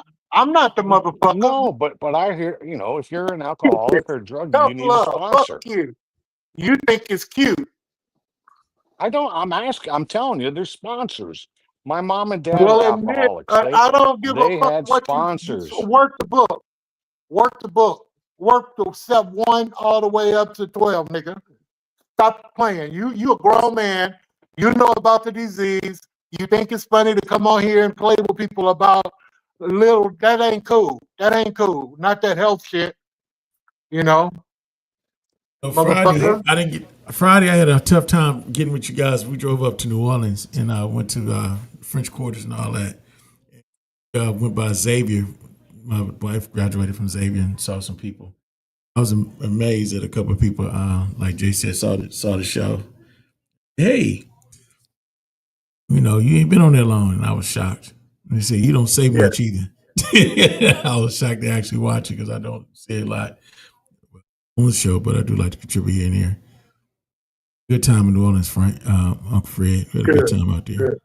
not the motherfucker. No, but I hear, you know, if you're an alcoholic or drug, Tough you need a love. sponsor. Fuck you. You think it's cute. I don't. I'm telling you, there's sponsors. My mom and dad Well, are admit, alcoholics. I don't give a They fuck had what sponsors. you work the book. Work the book. Work the step 1 all the way up to 12, nigga. Stop playing. You a grown man. You know about the disease. You think it's funny to come on here and play with people about that ain't cool. That ain't cool. Not that health shit. You know? Friday, I didn't get. Friday, I had a tough time getting with you guys. We drove up to New Orleans and I went to French Quarters and all that. Went by Xavier. My wife graduated from Xavier and saw some people. I was amazed that a couple of people, like Jay said, saw the show. Hey, you know, you ain't been on there long, and I was shocked. And they said you don't say much either. I was shocked to actually watch it because I don't say a lot on the show, but I do like to contribute here and there. Good time in New Orleans, Frank, Uncle Fred. We had a good time out there. Good.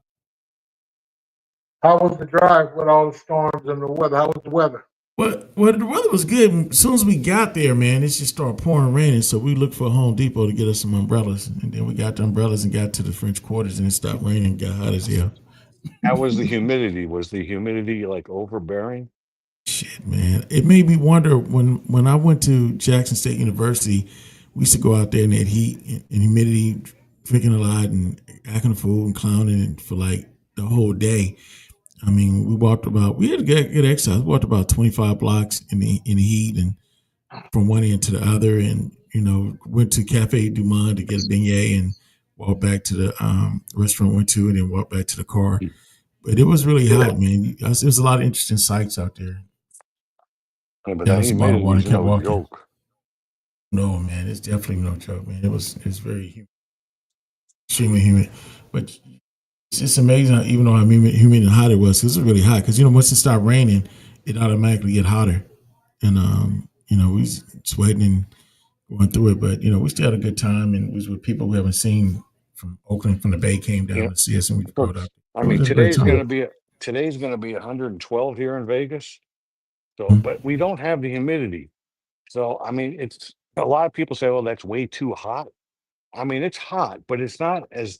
How was the drive with all the storms and the weather? How was the weather? Well, the weather was good. As soon as we got there, man, it just started pouring raining. So we looked for Home Depot to get us some umbrellas. And then we got the umbrellas and got to the French Quarters and it stopped raining and got hot as hell. How was the humidity? Was the humidity like overbearing? Shit, man. It made me wonder when I went to Jackson State University, we used to go out there in that heat and humidity, drinking a lot and acting a fool and clowning for like the whole day. I mean, we had to get exercise. We walked about 25 blocks in the heat and from one end to the other, and you know, went to Cafe Du Monde to get a beignet and walked back to the restaurant went to, and then walked back to the car. But it was really hot, man. There's a lot of interesting sights out there. Yeah, but Yeah, that that's a lot of humidity water. is Kept no walking. joke. No, man, it's definitely no joke, man. It's very humid, extremely humid, but. It's just amazing, even though how humid and hot it was. Because it was really hot. Because once it stopped raining, it automatically get hotter, and we was sweating and going through it. But we still had a good time, and it was with people we haven't seen from Oakland, from the Bay, came down to see us, and we brought up. I mean, today's time. going to be 112 here in Vegas. So, Mm-hmm. but we don't have the humidity. So, I mean, it's a lot of people say, "Oh, that's way too hot." I mean, it's hot, but it's not as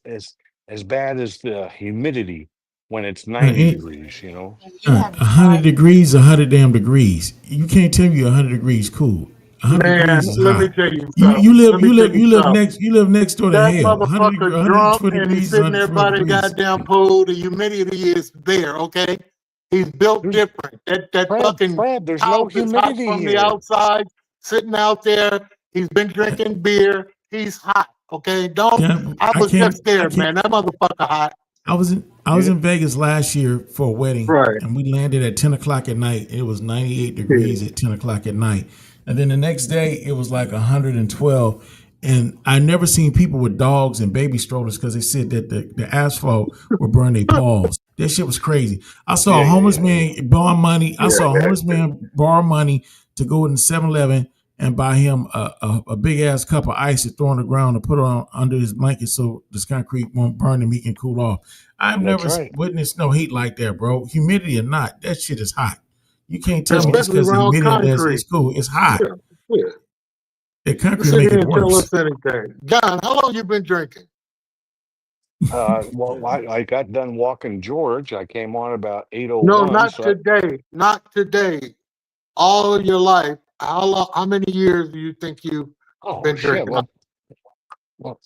bad as the humidity when it's 90 degrees, 100 degrees, 100 damn degrees. You can't tell me 100 degrees cool. 100 Man, degrees is let hot. me tell you something. You Let me tell live something. next door to That hell. motherfucker drunk 120 and he's degrees, sitting there by the 112 degrees. goddamn pool. The humidity is there, okay? He's built different. That fucking there's no house is hot humidity from the here. outside, sitting out there. He's been drinking beer. He's hot, okay? I was just there, man. That motherfucker hot. I was in Vegas last year for a wedding, Right. and we landed at 10 o'clock at night. It was 98 degrees at 10 o'clock at night. And then the next day, it was like 112. And I never seen people with dogs and baby strollers because they said that the asphalt would burn their paws. That shit was crazy. I saw a homeless man borrow money. I saw a homeless man borrow money to go in 7-Eleven and buy him a big ass cup of ice to throw on the ground and put it on under his blanket so this concrete won't burn him. He can cool off. I've never witnessed no heat like that, bro. Humidity or not, that shit is hot. You can't tell me just because the humidity is cool. It's hot. Yeah. The concrete Sit make here it and tell worse. us anything. John, how long you been drinking? Well, I got done walking George. I came on about 8:01. No, not today. Not today. All of your life, How many years do you think you've Oh been shit! drinking? Well,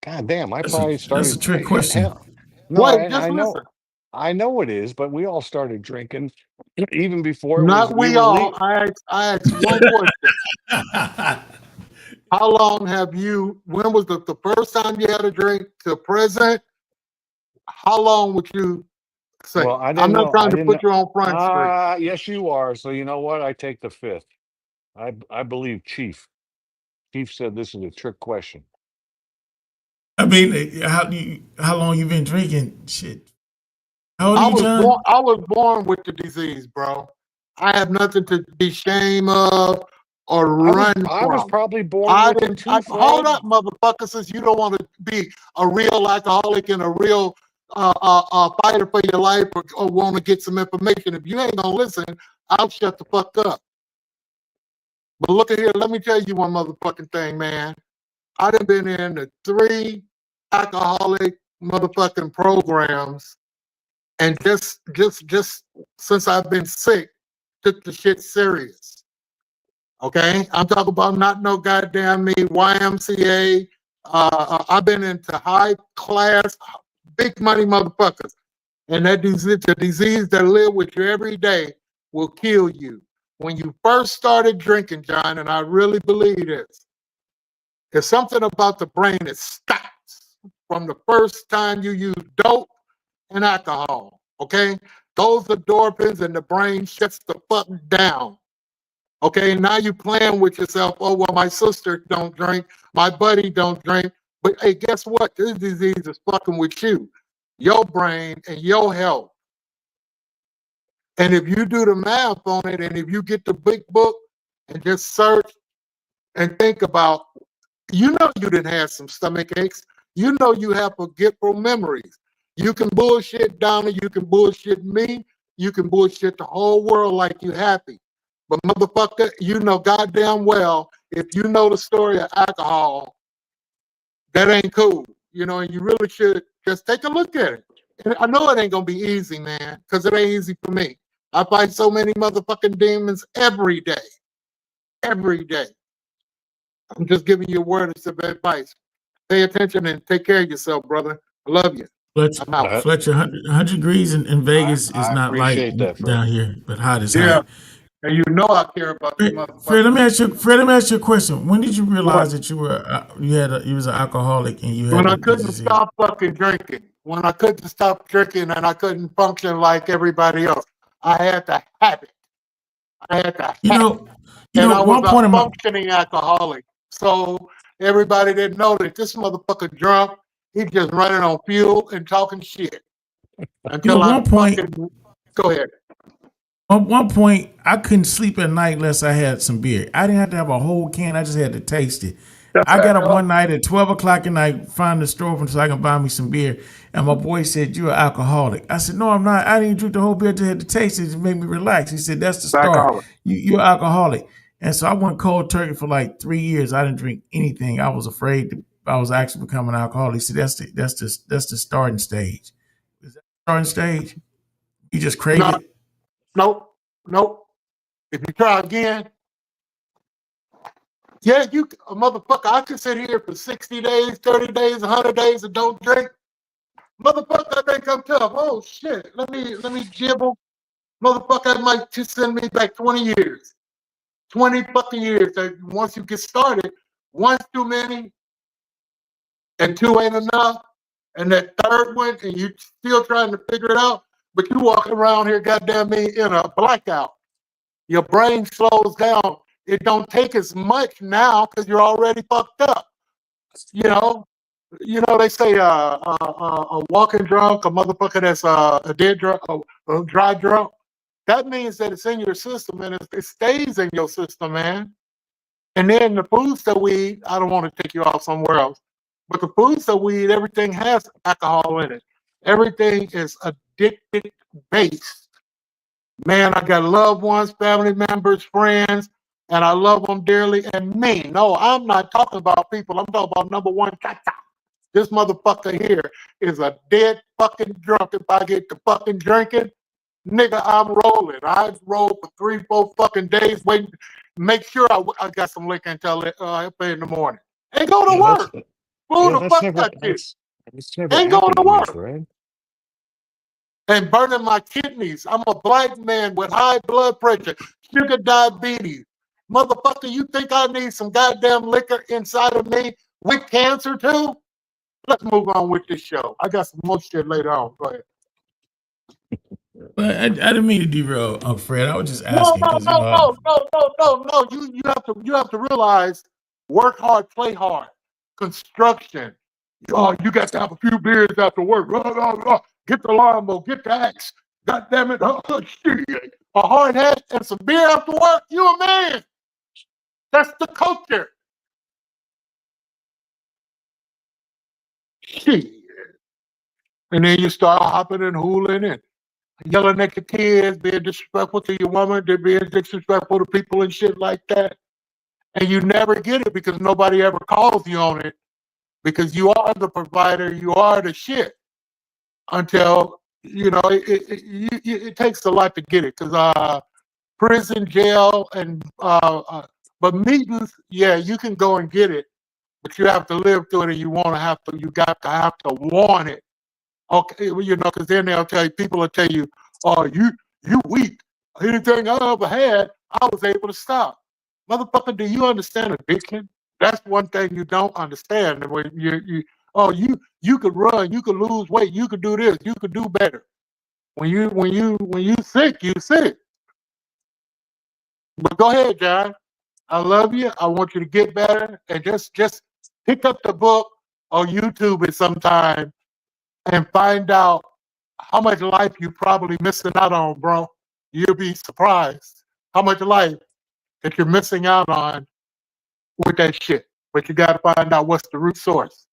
god damn! I That's probably a started. trick question. Hell, no, Wait, just I know, listen. I know it is. But we all started drinking even before it was Not we we were all. legal. I asked one question. How long have you? When was the first time you had a drink to present? How long would you say? Well, I I'm didn't not know. trying I to didn't put know. you on Front Street. Yes, you are. So you know what? I take the fifth. I believe Chief. Chief said this is a trick question. I mean, how long you been drinking? Shit. How old are you, John? I was born with the disease, bro. I have nothing to be ashamed of or run from. I was probably born with it too, Hold Fred. up, motherfucker, since you don't want to be a real alcoholic and a real fighter for your life or want to get some information. If you ain't gonna listen, I'll shut the fuck up. But look at here, let me tell you one motherfucking thing, man. I done been in the 3 alcoholic motherfucking programs, and just since I've been sick, took the shit serious. Okay, I'm talking about not no goddamn me YMCA. I've been into high class, big money motherfuckers, and that disease, the disease that live with you every day, will kill you. When you first started drinking, John, and I really believe this, there's something about the brain that stops from the first time you use dope and alcohol. Okay, those endorphins in the brain shuts the fuck down. Okay, now you playing with yourself. Oh, well, my sister don't drink, my buddy don't drink. But hey, guess what? This disease is fucking with you, your brain, and your health. And if you do the math on it, and if you get the big book and just search and think about, you know you didn't have some stomach aches. You know you have forgetful memories. You can bullshit Donna, you can bullshit me, you can bullshit the whole world like you happy. But motherfucker, you know goddamn well, if you know the story of alcohol, that ain't cool. You know, and you really should just take a look at it. And I know it ain't gonna be easy, man, because it ain't easy for me. I fight so many motherfucking demons every day. Every day. I'm just giving you a word of advice. Pay attention and take care of yourself, brother. I love you. Fletcher, 100 degrees in Vegas is not like appreciate that, Fred. down here, but hot as Yeah. hot. And you know I care about you motherfuckers. Fred, let me ask you a question. When did you realize that you was an alcoholic and you had When I the couldn't disease? stop fucking drinking. When I couldn't stop drinking and I couldn't function like everybody else. I had to have it. I had to have it. And I was a functioning alcoholic. So everybody didn't know that this motherfucker drunk. He's just running on fuel and talking shit. Until at one point, go ahead. At one point, I couldn't sleep at night unless I had some beer. I didn't have to have a whole can. I just had to taste it. I got up one night at 12 o'clock at night, find the store open so I can buy me some beer. And my boy said, "You're an alcoholic." I said, "No, I'm not. I didn't drink the whole beer. I just had to taste it. It made me relax." He said, "That's the start. You're alcoholic." And so I went cold turkey for like 3 years. I didn't drink anything. I was afraid that I was actually becoming an alcoholic. He said, "That's the starting stage." Is that the starting stage? You just crave it? Nope. If you try again, yeah, you a motherfucker. I could sit here for 60 days, 30 days, 100 days and don't drink. Motherfucker, I think I'm tough. Oh shit. Let me jibble. Motherfucker, that might just send me back 20 years. 20 fucking years. Once you get started, one's too many, and two ain't enough. And that third one, and you still trying to figure it out, but you walking around here, goddamn me, in a blackout. Your brain slows down. It don't take as much now because you're already fucked up. You know they say a walking drunk, a motherfucker that's a dead drunk, a dry drunk. That means that it's in your system and it stays in your system, man. And then the foods that we eat, I don't want to take you off somewhere else, but the foods that we eat, everything has alcohol in it. Everything is addicted based. Man, I got loved ones, family members, friends, and I love them dearly. And me, no, I'm not talking about people. I'm talking about number one, Tata. This motherfucker here is a dead fucking drunk. If I get to fucking drinking, nigga, I'm rolling. I rolled for 3-4 fucking days waiting. make sure I got some liquor until in the morning. Ain't go to Yeah, work. Who yeah, the fuck that shit? that's never Ain't going happened to to me, work. Fred. And burning my kidneys. I'm a black man with high blood pressure, sugar diabetes. Motherfucker, you think I need some goddamn liquor inside of me with cancer too? Let's move on with this show. I got some more shit later on. Go ahead. But I didn't mean to derail, Fred. I was just No. asking because You have to realize, work hard, play hard. Construction. Oh, you got to have a few beers after work. Get the lawnmower, get the axe. God damn it. Shit. A hard hat and some beer after work. You a man. That's the culture. Shit. And then you start hopping and hooling and yelling at your kids, being disrespectful to your woman, they're being disrespectful to people and shit like that. And you never get it because nobody ever calls you on it because you are the provider, you are the shit. Until, it takes a lot to get it because prison, jail, and but meetings, yeah, you can go and get it, but you have to live through it and you got to have to want it. Okay, because then people will tell you, oh, you weak. Anything I ever had, I was able to stop. Motherfucker, do you understand addiction? That's one thing you don't understand. When you could run, you could lose weight, you could do this, you could do better. When you sick, you sick. But go ahead, John. I love you. I want you to get better and just pick up the book on YouTube at some time and find out how much life you probably missing out on, bro. You'll be surprised how much life that you're missing out on with that shit. But you got to find out what's the root source.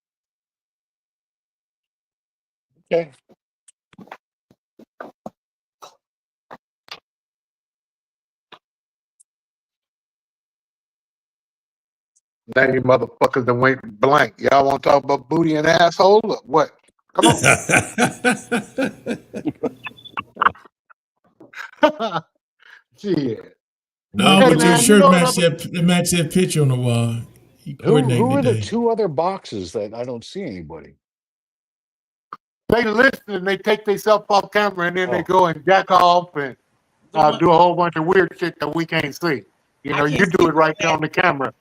Okay. Now you motherfuckers that went blank. Y'all want to talk about booty and asshole? Look, what? Come on. Shit. No, Hey, but your man, shirt matched that picture on the wall. Who are the two other boxes that I don't see anybody? They listen and they take themselves off camera and then they go and jack off and do a whole bunch of weird shit that we can't see. You do it right there on the camera.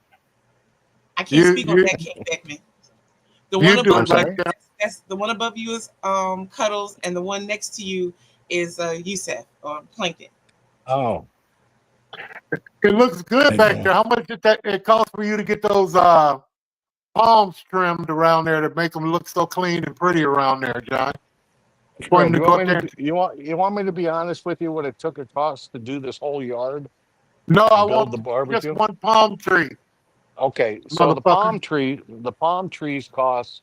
I can't speak on that, King Beckman. The one above you, that's the one above you is Cuddles, and the one next to you is Yusef or Plankton. Oh. It looks good back there. How much did it cost for you to get those palms trimmed around there to make them look so clean and pretty around there, John? You want me to be honest with you? What it took it cost to do this whole yard? No, I want the barbecue. Just one palm tree. Okay, so the palm trees cost.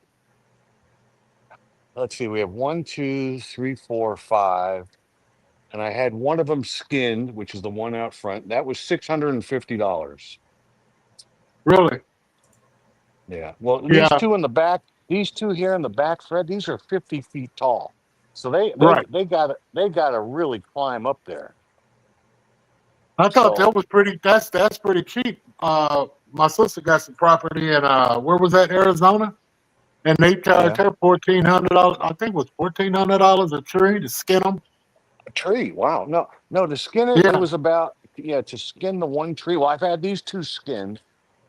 Let's see, we have 1, 2, 3, 4, 5, and I had one of them skinned, which is the one out front. That was $650. Really? Yeah. Well, these two in the back, these two here in the back, Fred, these are 50 feet tall, so they got to really climb up there. I thought that was pretty. That's pretty cheap. My sister got some property in where was that, Arizona, and they charged her $1,400. I think it was $1,400 a tree to skin them. A tree? Wow. No. To skin it, it was about to skin the one tree. Well, I've had these two skinned,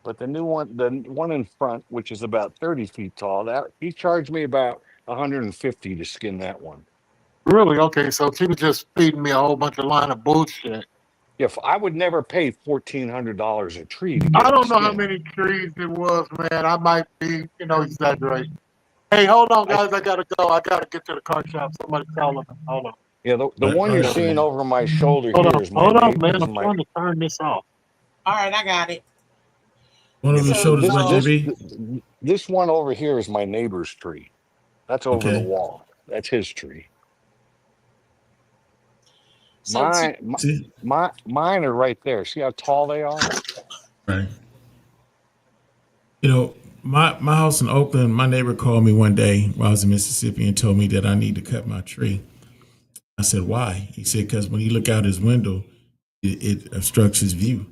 but the one in front, which is about 30 feet tall, that he charged me about $150 to skin that one. Really? Okay, so she was just feeding me a whole bunch of line of bullshit. If I would never pay $1,400 a tree. I don't know how many trees it was, man. I might be, exaggerating. Hey, hold on, guys. I gotta go. I gotta get to the car shop. Somebody's calling me. Hold on. Yeah, the one you're seeing over my shoulder is my Hold on, man. I'm trying to turn this off. All right, I got it. One of the shoulders might be. This one over here is my neighbor's tree. That's over the wall. That's his tree. Mine are right there. See how tall they are? Right. My house in Oakland, my neighbor called me one day while I was in Mississippi and told me that I need to cut my tree. I said, why? He said, because when you look out his window, it obstructs his view.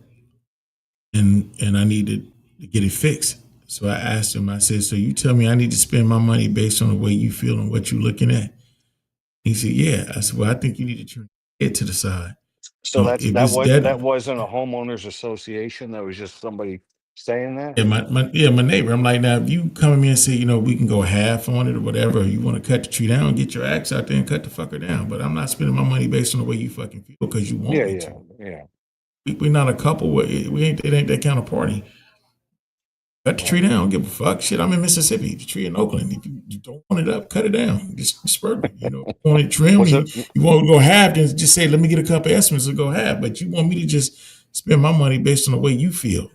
and I needed to get it fixed. So I asked him. I said, "So you tell me I need to spend my money based on the way you feel and what you're looking at?" He said, "Yeah." I said, "Well, I think you need to turn your head to the side." So If that it's that, wasn't a homeowners association. That was just somebody saying that. yeah, my neighbor. I'm like, now if you come to me and say, we can go half on it or whatever, or you want to cut the tree down, get your axe out there and cut the fucker down. But I'm not spending my money based on the way you fucking feel because you want me to. Yeah. We're not a couple. We ain't. It ain't that kind of party. Cut the tree down. Don't give a fuck. Shit, I'm in Mississippi. The tree in Oakland. If you don't want it up, cut it down. Just disperse it. You want it trimmed. You want to go half, then just say, let me get a couple estimates to go half. But you want me to just spend my money based on the way you feel.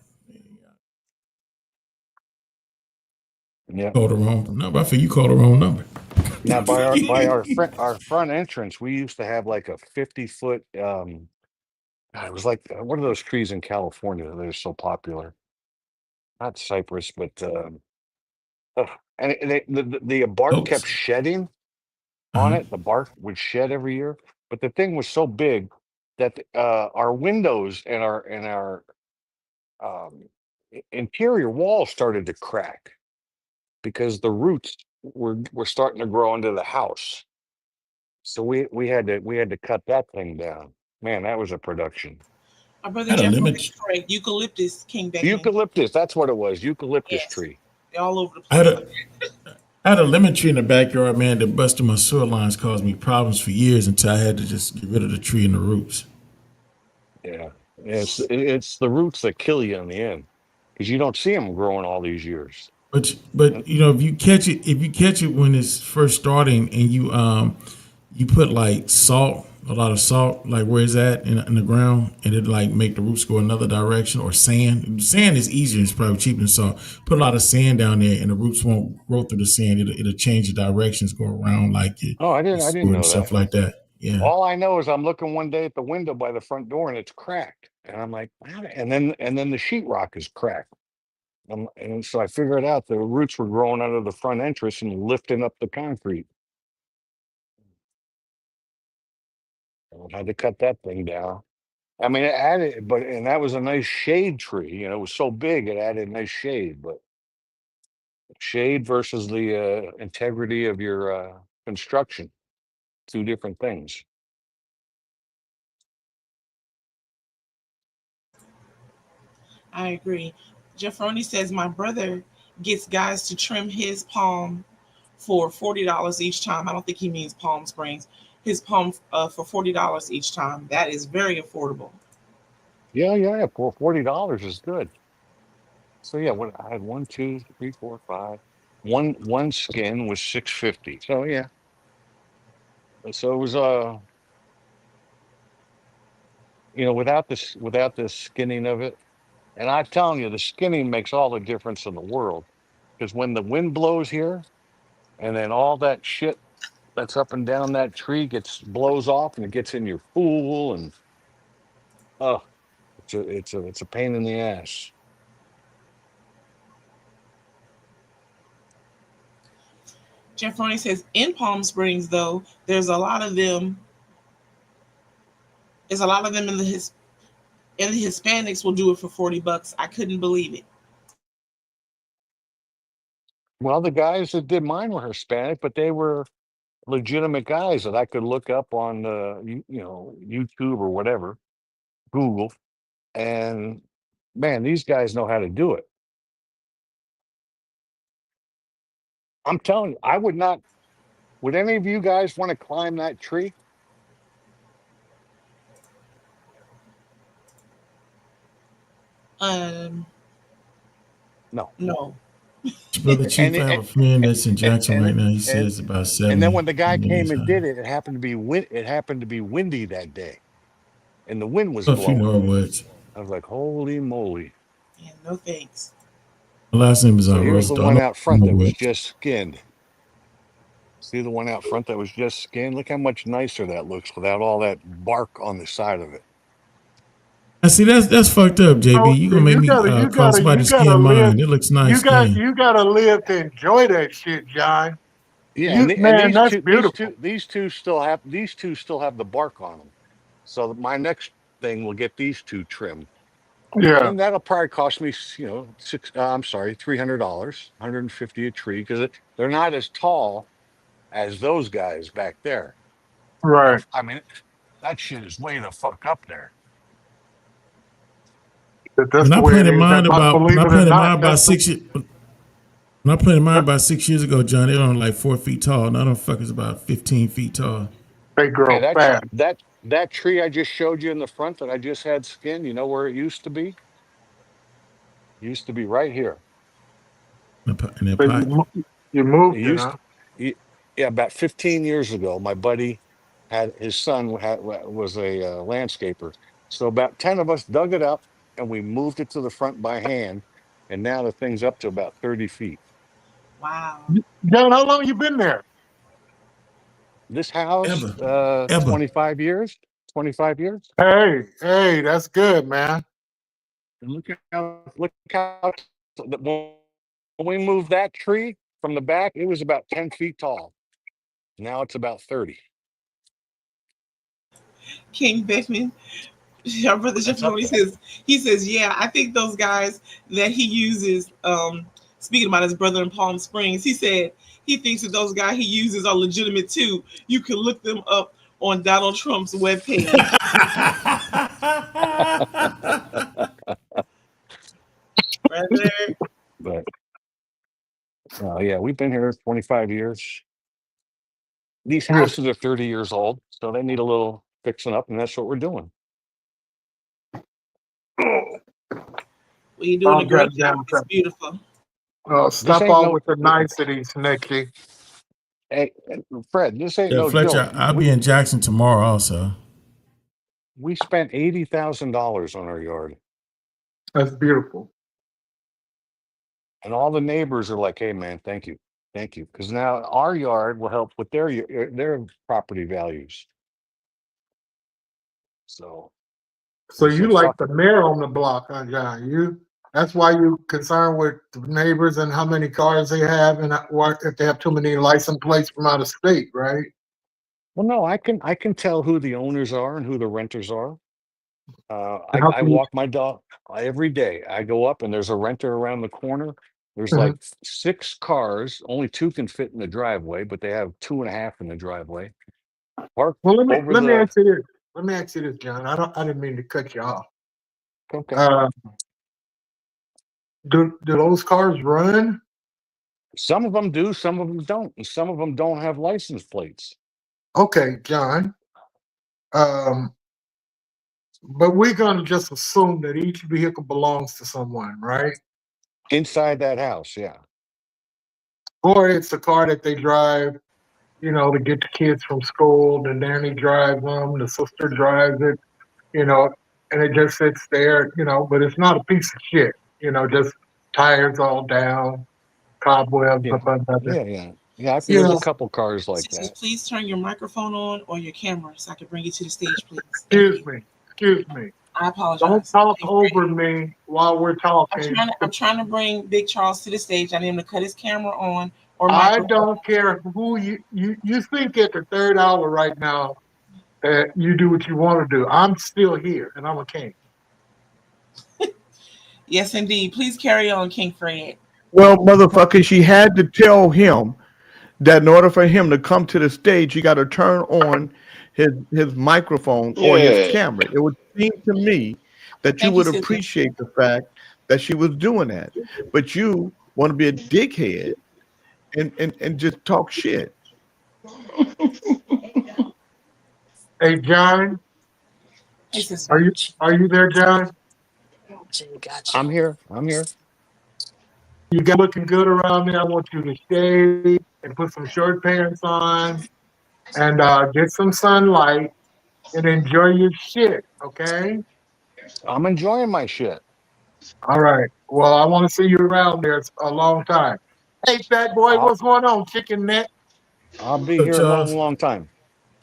Yeah. Call the wrong number. I feel you called the wrong number. Now by our front entrance, we used to have like a 50-foot. It was like what are those trees in California that are so popular? Not cypress, but and the bark kept shedding on it. The bark would shed every year, but the thing was so big that our windows and our interior walls started to crack because the roots were starting to grow into the house. So we had to cut that thing down. Man, that was a production. Our brother Jeff is correct. Eucalyptus came back. Eucalyptus, that's what it was. Eucalyptus tree. They're all over the place. I had a lemon tree in the backyard, man, that busted my sewer lines, caused me problems for years until I had to just get rid of the tree and the roots. Yeah, it's the roots that kill you in the end because you don't see them growing all these years. But if you catch it when it's first starting and you put like a lot of salt, like where it's at in the ground, and it like make the roots go another direction, or sand. Sand is easier, it's probably cheaper than salt. Put a lot of sand down there and the roots won't grow through the sand. It'll change the directions, go around like it. Oh, I didn't know stuff that. like that. Yeah. All I know is I'm looking one day at the window by the front door and it's cracked, and I'm like, and then the sheetrock is cracked. And so I figured out the roots were growing out of the front entrance and lifting up the concrete. I had to cut that thing down. I mean, it added, and that was a nice shade tree. It was so big, it added nice shade. But shade versus the integrity of your construction, two different things. I agree. Jeffroni says my brother gets guys to trim his palm for $40 each time. I don't think he means Palm Springs. His palm for $40 each time. That is very affordable. Yeah. For $40 is good. So yeah, I had 1, 2, 3, 4, 5. One skin was $6.50. So yeah. So it was without the skinning of it, and I'm telling you, the skinning makes all the difference in the world. Because when the wind blows here, and then all that shit that's up and down that tree blows off and it gets in your pool, and it's a pain in the ass. Jeffroni says in Palm Springs, though, there's a lot of them. There's a lot of them in the Hispanics will do it for $40. I couldn't believe it. Well, the guys that did mine were Hispanic, but they were legitimate guys that I could look up on YouTube or whatever, Google, and man, these guys know how to do it. I'm telling you, I would not. Would any of you guys want to climb that tree? No. Brother Chief, I have a friend that's in Jackson right now. He says about 7. And then when the guy came and did it, it happened to be windy that day, and the wind was blowing. I was like, "Holy moly!" Yeah, no thanks. My last name is Here's the one out front that was just skinned. See the one out front that was just skinned? Look how much nicer that looks without all that bark on the side of it. I see that's fucked up, JB. You gonna make me call somebody to skin mine? It looks nice. You gotta live to enjoy that shit, John. Yeah, that's beautiful. These two still have the bark on them. So my next thing will get these two trimmed. Yeah. And that'll probably cost me, $300, $150 a tree, because they're not as tall as those guys back there. Right. I mean, that shit is way the fuck up there. That's the way it is. Believe it or not, that's when I planted mine about 6 years ago, John, they're only like 4 feet tall. Now them fuckers about 15 feet tall. They grow fast. That tree I just showed you in the front that I just had skinned, you know where it used to be? It used to be right here. In that pot. You moved it, huh? Yeah, about 15 years ago, my buddy had his son was a landscaper. So about 10 of us dug it up and we moved it to the front by hand. And now the thing's up to about 30 feet. Wow. John, how long you been there? This house, 25 years. 25 years. Hey, that's good, man. And look how when we moved that tree from the back, it was about 10 feet tall. Now it's about 30. King Beckman, our brother Jeff, he says, yeah, I think those guys that he uses, speaking about his brother in Palm Springs, he said he thinks that those guys he uses are legitimate too. You can look them up on Donald Trump's webpage. But yeah, we've been here 25 years. These houses are 30 years old, so they need a little fixing up, and that's what we're doing. Well, you're doing a great job. It's beautiful. Stop all with the niceties, Nicky. Hey, Fred, this ain't no Fletcher, joke. I'll be in Jackson tomorrow also. We spent $80,000 on our yard. That's beautiful. And all the neighbors are like, hey, man, thank you. Thank you. Because now our yard will help with their property values. So you like the mayor on the block, huh, John? That's why you're concerned with the neighbors and how many cars they have and if they have too many license plates from out of state, right? Well, no, I can tell who the owners are and who the renters are. I walk my dog every day. I go up and there's a renter around the corner. There's like 6 cars. Only 2 can fit in the driveway, but they have 2.5 in the driveway. Well, let me ask you this. Let me ask you this, John. I didn't mean to cut you off. Okay. Do those cars run? Some of them do, some of them don't, and some of them don't have license plates. Okay, John. But we're gonna just assume that each vehicle belongs to someone, right? Inside that house, yeah. Or it's a car that they drive, to get the kids from school. The nanny drives them, the sister drives it, and it just sits there, but it's not a piece of shit, just tires all down, cobwebs, Yeah, I've seen a couple cars like that. Please turn your microphone on or your camera so I can bring you to the stage, please. Excuse me. I apologize. Don't talk over me while we're talking. I'm trying to bring Big Charles to the stage. I need him to cut his camera on or I don't care who you think at the third hour right now that you do what you want to do. I'm still here and I'm a king. Yes, indeed. Please carry on, King Fred. Well, motherfucker, she had to tell him that in order for him to come to the stage, he got to turn on his microphone or his camera. It would seem to me that you would appreciate the fact that she was doing that. But you want to be a dickhead and just talk shit. Hey, John. Are you there, John? I'm here. You got looking good around there. I want you to shave and put some short pants on and get some sunlight and enjoy your shit, okay? I'm enjoying my shit. All right. Well, I want to see you around there a long time. Hey, fat boy, what's going on, chicken neck? I'll be here a long time.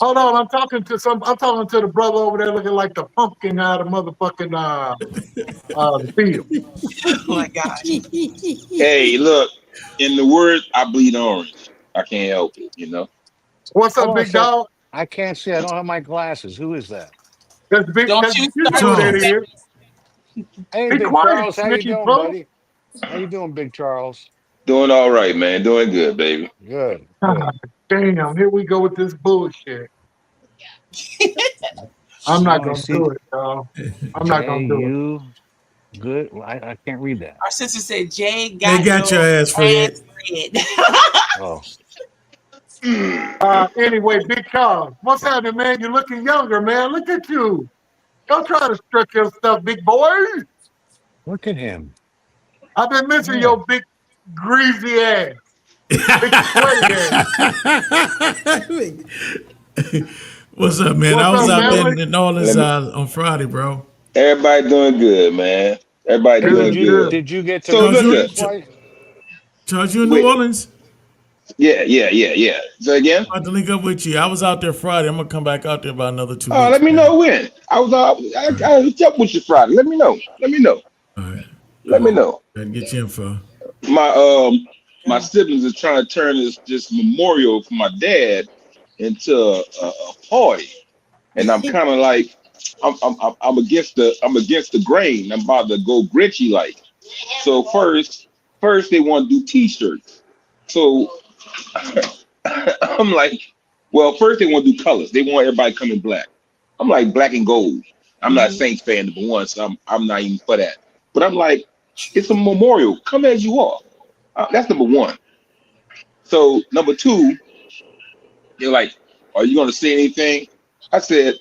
Hold on, I'm talking to the brother over there looking like the pumpkin out of motherfucking the field. Oh my God. Hey, look, in the word, I bleed orange. I can't help it, What's up, big dog? I can't see. I don't have my glasses. Who is that? That's big. Don't that's you you start know that is. Hey, Be Big quiet, Charles, how you Snicky, doing, bro. buddy? How you doing, Big Charles? Doing all right, man. Doing good, baby. Good, God good. damn, here we go with this bullshit. I'm not No, I gonna see. do it, y'all. I'm not gonna do it. JU, good. Well, I can't read that. Our sister said Jay They got your ass, Fred. ass Fred. Oh, Anyway, Big Charles, what's happening, man? You're looking younger, man. Look at you. Don't try to stretch your stuff, big boy. look at him. I've been missing Yeah. your big greasy ass. Big sweaty ass. What's up, man? What's I was up, out there family? in New Orleans Let me- on Friday, bro. Everybody doing good, man. Everybody Hey, doing did you good. did you get to So meet look his at wife? Charles, you in New Wait. Orleans? Yeah. So again? I'm about to link up with you. I was out there Friday. I'm gonna come back out there about another 2 Oh, weeks. let me man. know when. I hooked up with you Friday. Let me know. All right. Let me know. Gotta get your info. My siblings are trying to turn this memorial for my dad into a party, and I'm kind of like I'm against the grain. I'm about to go Grinchy like. So first they want to do T-shirts. So I'm like, well, first they want to do colors. They want everybody to come in black. I'm like black and gold. I'm not Saints fan number one, so I'm not even for that. But I'm like, it's a memorial. Come as you are. That's number one. So number two, they're like, are you going to say anything? I said,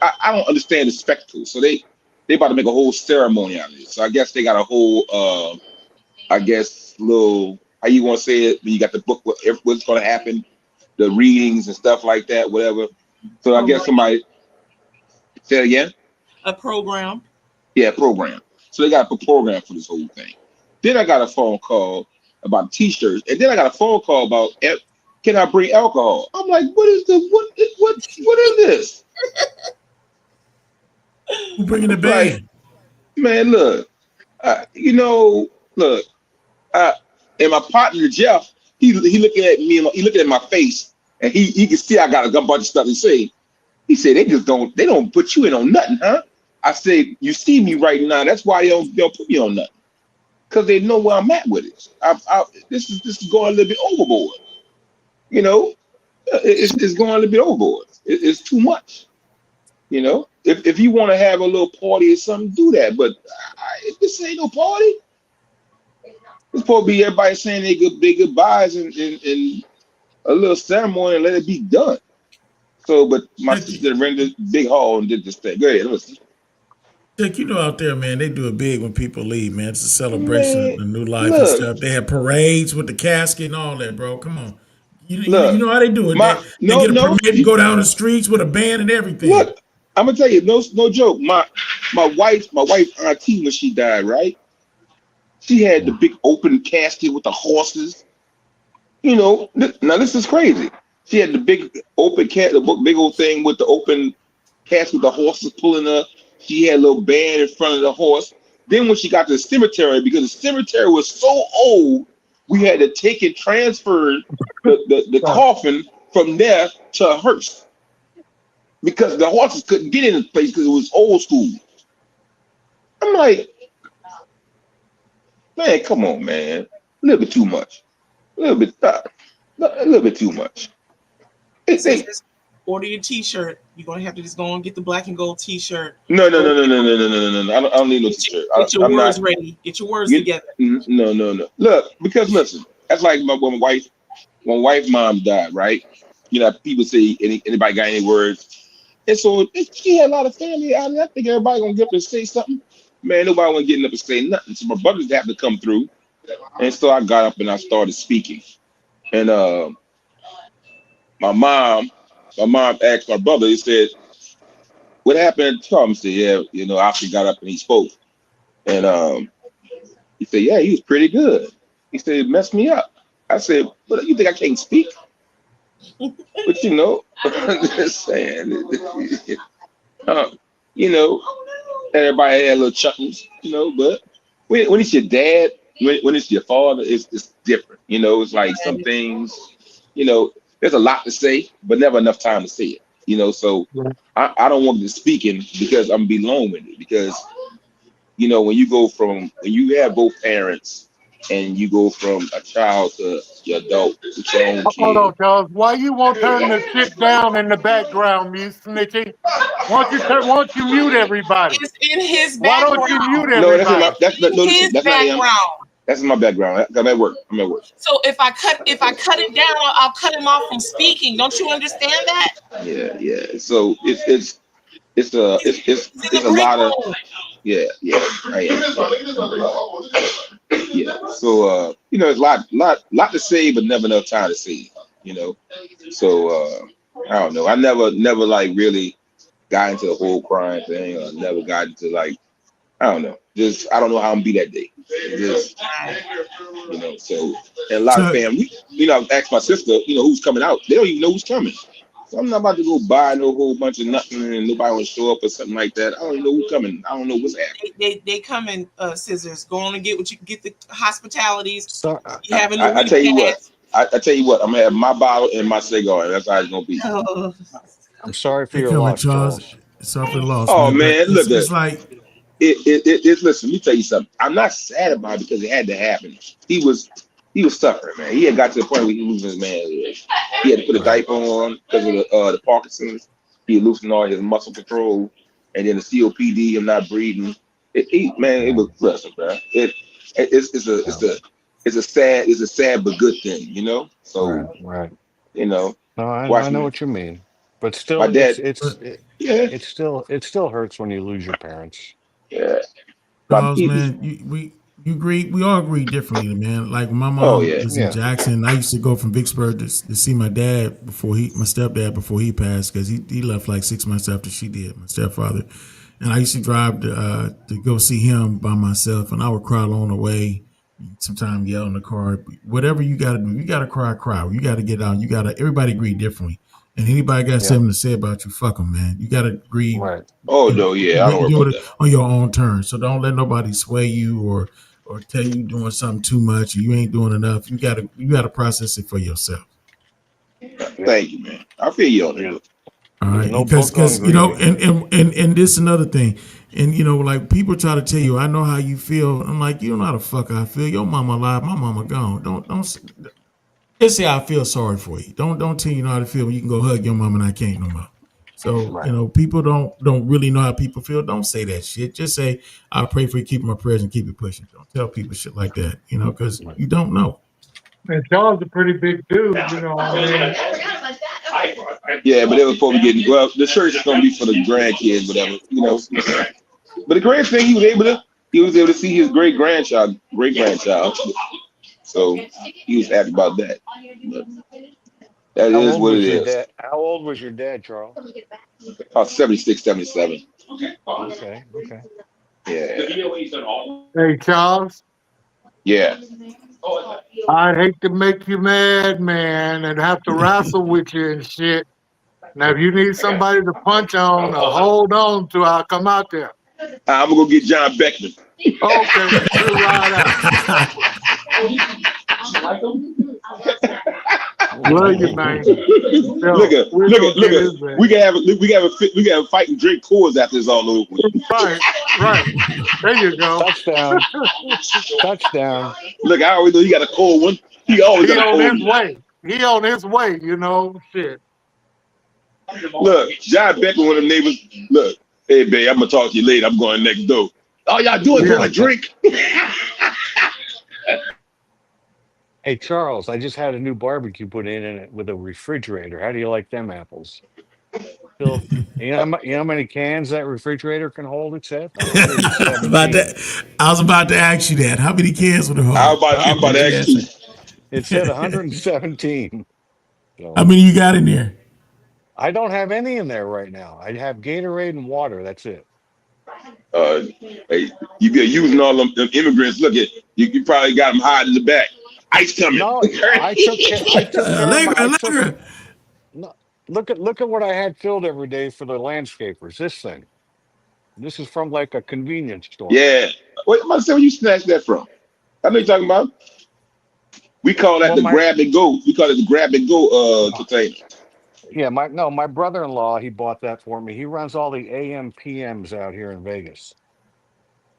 I don't understand the spectacle. So they about to make a whole ceremony out of this. So I guess they got a whole, little, how you want to say it? You got the book, what's going to happen, the readings and stuff like that, whatever. So I guess somebody, say it again? A program. Yeah, program. So they got a program for this whole thing. Then I got a phone call about T-shirts, and then I got a phone call about can I bring alcohol? I'm like, what is this? Who bringing the band? Man, look, and my partner Jeff, he looking at me, he looking at my face, and he can see I got a bunch of stuff to say. He said they don't put you in on nothing, huh? I said, you see me right now. That's why they don't put me on nothing, because they know where I'm at with it. This is going a little bit overboard. It's going a little bit overboard. It's too much. If you want to have a little party or something, do that. But this ain't no party. It's supposed to be everybody saying they goodbyes and a little ceremony and let it be done. So, but my sister rented this big hall and did this thing. Go ahead, listen. Check, out there, man. They do it big when people leave, man. It's a celebration Man, of the new life and look. stuff. They have parades with the casket and all that, bro. Come on. You Look, know how they do it. They get a permit and go down the streets with a band and everything. Look, I'm gonna tell you, no joke. My wife auntie, when she died, right? She had the big open casket with the horses. Now this is crazy. She had the big open the big old thing with the open casket with the horses pulling her. She had a little band in front of the horse. Then when she got to the cemetery, because the cemetery was so old, we had to take and transfer the coffin from there to a hearse, because the horses couldn't get in the place because it was old school. I'm like, man, come on, man. A little bit too much. A little bit too much. Order your T-shirt. You're gonna have to just go and get the black and gold T-shirt. No. I don't need no T-shirt. Get your words ready. Get your words together. No. Look, because listen, that's like when wife mom died, right? People say anybody got any words, and so she had a lot of family out there. I think everybody gonna get up and say something. Man, nobody wasn't getting up and saying nothing. So my brothers had to come through, and so I got up and I started speaking. And my mom asked my brother. He said, "What happened to Tom?" He said, "Yeah, after he got up and he spoke." And he said, "Yeah, he was pretty good." He said, "It messed me up." I said, "But you think I can't speak?" But I'm just saying, everybody had little chuckles, but when it's your dad, when it's your father, it's different. It's like some things, there's a lot to say, but never enough time to say it. So I don't want to be speaking because I'm be long-winded, because you know, when you have both parents and you go from a child to your adult with your own Hold kid. on, Charles. Why you won't turn the shit down in the background, you snitchy? Why don't you mute everybody? It's in his Why don't you background. mute No, that's not my, everybody? that's not, no, listen, His that's not him. background. That's in my background. I'm at work. I'm at work. So if I cut it down, I'll cut him off from speaking. Don't you understand that? Yeah. So it's a lot of yeah. I am. Yeah. So you know, it's a lot to say, but never enough time to say. You know. So I don't know. I never like really got into the whole crime thing, or never got into like, I don't know. Just I don't know how I'm gonna be that day. Just, you know. So and a lot of family, you know, I've asked my sister, you know, who's coming out. They don't even know who's coming. So I'm not about to go buy no whole bunch of nothing and nobody want to show up or something like that. I don't even know who's coming. I don't know what's happening. They come in scissors. Go on and get what you can get, the hospitalities. So, you have I tell you what. I tell you what. I'm gonna have my bottle and my cigar. That's how it's gonna be. I'm sorry for They your coming, loss, Charles. Charles. Sorry for the loss. Oh man. man, look, It's like it. Listen, let me tell you something. I'm not sad about it because it had to happen. He was suffering, man. He had got to the point where he was losing his manhood. He had to put a diaper on because of the Parkinson's. He loosened all his muscle control, and then the COPD, him not breathing. It was listen, man. It's a sad but good thing, you know. So right. You know. No, I know what you mean, but still, my dad, it still hurts when you lose your parents. Yeah. Charles, man, you agree? We all agree differently, man. Like my mom was in Jackson. I used to go from Vicksburg to see my dad my stepdad before he passed, because he left like 6 months after she did, my stepfather. And I used to drive to go see him by myself, and I would cry along the way. Sometimes yell in the car. Whatever you got to do, you got to cry. You got to get out. Everybody agree differently. And anybody got something to say about you, fuck them, man. You got to agree. Right. Oh no, yeah, I don't worry about that. On your own terms. So don't let nobody sway you or tell you doing something too much or you ain't doing enough. You gotta process it for yourself. Thank you, man. I feel you on that. All right, because you know, and this another thing, and you know, like people try to tell you, I know how you feel. I'm like, you don't know how the fuck I feel. Your mama alive, my mama gone. Don't just say I feel sorry for you. Don't tell you know how to feel when you can go hug your mama and I can't no more. So you know, people don't really know how people feel. Don't say that shit. Just say I pray for you, keep my prayers and keep it pushing. Don't tell people shit like that. You know, because you don't know. And Charles a pretty big dude, you know what I mean? Yeah, but they were supposed to be getting, the church is gonna be for the grandkids, whatever, you know. But the great thing, he was able to see his great grandchild. So he was happy about that. But that is what it is. How old was your dad, Charles? 76, 77. Okay. Yeah. Hey, Charles. Yeah. I'd hate to make you mad, man, and have to wrestle with you and shit. Now, if you need somebody to punch on or hold on to, I'll come out there. I'm gonna go get John Beckman. Okay, we'll ride out. Love you, man. Look at. We can have a fight and drink Coors after it's all over. Right. There you go. Touchdown. Look, I always know he got a cold one. He always got a cold one. He on his way, you know. Shit. Look, John Beckman, one of the neighbors. Look, hey, babe, I'm gonna talk to you later. I'm going next door. All y'all doing is a drink. Hey, Charles, I just had a new barbecue put in it with a refrigerator. How do you like them apples? Phil, you know how many cans that refrigerator can hold? It said. I was about to ask you that. How many cans would it hold? I'm about to ask you. It said 117. So, how many you got in there? I don't have any in there right now. I have Gatorade and water. That's it. Hey, you be using all them immigrants. Look at you probably got them hiding in the back. Ice coming. No, I took no, look at what I had filled every day for the landscapers. This thing. This is from like a convenience store. Yeah. Wait, I'm about to say, where you snatched that from? I know you're talking about. We call that grab and go. We call it the grab and go container. Yeah, my brother-in-law, he bought that for me. He runs all the AM PMs out here in Vegas.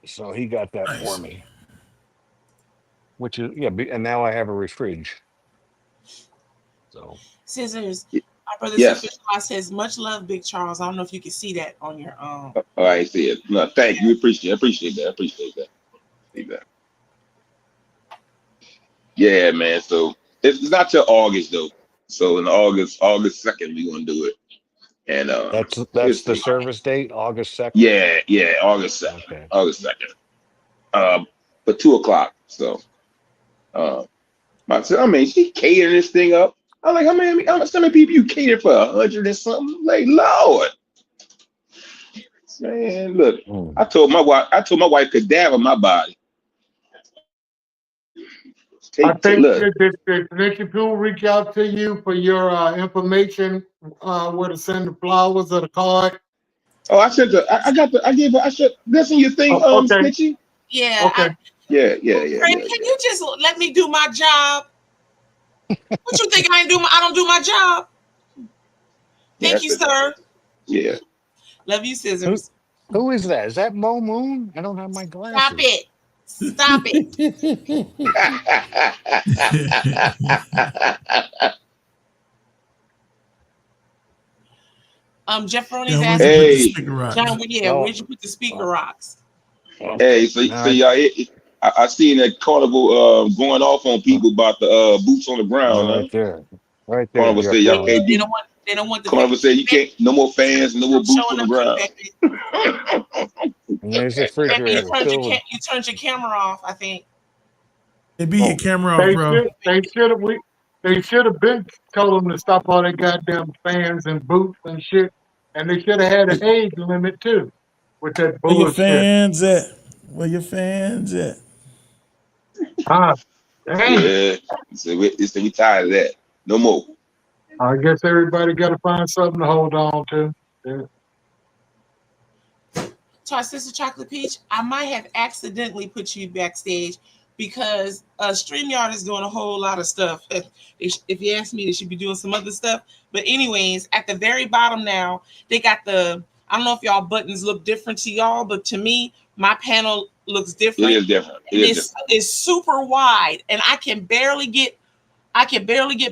So he got that for Nice. me, which is and now I have a refrige. So Scissors. Our brother Yes. Superstar says, "Much love, Big Charles." I don't know if you can see that on your Oh, I see it. No, thank you. Appreciate that. Yeah, man. So it's not till August though. So in August 2nd, we're gonna do it. And that's we'll the see. service date, August 2nd. Yeah, August 2nd. Okay. August 2nd. But 2:00. So I mean, she catering this thing up. I'm like, how many people you cater for? 100 and something? Like, Lord. Man, look, I told my wife cadaver my body. I think did Nikki Pooh reach out to you for your information, where to send the flowers or the card? Oh, I sent her. I gave her. I said, "Listen, your thing, okay. Snitchy." Yeah. Okay. Yeah. Craig, can you just let me do my job? What you think I don't do my job? Thank you, sir. Yeah. Love you, Scissors. Who is that? Is that Mo Moon? I don't have my glasses. Stop it. Stop it. Jeff Roney's asking. Hey. John, where'd you put the speaker rocks? Hey, so y'all, I seen that Carnival going off on people about the boots on the ground. Right there. Carnival said y'all can't do. They don't want the Carnival said you can't. No more fans. No more boots on the ground. And there's the refrigerator. You turned your camera off, I think. They be your camera off, bro. They should have been told them to stop all that goddamn fans and boots and shit, and they should have had an age limit too, with that Where your bullshit. fans at? Where your fans at? Yeah. So we tired of that. No more. I guess everybody got to find something to hold on to. Yeah. So, Sister Chocolate Peach, I might have accidentally put you backstage because StreamYard is doing a whole lot of stuff. If you ask me, they should be doing some other stuff. But anyways, at the very bottom now, they got I don't know if y'all buttons look different to y'all, but to me, my panel looks different. It is different. It's super wide, and I can barely get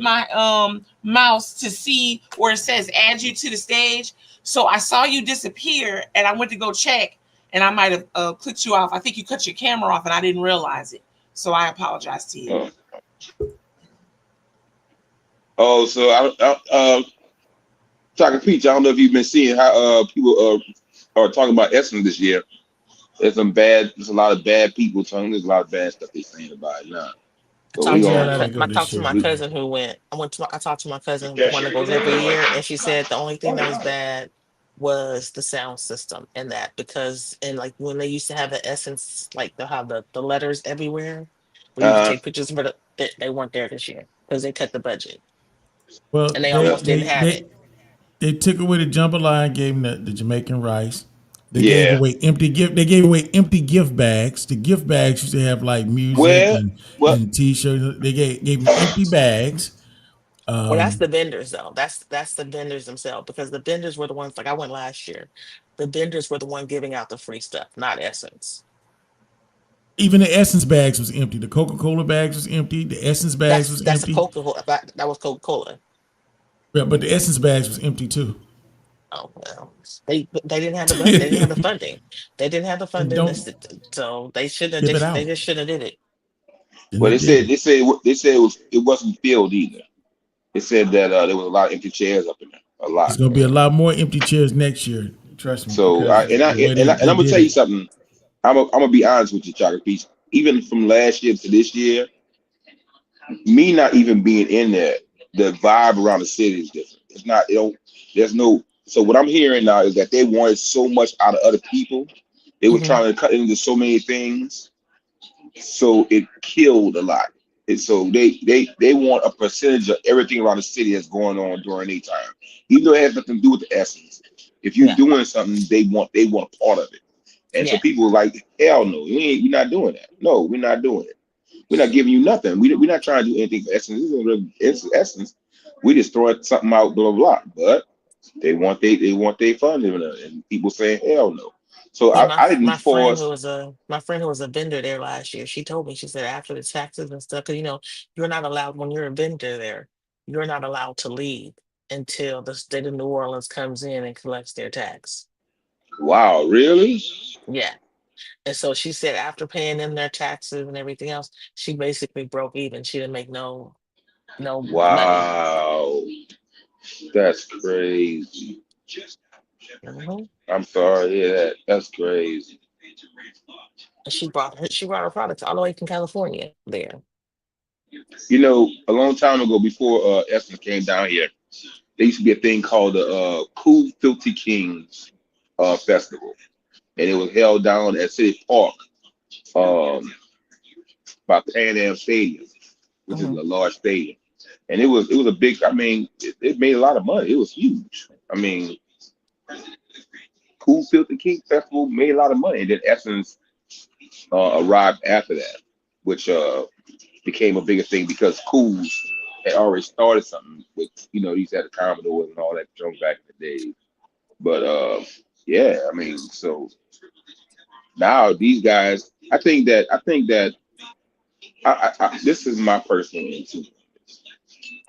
my mouse to see where it says add you to the stage. So I saw you disappear and I went to go check and I might have clicked you off. I think you cut your camera off and I didn't realize it. So I apologize to you. Oh, so Chocolate Peach, I don't know if you've been seeing how people are talking about Essence this year. There's a lot of bad people talking. There's a lot of bad stuff they're saying about it now. I talked to my cousin who went. I talked to my cousin, one that goes every year, and she said the only thing that was bad was the sound system, and that because like when they used to have the Essence, like they'll have the letters everywhere, where you can take pictures, but they weren't there this year because they cut the budget. Well, and they almost didn't have it. They took away the jambalaya, gave them the Jamaican rice. They gave away empty gift. They gave away empty gift bags. The gift bags used to have like music and T-shirts. They gave them empty bags. Well, that's the vendors though. That's the vendors themselves, because the vendors were the ones. Like I went last year. The vendors were the one giving out the free stuff, not Essence. Even the Essence bags was empty. The Coca-Cola bags was empty. The Essence bags was empty. That was Coca-Cola. Yeah, but the Essence bags was empty too. Oh well, they didn't have the budget. They didn't have the funding. They didn't have the funding, so they shouldn't. They just shouldn't have did it. Well, they said it wasn't filled either. They said that there was a lot of empty chairs up in there. A lot. There's gonna be a lot more empty chairs next year. Trust me. So I'm gonna tell you something. I'm gonna be honest with you, Chocolate Peach. Even from last year to this year, me not even being in there, the vibe around the city is different. It's not. There's no. So what I'm hearing now is that they wanted so much out of other people. They were trying to cut into so many things. So it killed a lot. And so they want a percentage of everything around the city that's going on during their time. Even though it has nothing to do with the Essence. If you're doing something, they want a part of it. And so people are like, hell no, we're not doing that. No, we're not doing it. We're not giving you nothing. We're not trying to do anything for Essence. This is Essence. We just throwing something out, blah, blah, blah. But they want their funding, and people saying hell no. So Yeah, I didn't my friend force. who was a vendor there last year, she told me, she said after the taxes and stuff, because you're not allowed when you're a vendor there, you're not allowed to leave until the state of New Orleans comes in and collects their tax. Wow, really? Yeah. And so she said after paying them their taxes and everything else, she basically broke even. She didn't make no money. Wow, that's crazy. Mhm. I'm sorry to hear that. That's crazy. And she brought her products all the way from California there. You know, a long time ago, before Essence came down here, there used to be a thing called the Cool Filthy Kings Festival, and it was held down at City Park by Pan Am Stadium, which is a large stadium. And it was a big. I mean, it made a lot of money. It was huge. I mean, Cool Filthy King Festival made a lot of money, and then Essence arrived after that, which became a bigger thing because Cool had already started something with, these had the Commodores and all that junk back in the day. But yeah, I mean, so now these guys, I think that I this is my personal opinion.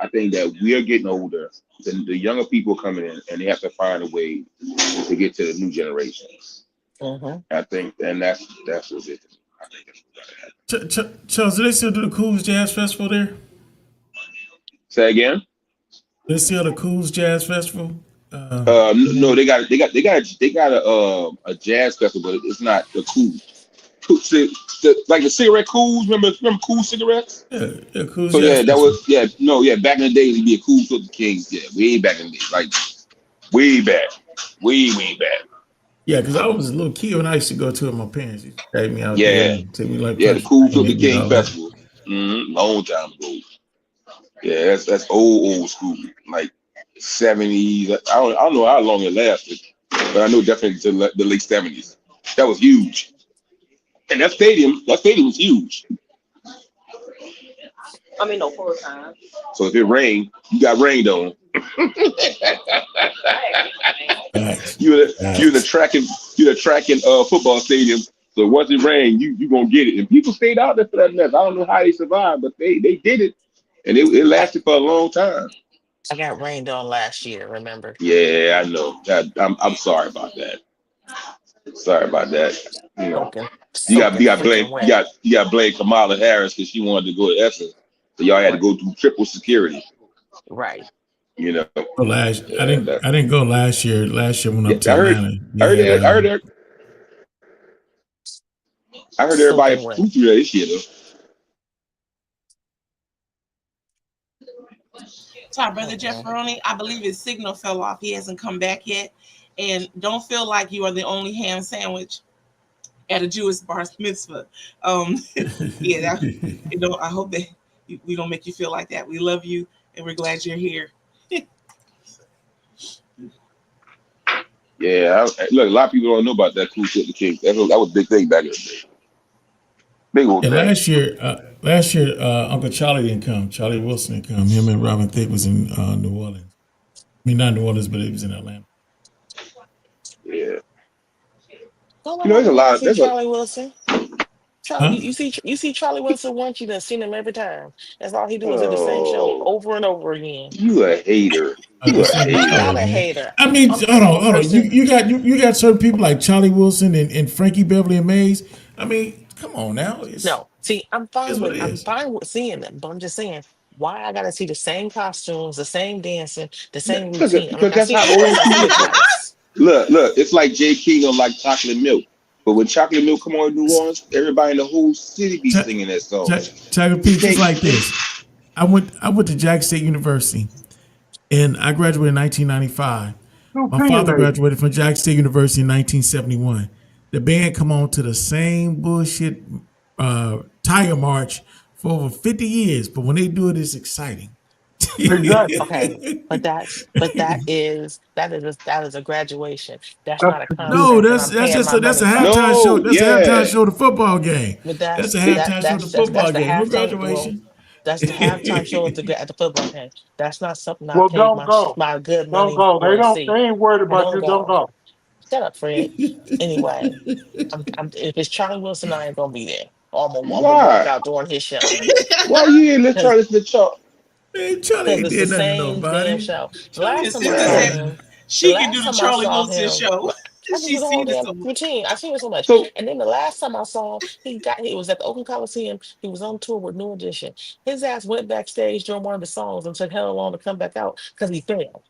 I think that we are getting older. The younger people coming in, and they have to find a way to get to the new generation. I think, and that's what it is. I think that's what gotta happen. Charles, do they still do the Cool's Jazz Festival there? Say again. They still the Cool's Jazz Festival? No, they got a jazz festival, but it's not the Cool. Like the cigarette Cools. Remember Cool cigarettes? Yeah, Cool. So yeah, that was back in the day, it'd be a Cool Filthy Kings. Yeah, way back in the day, like way back. Yeah, because I was a little kid when I used to go to it. My parents used to take me out there. Take me like the Cool Filthy King Festival. Long time ago. Yeah, that's old school, like 70s. I don't know how long it lasted, but I know definitely to the late 70s. That was huge. And that stadium was huge. I mean, no, full time. So if it rained, you got rained on. You're the track and football stadium. So once it rained, you gonna get it. And people stayed out there for that mess. I don't know how they survived, but they did it, and it lasted for a long time. I got rained on last year. Remember? Yeah, I know. I'm sorry about that. Sorry about that. You got blame Kamala Harris because she wanted to go to Essence, so y'all had to go through triple security. Right. I didn't go last year. Last year when up to Atlanta. I heard everybody flew through that this year though. Sorry, Brother Jeff Maroney, I believe his signal fell off. He hasn't come back yet. And don't feel like you are the only ham sandwich at a Jewish bar mitzvah. I hope that we don't make you feel like that. We love you, and we're glad you're here. Yeah, look, a lot of people don't know about that Cool Filthy King. That was a big thing back in the day. Big old thing. Last year, Uncle Charlie didn't come. Charlie Wilson didn't come. Him and Robin Thicke was in New Orleans. I mean, not New Orleans, but it was in Atlanta. Yeah. There's a lot. There's Charlie Wilson. You see Charlie Wilson once, you done seen him every time. That's all he do is do the same show over and over again. You a hater. I'm not a hater. I mean, hold on. You got certain people like Charlie Wilson and Frankie Beverly and Mays. I mean, come on now. I'm fine with seeing them, but I'm just saying, why I gotta see the same costumes, the same dancing, the same routine? Because that's how old people. Look, it's like J. King don't like chocolate milk. But when chocolate milk come on in New Orleans, everybody in the whole city be singing that song. Chocolate Peach like this. I went to Jackson State University, and I graduated in 1995. My father graduated from Jackson State University in 1971. The band come on to the same bullshit Tiger March for over 50 years, but when they do it, it's exciting. Okay, but that is a graduation. That's not a concert. No, that's a halftime show. That's a halftime show to the football game. But that's a halftime show to the football game. No graduation. That's the halftime show at the football game. That's not something I Well, paid don't go. my good Don't money go. for to see. They ain't worried about you. Don't go. Shut up, Fred. Anyway, if it's Charlie Wilson, I ain't gonna be there. Or I'm gonna walk Why? out during his show. Why you ain't let Charlie listen to Charlie? Man, Charlie ain't Because did it's the nothing to same damn nobody. show. The Charlie last time I sister saw said him, she can do the Charlie Wilson him, show. I can She do the whole seen it damn so much. routine. I've seen it so much. So And then the last time I saw him, he was at the Oakland Coliseum. He was on tour with New Edition. His ass went backstage during one of the songs and took hell long to come back out because he failed.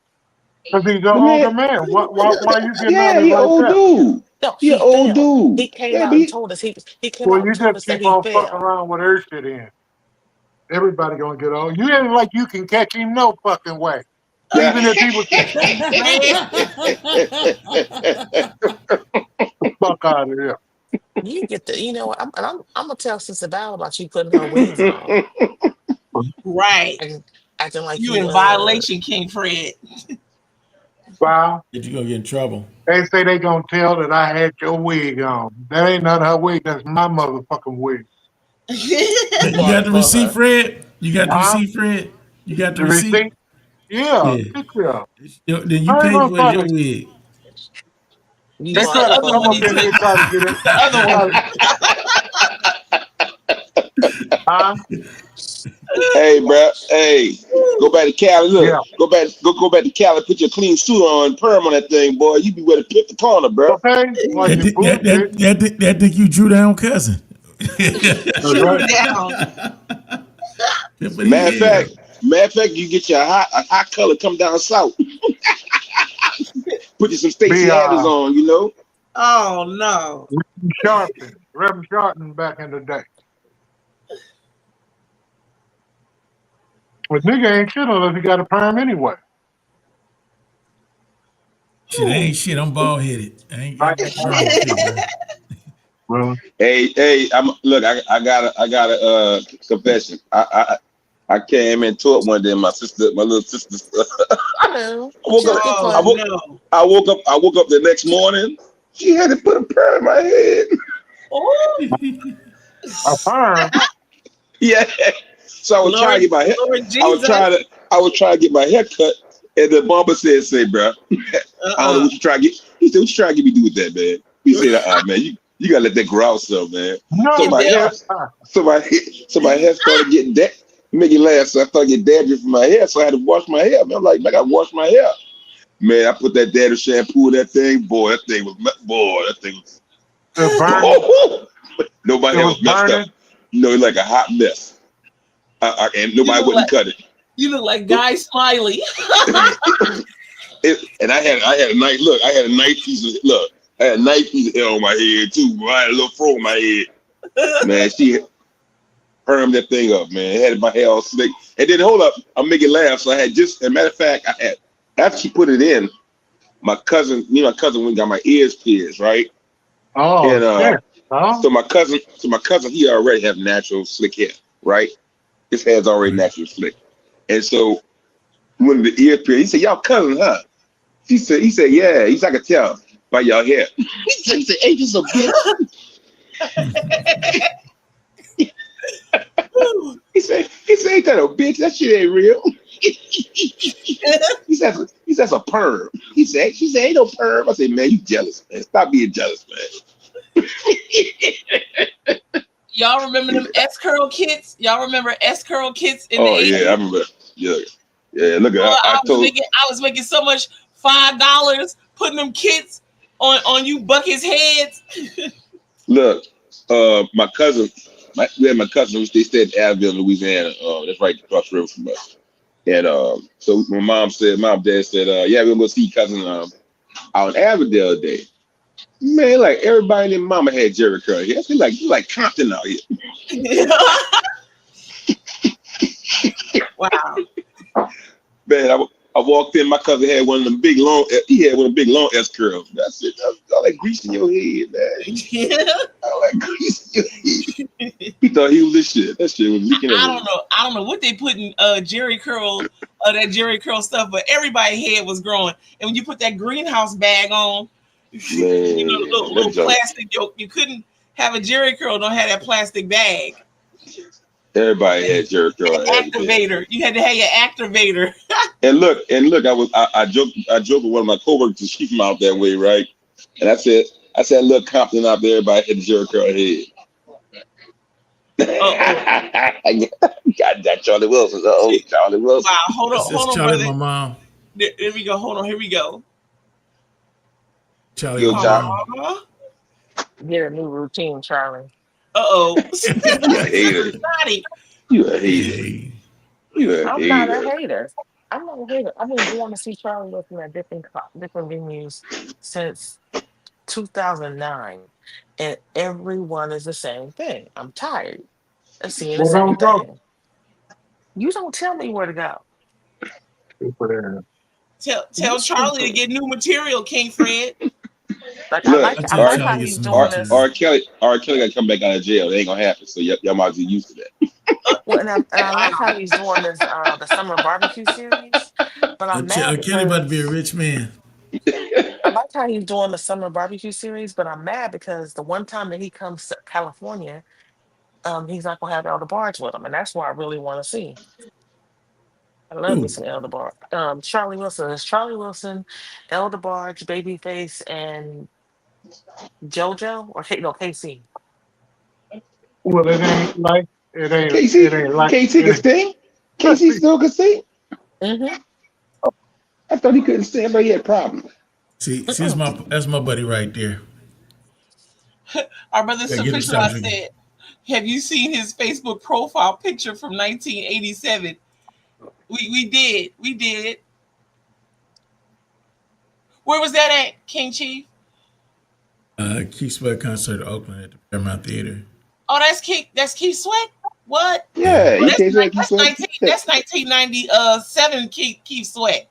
Because he's an the older man, man. Why you getting yeah, on it he like old that? dude. No, He he an old failed. dude. He came Yeah, out but and told us he came Well, out you and told just us that keep he on fucking failed. around with her shit in. Everybody gonna get old. You ain't like you can catch him no fucking way. yeah. Even if he was fuck out of here. You get the, you know what? I'm gonna tell Sister Val about you putting her wigs on, Right. acting like You you in violation, King Fred. Wow. Did you gonna get in trouble? They say they gonna tell that I had your wig on. That ain't none of her wig. That's my motherfucking wig. You got the receipt, Fred? You got the Huh? receipt, Fred? You got the The receipt? receipt? Yeah. Yeah. Then you I ain't paid gonna for try your to. wig. You They That's try the to other come one up he in here took. try to get it. The other one. Huh? Hey, bro. Hey, go back to Cali. Look, Yeah. go back to Cali. Put your clean suit on, perm on that thing, boy. You be ready to pick the corner, bro. Okay. Like you bullshit. That think you drew down cousin. That's right. Down. Matter of fact, you get your hot color come down south. Put you some Stacey Be Adams on, you know. Oh no. Reverend Sharpton back in the day. But nigga ain't shit unless he got a perm anyway. Shit, I ain't shit. I'm bald headed. I ain't got shit, Really? Hey, I got a confession. I came into it one day. My little sister. Hello. I woke up the next morning. She had to put a perm in my head. A perm? Yeah. So I was trying to get my hair. I was trying to get my hair cut, and the barber said, bro, I don't know what you trying to get. He said, what you trying to get me to do with that, man? He said, man, you gotta let that grow out some, man. No. So my hair started getting that. Make it laugh. So I started getting dandruff from my hair, so I had to wash my hair. Man, I'm like, man, I gotta wash my hair. Man, I put that dandruff shampoo in that thing. Boy, that thing was. Nobody else messed up. No, it's like a hot mess. And nobody wouldn't cut it. You look like Guy Smiley. And I had a nice look. I had a nice piece of hair on my head too. I had a little fro on my head. Man, she permed that thing up, man. Had my hair all slick. And then hold up, I'm making laugh. So I had as a matter of fact, after she put it in, my cousin went and got my ears pierced, right? Oh, and so my cousin, he already have natural slick hair, right? His hair's already naturally slick. And so when the ear pierced, he said, y'all cousin, huh? He said, yeah. He said, I could tell by y'all hair. He said, ain't you so bitch? He said, ain't that a bitch? That shit ain't real. He said, that's a perm. She said, ain't no perm. I said, man, you jealous, man. Stop being jealous, man. Y'all remember them S-curl kits? Y'all remember S-curl kits in the 80s? Yeah, I remember. Yeah. Look, I was making so much $5 putting them kits on you buckets' heads. Look, my cousin, they stayed in Abbeville, Louisiana. That's right across the river from us. And so my mom and dad said, yeah, we're gonna go see cousin out in Abbeville the other day. Man, like everybody and their mama had Jerry curl hair. It's like Compton out here. Wow. Man, I walked in, my cousin had one of them big long S curls. That's it. That's all that grease in your head, man. Yeah. All that grease in your head. He thought he was this shit. That shit was leaking everywhere. I don't know what they put in that Jerry curl stuff, but everybody's head was growing. And when you put that greenhouse bag on, man, you know, the little plastic yoke, you couldn't have a Jerry curl, don't have that plastic bag. Everybody had Jerry curl. Activator. You had to have your activator. And look, I joked with one of my coworkers. She from out that way, right? And I said, look, Compton out there, everybody hit the Jerry curl head. Got that Charlie Wilson. Oh, Charlie Wilson. Wow, hold on, Charlie, brother. my mom. There we go. Hold on, here we go. Charlie, Yo, my John. mom. Get a new routine, Charlie. Uh-oh. You a hater. You a hater. You a I'm hater. not a hater. I'm not a hater. I've been going to see Charlie Wilson at different venues since 2009, and everyone is the same thing. I'm tired of seeing the same thing. You don't tell me where to go. Tell Charlie to get new material, King Fred. Like, Look, I like how he's doing this. R. Kelly got to come back out of jail. It ain't gonna happen. So y'all might be used to that. Well, and I like how he's doing this the summer barbecue series. But I'm mad Kelly about to be a rich man. I like how he's doing the summer barbecue series, but I'm mad because the one time that he comes to California, he's not gonna have Elder Barge with him, and that's what I really want to see. I love me some Elder Barge. Charlie Wilson is Charlie Wilson, Elder Barge, Babyface, and JoJo or KC. Well, it ain't like it ain't. KC, It ain't like KC can sing. KC still can sing. Mm-hmm. I thought he couldn't sing, but he had problems. See, that's my buddy right there. Our brother Yeah, get him Sufficient something. said, have you seen his Facebook profile picture from 1987? We did. Where was that at, King Chief? Keith Sweat concert in Oakland at the Paramount Theater. Oh, that's Keith Sweat? What? Yeah, Well, he that's 1997 Keith Sweat.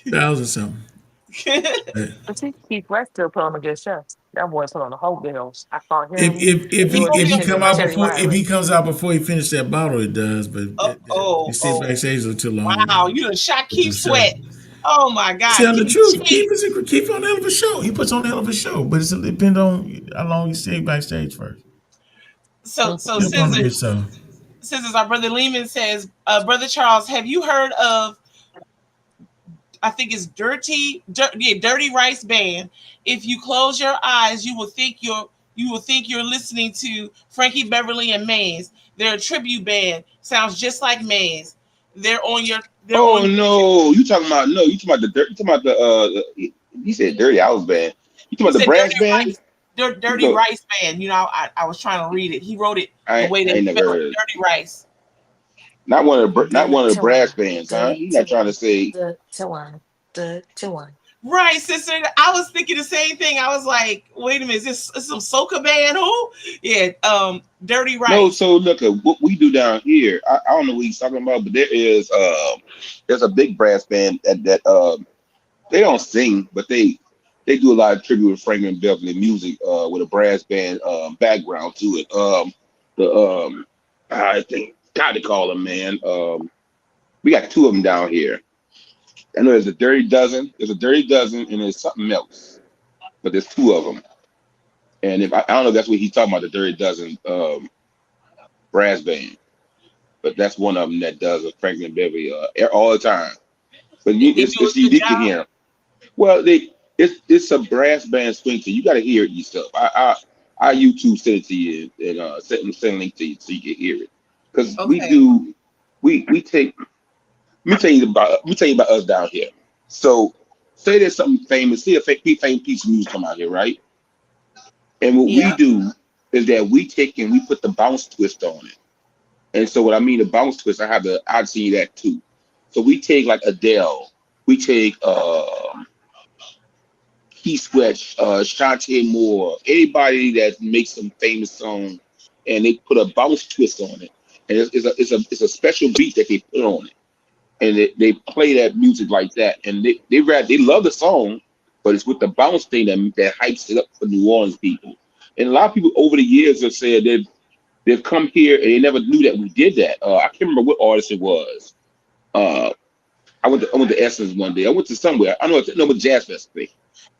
1,000 something. I think Keith West still put on a good show. That boy put on the whole bills. I saw him. If he comes out before he finished that bottle, it does. But he stays backstage a little too long. Wow, you done shot Keith Sweat. Oh my God! Tell the truth. Keith on a hell of a show. He puts on a hell of a show, but it depends on how long he stays backstage first. So since our brother Lehman says, Brother Charles, have you heard of? I think it's Dirty Rice Band. If you close your eyes, you will think you're listening to Frankie Beverly and Maze. They're a tribute band. Sounds just like Maze. They're on your. You talking about the you said Dirty House Band. You talking about the brass band? Dirty Rice Band. You know, I was trying to read it. He wrote it the way they spelled Dirty Rice. Not one of the brass bands, huh? You're not trying to say the one. Right, sister. I was thinking the same thing. I was like, wait a minute, is this some soca band? Who? Yeah, Dirty Rice. No, so look at what we do down here. I don't know what he's talking about, but there's a big brass band that they don't sing, but they do a lot of tribute to Franklin Beverly music with a brass band background to it. I think God to call them, man. We got two of them down here. I know there's a Dirty Dozen, and there's something else, but there's two of them. And if I don't know if that's what he's talking about, the Dirty Dozen brass band, but that's one of them that does a Franklin Beverly all the time. But it's unique to hear. Well, it's a brass band swing, so you got to hear it yourself. I YouTube send it to you and send a link to you so you can hear it. Because we take. Let me tell you about us down here. So, say there's something famous. See a famous piece of music come out here, right? And what we do is that we take and we put the bounce twist on it. And so, what I mean the bounce twist, I'd see that too. So we take like Adele, we take Keith Sweat, Shantae Moore, anybody that makes some famous song, and they put a bounce twist on it. And it's a special beat that they put on it. And they play that music like that, and they love the song, but it's with the bounce thing that hypes it up for New Orleans people. And a lot of people over the years have said they've come here and they never knew that we did that. I can't remember what artist it was. I went to Essence one day. I went to somewhere. I know it's Jazz Festival,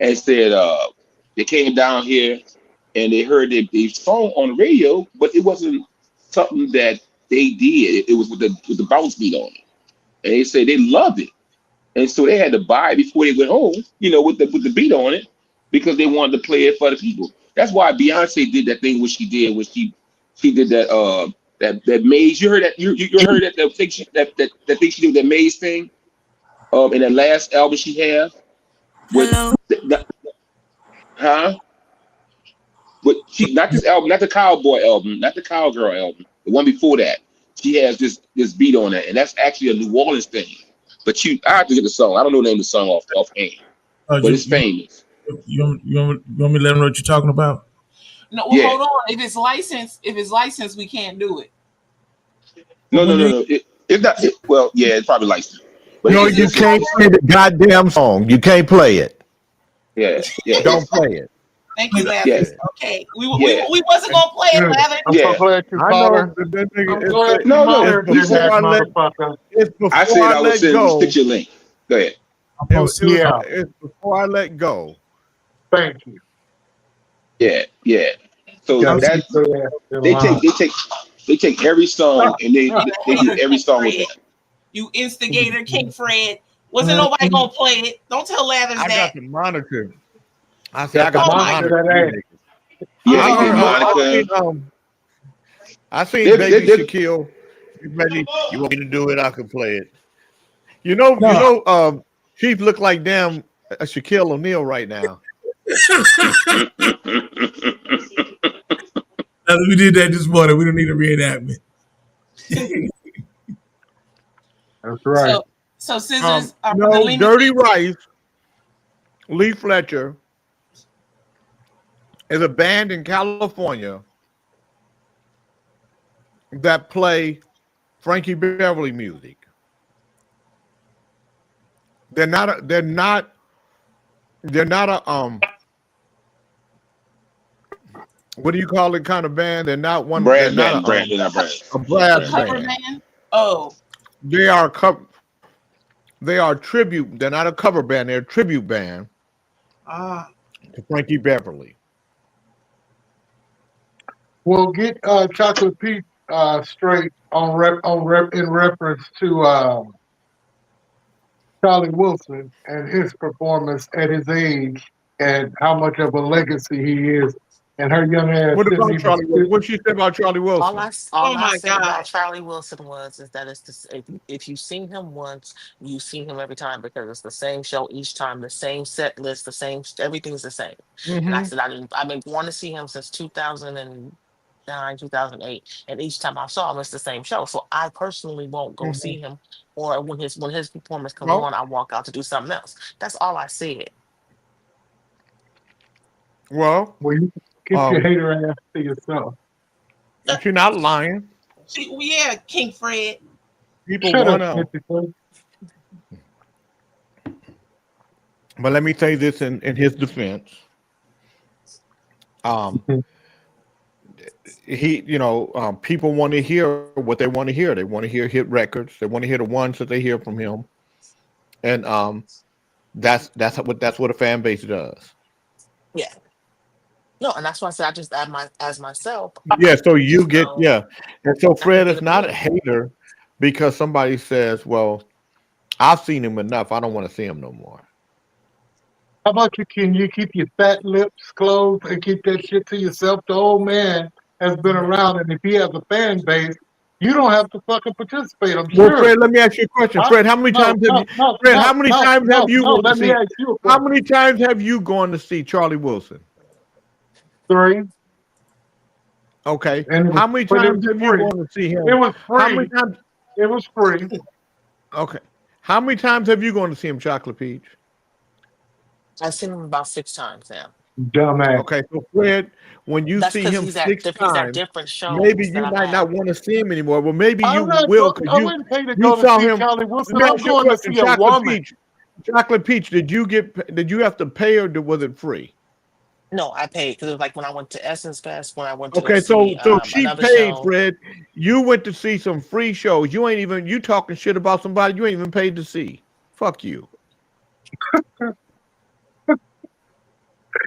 and said they came down here and they heard the song on the radio, but it wasn't something that they did. It was with the bounce beat on it. And they say they loved it, and so they had to buy it before they went home, with the beat on it. because they wanted to play it for the people. That's why Beyonce did that thing what she did when she did that that Maze. You heard that you heard that thing that thing she did, that Maze thing in that last album she had with but she not this album, not the Cowboy album, not the Cowgirl album, the one before that. She has this beat on it, and that's actually a New Orleans thing. But I have to get the song. I don't know the name of the song offhand, but it's famous. You want me to let them know what you're talking about? No, well, hold on. If it's licensed, we can't do it. No. It's not. Well, yeah, it's probably licensed. But No, you can't play the goddamn song. You can't play it. Yeah. Don't play it. Thank you, Lathers. Yes. Okay, we wasn't gonna play it, Lathers. Yeah. I said I would send you stick your link. Go ahead. It's before I let go. Thank you. Yeah. So they take every song and they do every song with that. You instigator, King Fred. Wasn't nobody gonna play it. Don't tell Lathers I that. got the monitor. I said I got Oh the my monitor. I seen Baby Shaquille. You want me to do it? I can play it. You know, Chief look like damn Shaquille O'Neal right now. We did that this morning. We don't need a reenactment. That's right. So Scissors. Dirty Rice, Lee Fletcher is a band in California that play Frankie Beverly music. They're not a what do you call it kind of band? They're not one brass band. A brass band. Oh. They are tribute. They're not a cover band. They're a tribute band to Frankie Beverly. We'll get Chocolate Pete straight in reference to Charlie Wilson and his performance at his age and how much of a legacy he is. And her young ass. What about Charlie Wilson? What she said about Charlie Wilson? All I said about Charlie Wilson is that it's if you've seen him once, you've seen him every time because it's the same show each time, the same set list, the same everything's the same. And I said I've been wanting to see him since 2009, 2008, and each time I saw him, it's the same show. So I personally won't go see him, or when his performance comes on, I walk out to do something else. That's all I said. Well, you keep your hater ass to yourself. But you're not lying. Yeah, King Fred. People want to. But let me say this in his defense. People want to hear what they want to hear. They want to hear hit records. They want to hear the ones that they hear from him. And that's what a fan base does. Yeah. No, and that's why I said I just add as myself. Yeah, so you get and so Fred is not a hater because somebody says, "Well, I've seen him enough. I don't want to see him no more." How about can you keep your fat lips closed and keep that shit to yourself? The old man has been around, and if he has a fan base, you don't have to fucking participate. I'm sure. Well, Fred, let me ask you a question. Fred, how many times have you gone to see Charlie Wilson? 3. Okay. And how many times have you gone to see him? It was free. How many times? It was free. Okay. How many times have you gone to see him, Chocolate Peach? I've seen him about 6 times now. Dumbass. Okay, so Fred, when you see him 6 times, maybe you might not want to see him anymore. Well, maybe you will because you saw him. Charlie Wilson. I'm going to see a woman. Chocolate Peach, did you have to pay or was it free? No, I paid because it was like when I went to Essence Fest, when I went to so she paid, show. Fred. You went to see some free shows. You talking shit about somebody you ain't even paid to see. Fuck you.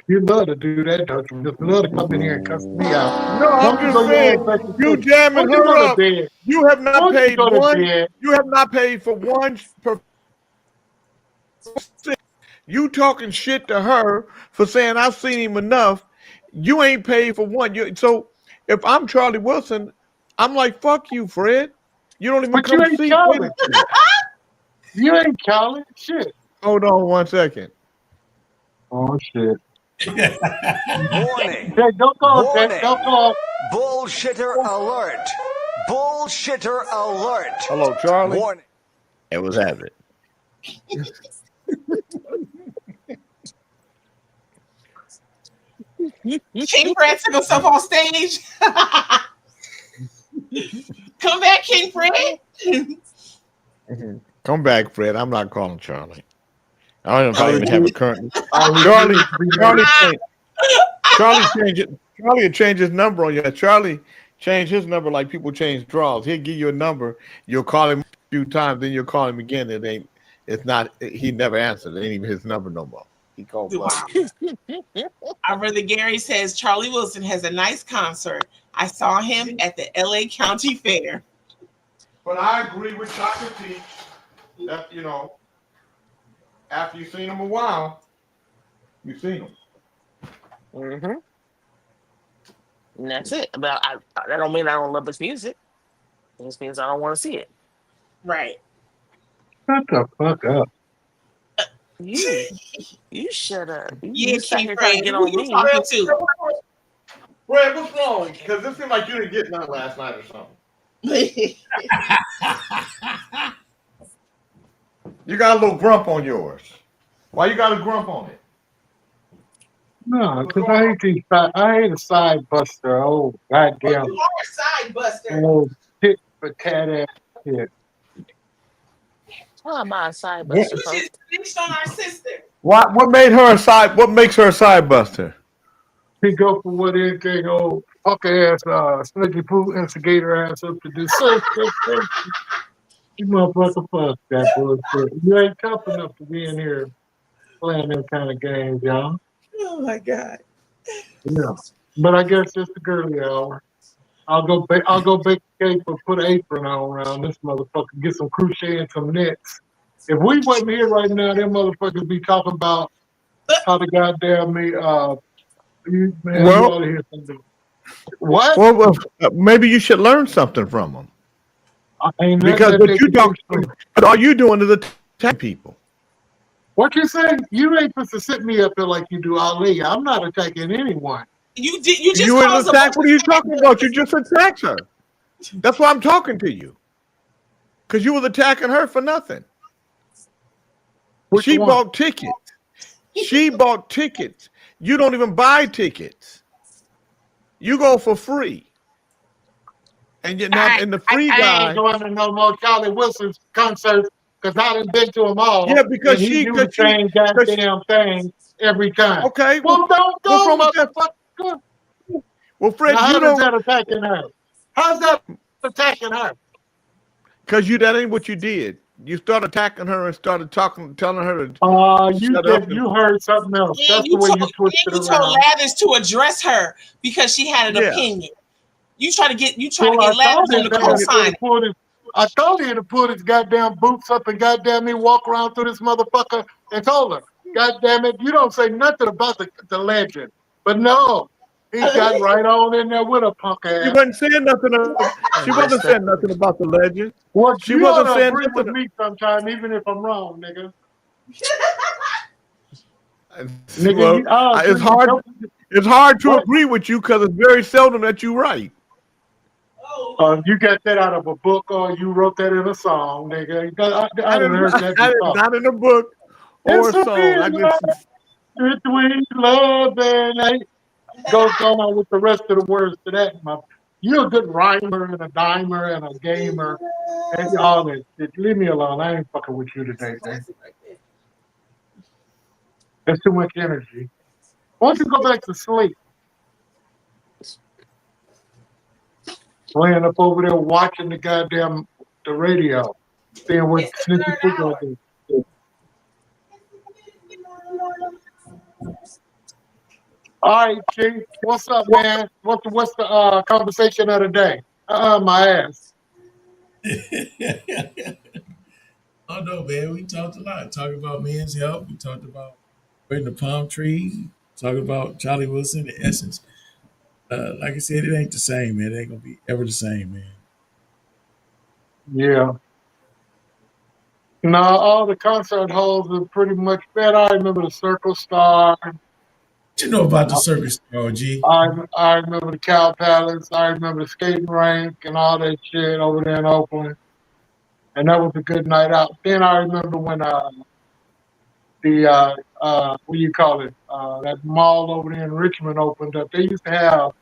You love to do that, don't you? Just love to come in here and cuss me out. No, I'm just saying, you jamming her up. You have not paid one. You have not paid for one. You talking shit to her for saying I've seen him enough. You ain't paid for one. So if I'm Charlie Wilson, I'm like, fuck you, Fred. You don't even But you come ain't see. Charlie. You ain't Charlie. Shit. Hold on 1 second. Oh shit. Warning. Hey, don't call. Warning. Don't call. Bullshitter alert. Bullshitter alert. Hello, Charlie. Warning. It was Abbott. King Fred took himself on stage. Come back, King Fred. Come back, Fred. I'm not calling Charlie. I don't know if I even have a current. Charlie changed his number on you. Charlie changed his number like people change draws. He'll give you a number. You'll call him a few times, then you'll call him again. He never answered. It ain't even his number no more. He called. Our brother Gary says Charlie Wilson has a nice concert. I saw him at the LA County Fair. But I agree with Dr. T that, after you've seen him a while, you've seen him. Mm-hmm. And that's it. But that don't mean I don't love his music. It just means I don't want to see it. Right. Shut the fuck up. You shut up. Yeah, King King Fred, Fred. get Who on you me. talking to? Fred, what's wrong? Because it seemed like you didn't get none last night or something. You got a little grump on yours. Why you got a grump on it? No, because I hate a side buster. Oh, goddamn. You are a side buster. Oh, tit for tat ass shit. Why am I a side buster? You just snitched on our sister. What made her a side? What makes her a side buster? He go for what anything old fuck ass snooky poo instigator ass up to do. You motherfucker, fuck that bullshit. You ain't tough enough to be in here playing them kind of games, y'all. Oh my God. Yeah, but I guess it's the girly hour. I'll go bake a cake or put an apron on around this motherfucker. Get some crochet and some nets. If we wasn't here right now, them motherfuckers be talking about how the goddamn me. Man, you ought to hear something. What? Well, maybe you should learn something from them. Because what you talking, what all you doing is attacking people. What you saying? You ain't supposed to sit me up there like you do Ali. I'm not attacking anyone. You just You was attacked. What are you talking about? You just attacked her. That's why I'm talking to you. Because you was attacking her for nothing. She bought tickets. She bought tickets. You don't even buy tickets. You go for free. And you're not in the free I guy. ain't going to no more Charlie Wilson's concerts because I done been to them all. Yeah, because and he do the same goddamn thing every time. Okay. Well, don't go, motherfucker. Well, Fred, now, you how's that attacking her? How's that attacking her? Because that ain't what you did. You started attacking her and started telling her to You heard something else. Yeah, That's the way you twisted you it told around. Lathers to address her because she had an opinion. You try to get Lathers on the co-sign. I told him to put his goddamn boots up and goddamn me walk around through this motherfucker and told her, goddamn it, you don't say nothing about the legend. But no, he got right on in there with a punk ass. She wasn't saying nothing. She wasn't saying nothing about the legend. Well, She you wasn't ought to saying agree with nothing. me sometime, even if I'm wrong, nigga. Well, it's hard to agree with you because it's very seldom that you're right. You got that out of a book or you wrote that in a song, nigga. I done heard that before. Not in a book or a song. Between love and hate goes on with the rest of the words to that. You're a good rhymer and a dimer and a gamer and all that shit. Leave me alone. I ain't fucking with you today, man. That's too much energy. Why don't you go back to sleep? Laying up over there watching the radio, seeing what snippy football do. All right, Chief. What's up, man? What's the conversation of the day? My ass. Oh no, man. We talked a lot. Talked about men's health. We talked about spreading the palm tree. Talked about Charlie Wilson, the essence. Like I said, it ain't the same, man. It ain't gonna be ever the same, man. Yeah. No, all the concert halls are pretty much better. I remember the Circle Star. What you know about the Circus Star, G? I remember the Cow Palace. I remember the skating rink and all that shit over there in Oakland. And that was a good night out. Then I remember when what do you call it? That mall over there in Richmond opened up. They used to have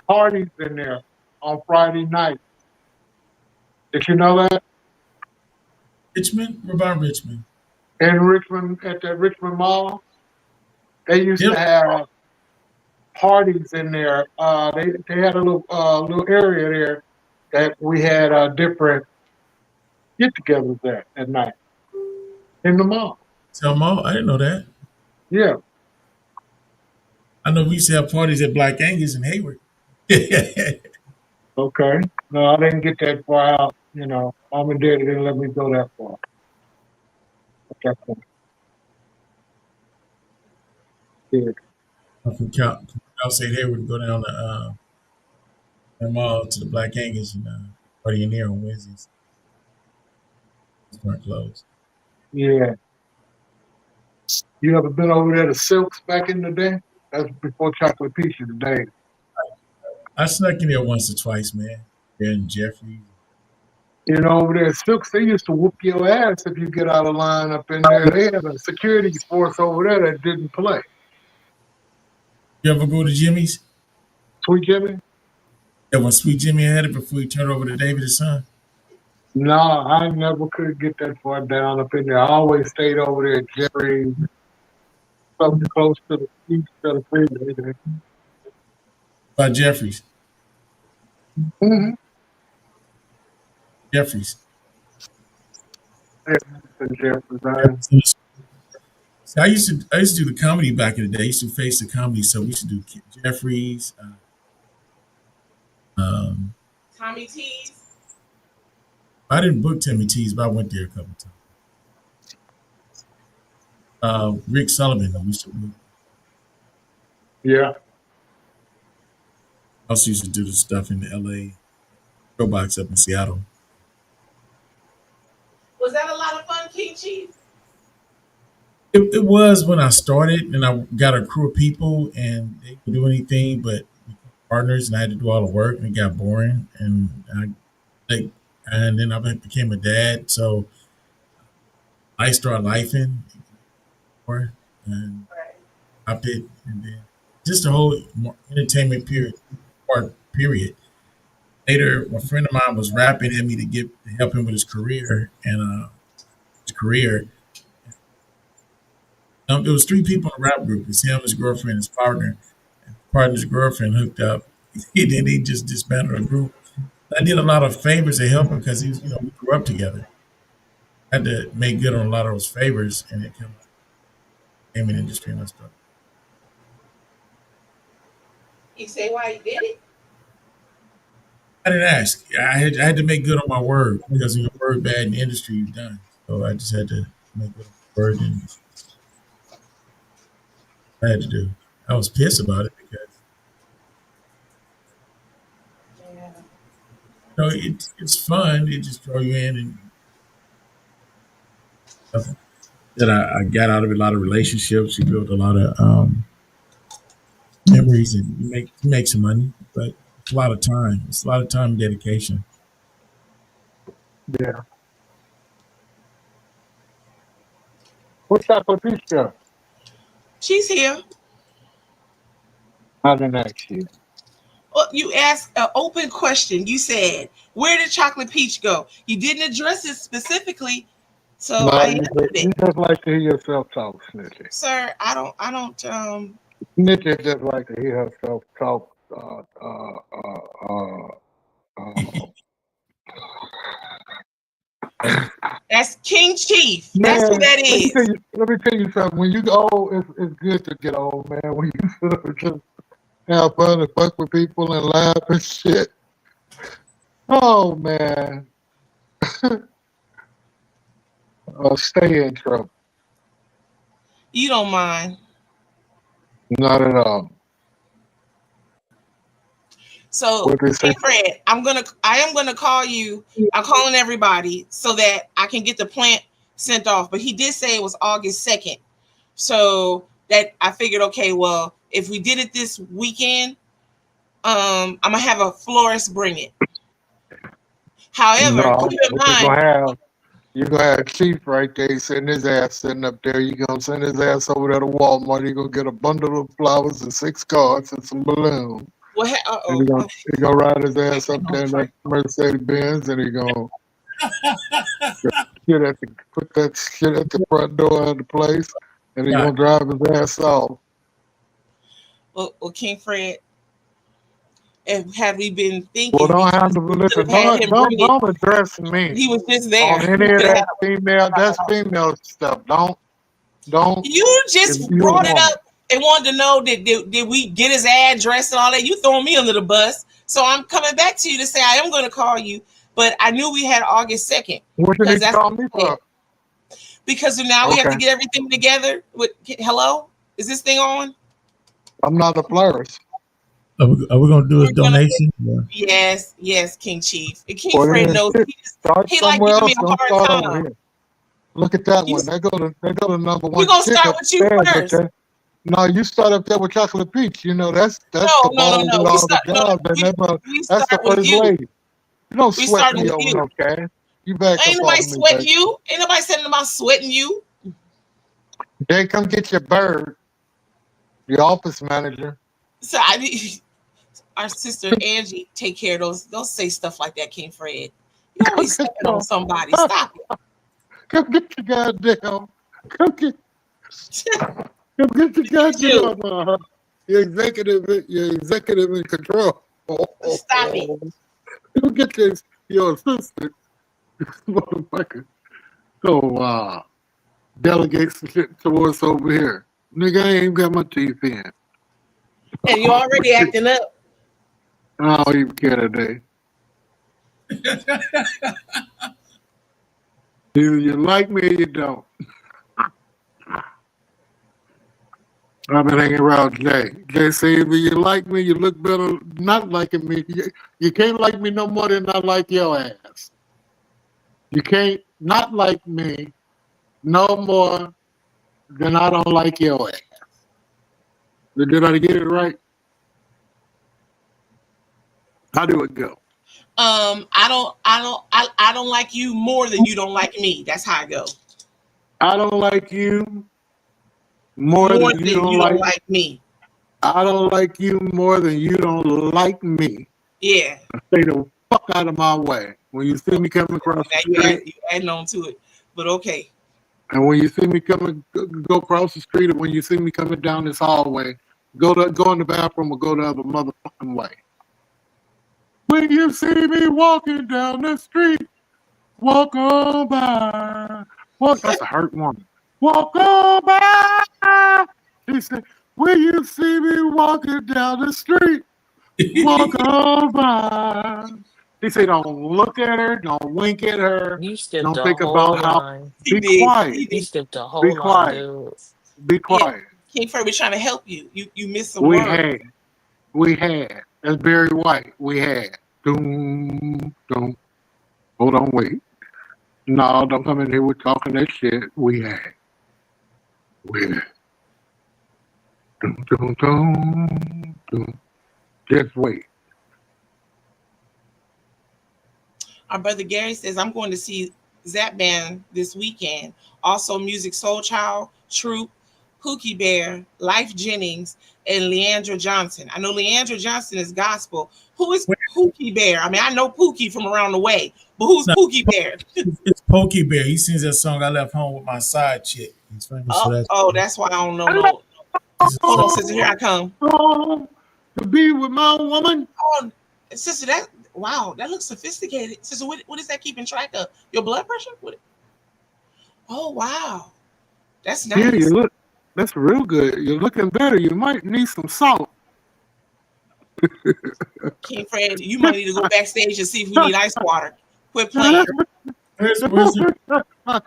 parties in there on Friday night. Did you know that? Richmond? What about Richmond? In Richmond, at the Richmond Mall, they used to have parties in there. They had a little area there that we had different get-togethers there at night in the mall. Tell Mall? I didn't know that. Yeah. I know we used to have parties at Black Angus in Hayward. Okay. No, I didn't get that far out. You know, Mom and Daddy didn't let me go that far. Okay. Yeah. From Cal State Hayward to go down to the mall to the Black Angus and party in there on Wednesdays. It's not closed. Yeah. You ever been over there to Silks back in the day? That's before Chocolate Peach in the day. I snuck in there once or twice, man. There in Jeffrey. You know, over there at Silks, they used to whoop your ass if you get out of line up in there. They had a security force over there that didn't play. You ever go to Jimmy's? Sweet Jimmy? Yeah, when Sweet Jimmy had it before he turned over to David his son? No, I never could get that far down up in there. I always stayed over there at Jerry's, something close to the east of the freeway. By Jeffries. Mm-hmm. Jeffries. Jeffries. So I used to do the comedy back in the day. I used to face the comedy, so we used to do Jeffries. Tommy T's. I didn't book Timmy T's, but I went there a couple times. Rick Sullivan, I used to book. Yeah. I also used to do the stuff in the LA Showbox up in Seattle. Was that a lot of fun, King Chief? It was when I started, and I got a crew of people, and they could do anything but partners, and I had to do all the work, and it got boring. And then I became a dad, so I started lifing, and I did, and then just the whole entertainment period. Later, a friend of mine was rapping at me to help him with his career, and there was 3 people in the rap group. It's him, his girlfriend, his partner. And his partner's girlfriend hooked up. And then he just disbanded the group. I did a lot of favors to help him because we grew up together. I had to make good on a lot of those favors, and it came in the industry and stuff. You say why you did it? I didn't ask. I had to make good on my word because word bad in the industry, you're done. So I just had to make good on my word, and I had to do. I was pissed about it because it's fun. It just throw you in, and that I got out of it, a lot of relationships. You built a lot of memories, and you make some money, but it's a lot of time. It's a lot of time and dedication. Yeah. What's Chocolate Peach go? She's here. I didn't ask you. Well, you asked an open question. You said, "Where did Chocolate Peach go?" You didn't address it specifically, so I answered You it. just like to hear yourself talk, Snitchy. Sir, I don't. Snitchy just like to hear herself talk. That's King Chief. That's Man, who that is. let me tell you something. When you get old, it's good to get old, man. When you sit up and just have fun and fuck with people and laugh and shit. Oh, man. stay in trouble. You don't mind. Not at all. So, What they say? King Fred, I am gonna call you. I'm calling everybody so that I can get the plant sent off. But he did say it was August 2nd. So that I figured, okay, well, if we did it this weekend, I'm gonna have a florist bring it. However, No, keep in mind, you're gonna have Chief right there sitting his ass sitting up there. You're gonna send his ass over there to Walmart. You're gonna get a bundle of flowers and 6 cards and some balloons. And he gonna ride his ass up there in that Mercedes Benz, and he gonna put that shit at the front door of the place, and he gonna drive his ass off. well, King Fred, had we been thinking, Well, don't we have to listen. could've had him bring it. Don't address me. He was just there. On any of that female, that's female stuff. Don't. You just if you brought it want up and wanted to know did we get his address and all that. You throwing me under the bus. So I'm coming back to you to say I am going to call you, but I knew we had August 2nd. What did he call me for? Because now we have to Okay. get everything together. Hello? Is this thing on? I'm not a florist. Are we going to do a donation? Yes, King Chief. And King Well, Fred then knows start he like somewhere giving me else. a Don't hard start over time. here. Look at that one. They go to number one. We're gonna chick start with you upstairs, first. okay? No, you start up there with Chocolate Peach. You know that's No. the We ball with all the start. jobs. We That's the start with first you. lady. You don't We sweat start me with over you. no cash. You back Ain't up nobody off me, sweating baby. you. Ain't nobody saying about sweating you. They come get your bird. The office manager. So our sister Angie take care of those. Don't say stuff like that, King Fred. You always stepping on somebody. Stop it. Come get your goddamn. Come get your goddamn. Your executive in control. Stop it. Come get your assistant. Motherfucker. So delegate some shit to us over here. Nigga, I ain't got my teeth in. And you already acting up. I don't even care today. Either you like me or you don't. I've been hanging around Jay. Jay say either you like me, you look better not liking me. You can't like me no more than I like your ass. You can't not like me no more than I don't like your ass. Did I get it right? How do it go? I don't like you more than you don't like me. That's how I go. I don't like you more than you don't like me. I don't like you more than you don't like me. Yeah. Stay the fuck out of my way. When you see me coming across the street, You adding on to it. But okay. and when you see me go across the street, or when you see me coming down this hallway, go in the bathroom or go the other motherfucking way. When you see me walking down the street, walk on by. That's a hurt woman. Walk on by. He said, when you see me walking down the street, walk on by. He said, don't look at her, don't wink at her, You skipped don't a think whole about how. line. Be quiet. You skipped a whole Be line, quiet. dude. Be quiet. King Fred, we're trying to help you. You missed some We words. had. That's Barry White. We had. Doom. Hold on, wait. No, don't come in here with talking that shit. We had. Doom. Just wait. Our brother Gary says, I'm going to see Zap Band this weekend. Also, Music Soul Child, Troop, Pookie Bear, Life Jennings, and Leandra Johnson. I know Leandra Johnson is gospel. Who is Pookie Bear? I mean, I know Pookie from around the way, but who's Pookie Bear? It's Pokey Bear. He sings that song, I Left Home with My Side Chick. He's famous for that. That's why I don't know. No. Hold on, sister, here I come. To be with my woman. Oh, sister, that looks sophisticated. Sister, what is that keeping track of? Your blood pressure? Oh, wow. That's nice. Yeah, you look. That's real good. You're looking better. You might need some salt. King Fred, you might need to go backstage and see if we need ice water. Quit playing. And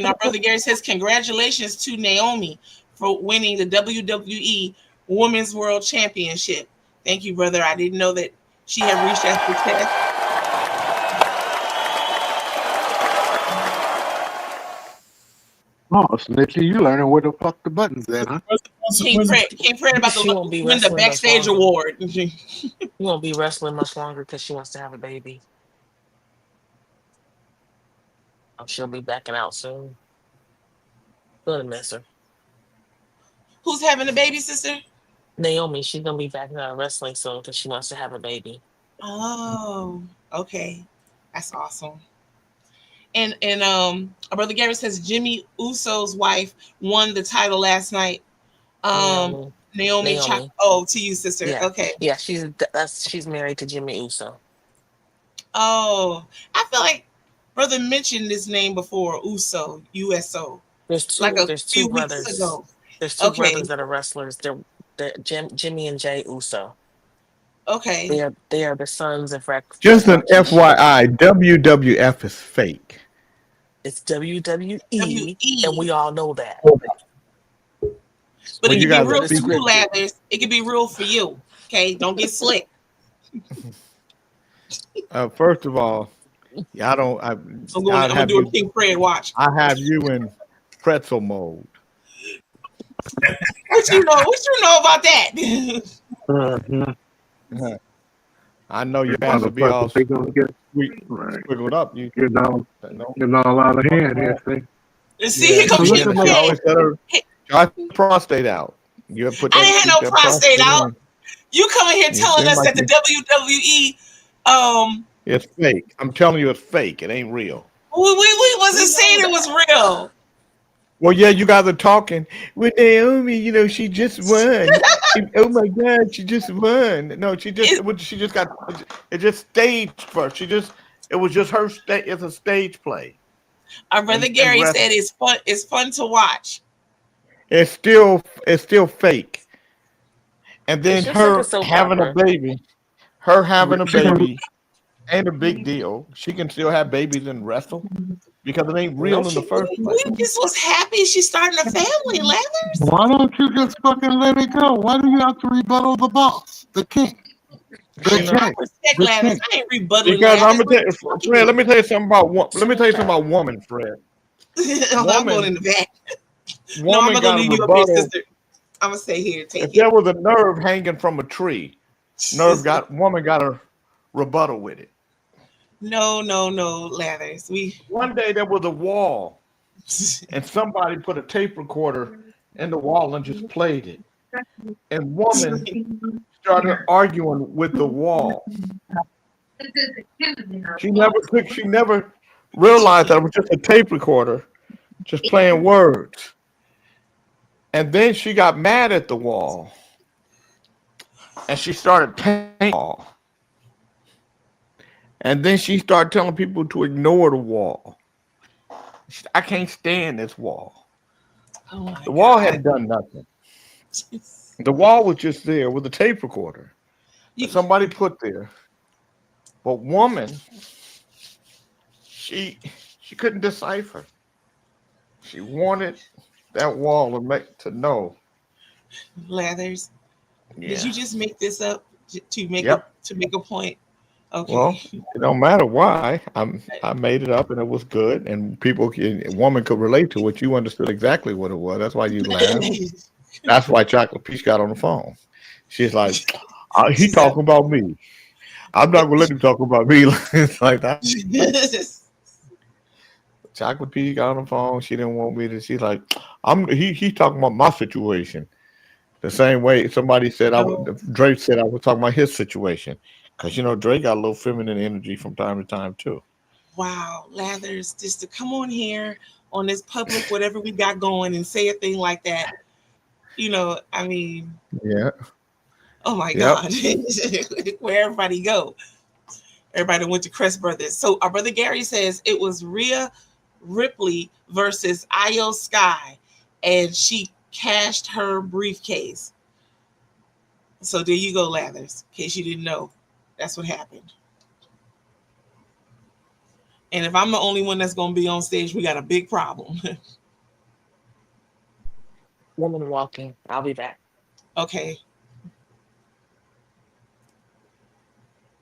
our brother Gary says, congratulations to Naomi for winning the WWE Women's World Championship. Thank you, brother. I didn't know that she had reached that success. Oh, Snitchy, you learning where the fuck the buttons at, huh? King Fred about She to won't be win the wrestling backstage much longer. award. She won't be wrestling much longer because she wants to have a baby. She'll be backing out soon. Gonna miss her. Who's having a baby, sister? Naomi, she's gonna be backing out of wrestling soon because she wants to have a baby. Oh, okay. That's awesome. And our brother Gary says Jimmy Uso's wife won the title last night. Naomi. Oh, to you, sister. Yeah. Okay. Yeah, she's married to Jimmy Uso. Oh, I feel like brother mentioned this name before. Uso, USO. There's two. Like a there's few two weeks brothers. ago. There's two Okay. brothers that are wrestlers. They're Jimmy and Jay Uso. Okay. They are the sons of Just an FYI, WWF is fake. It's WWE, and we all know that. But Well, it you can guys be real are for you, secret. Lathers. It can be real for you. Okay, don't get slick. First of all, I don't. I'm gonna do a King Fred watch. I have you in pretzel mode. What you know? What you know about that? I know your ass will be all They gonna get squiggled up. You getting all out of hand here. See, here comes King you always Fred. got her prostate out. You have put I that, didn't keep have no that prostate out. in. You coming here You telling seem us like that the WWE It's fake. I'm telling you, it's fake. It ain't real. we wasn't saying it was real. Well, yeah, you guys are talking with Naomi. You know, she just won. Oh my God, she just won. No, she just got. It just staged first. It was just her stage. It's a stage play. Our brother Gary said it's fun. It's fun to watch. It's still fake. And then It's just her like a soap having opera. a baby, her having a baby ain't a big deal. She can still have babies and wrestle because it ain't real in the first place. We just was happy she's starting a family, Leathers. Why don't you just fucking let it go? Why do you have to rebuttal the boss, the king? The king. Respect Leathers. I ain't rebuttaling Because I'm Leathers. gonna tell you, Fred. Let me tell you something about woman, Fred. I'm going in the back. No, Woman I'm not got gonna a leave you up here, rebuttal. sister. I'm gonna stay here. Take If it. there was a nerve hanging from a tree, woman got a rebuttal with it. No, Leathers. One day there was a wall, and somebody put a tape recorder in the wall and just played it. And woman started arguing with the wall. She never realized that it was just a tape recorder, just playing words. And then she got mad at the wall, and she started painting the wall. And then she started telling people to ignore the wall. I can't stand this wall. The wall hadn't done nothing. The wall was just there with a tape recorder that somebody put there. But woman, she couldn't decipher. She wanted that wall to know. Leathers. Yeah. Did you just make this up to make a point? Okay. Well, it don't matter why. I made it up and it was good, and a woman could relate to it. You understood exactly what it was. That's why you laughed. That's why Chocolate Peach got on the phone. She's like, he talking about me. I'm not gonna let him talk about me like that. Chocolate Peach got on the phone. She didn't want me to. She's like, he's talking about my situation. The same way somebody said Drake said I was talking about his situation. Because, Drake got a little feminine energy from time to time, too. Wow, Lathers, just to come on here on this public, whatever we got going, and say a thing like that. I mean. Yeah. Oh, my God. Where everybody go. Everybody went to Crest Brothers. So our brother Gary says it was Rhea Ripley versus Io Sky, and she cashed her briefcase. So there you go, Lathers, in case you didn't know. That's what happened. And if I'm the only one that's going to be on stage, we got a big problem. Woman walking. I'll be back. Okay.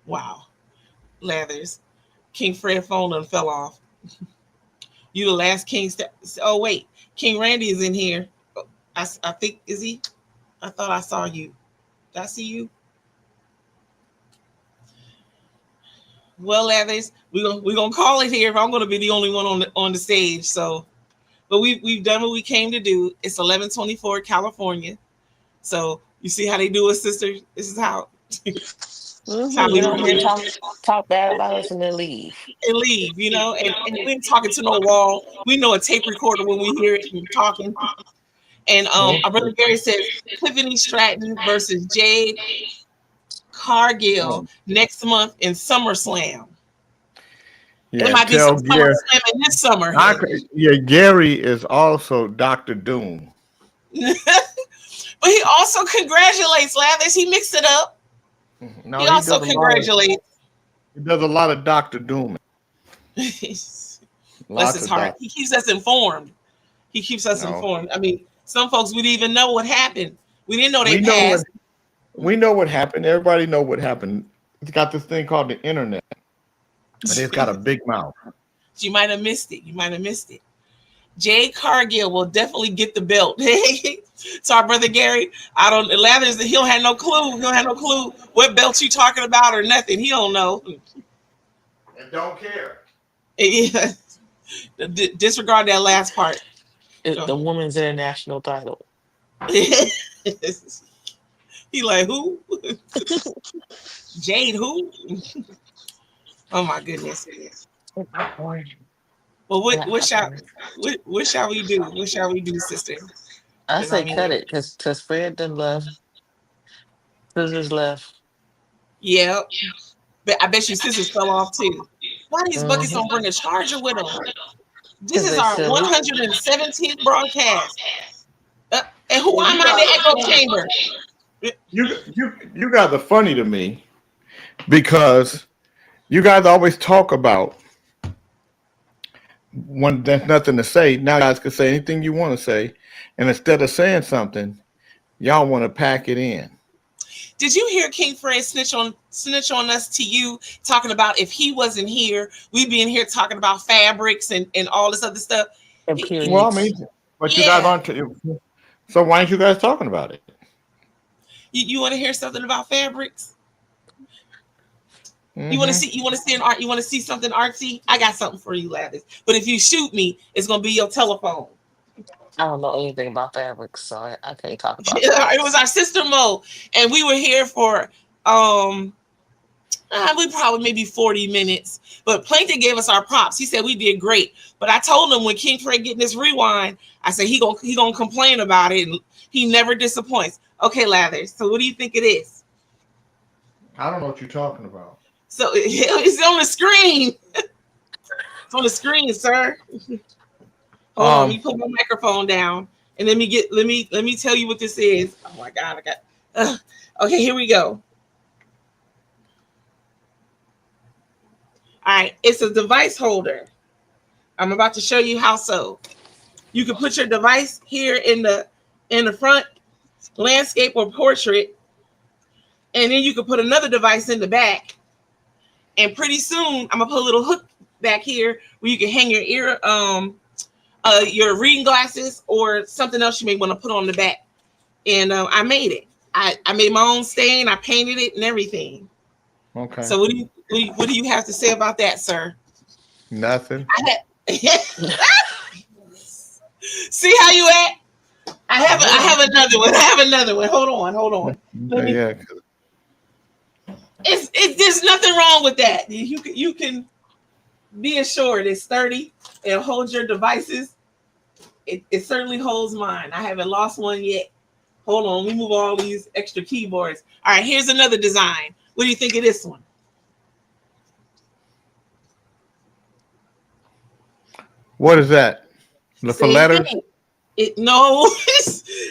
Wow. Lathers. King Fred phone done fell off. You the last King. Oh, wait. King Randy is in here. I think, is he? I thought I saw you. Did I see you? Well, Lathers, we're gonna call it here if I'm gonna be the only one on the stage. So, but we've done what we came to do. It's 11:24 California. So you see how they do it, sister. This is how. Mm-hmm. You don't hear talk bad about us and then leave. And leave, you know, and we ain't talking to no wall. We know a tape recorder when we hear it and talking. And our brother Gary says Tiffany Stratton versus Jade Cargill next month in SummerSlam. Yeah, it might be some SummerSlam in this summer. Gary is also Dr. Doom. But he also congratulates Lathers. He mixed it up. No, he also congratulates. He does a lot of Dr. Doom. Bless his heart. He keeps us informed. He keeps us informed. I mean, some folks we didn't even know what happened. We didn't know they passed. We know what happened. Everybody know what happened. It's got this thing called the internet. And it's got a big mouth. You might have missed it. You might have missed it. Jade Cargill will definitely get the belt. So our brother Gary, Lathers, he don't have no clue. He don't have no clue what belt you talking about or nothing. He don't know. And don't care. Yeah. Disregard that last part. The women's international title. He like, who? Jade who? Oh my goodness. Well, what shall we do? What shall we do, sister? I say cut it because Fred done left. Scissors left. Yeah. But I bet you scissors fell off too. Why these buckets don't bring a charger with them? This is our 117th broadcast. And who am I in the echo chamber? You guys are funny to me because you guys always talk about when there's nothing to say. Now you guys can say anything you want to say. And instead of saying something, y'all want to pack it in. Did you hear King Fred snitch on us to you, talking about if he wasn't here, we'd be in here talking about fabrics and all this other stuff? Well, I mean, but you guys aren't. So why aren't you guys talking about it? You want to hear something about fabrics? Mm-hmm. You want to see something artsy? I got something for you, Lathers. But if you shoot me, it's gonna be your telephone. I don't know anything about fabrics, so I can't talk about It was our sister Mo, and we were here for we probably maybe 40 minutes. But Plankton gave us our props. He said we did great. But I told him when King Fred getting this rewind, I said he gonna complain about it, and he never disappoints. Okay, Lathers. So what do you think it is? I don't know what you're talking about. So it's on the screen. It's on the screen, sir. Hold on, let me put my microphone down and let me tell you what this is. Oh my God, okay, here we go. All right, it's a device holder. I'm about to show you how so. You can put your device here in the front, landscape or portrait, and then you can put another device in the back. And pretty soon, I'm gonna put a little hook back here where you can hang your reading glasses or something else you may want to put on the back. And I made it. I made my own stain. I painted it and everything. Okay. So what do you have to say about that, sir? Nothing. See how you act? I have another one. I have another one. Hold on. There's nothing wrong with that. You can be assured it's sturdy. It'll hold your devices. It certainly holds mine. I haven't lost one yet. Hold on, we move all these extra keyboards. All right, here's another design. What do you think of this one? What is that? For letters? No.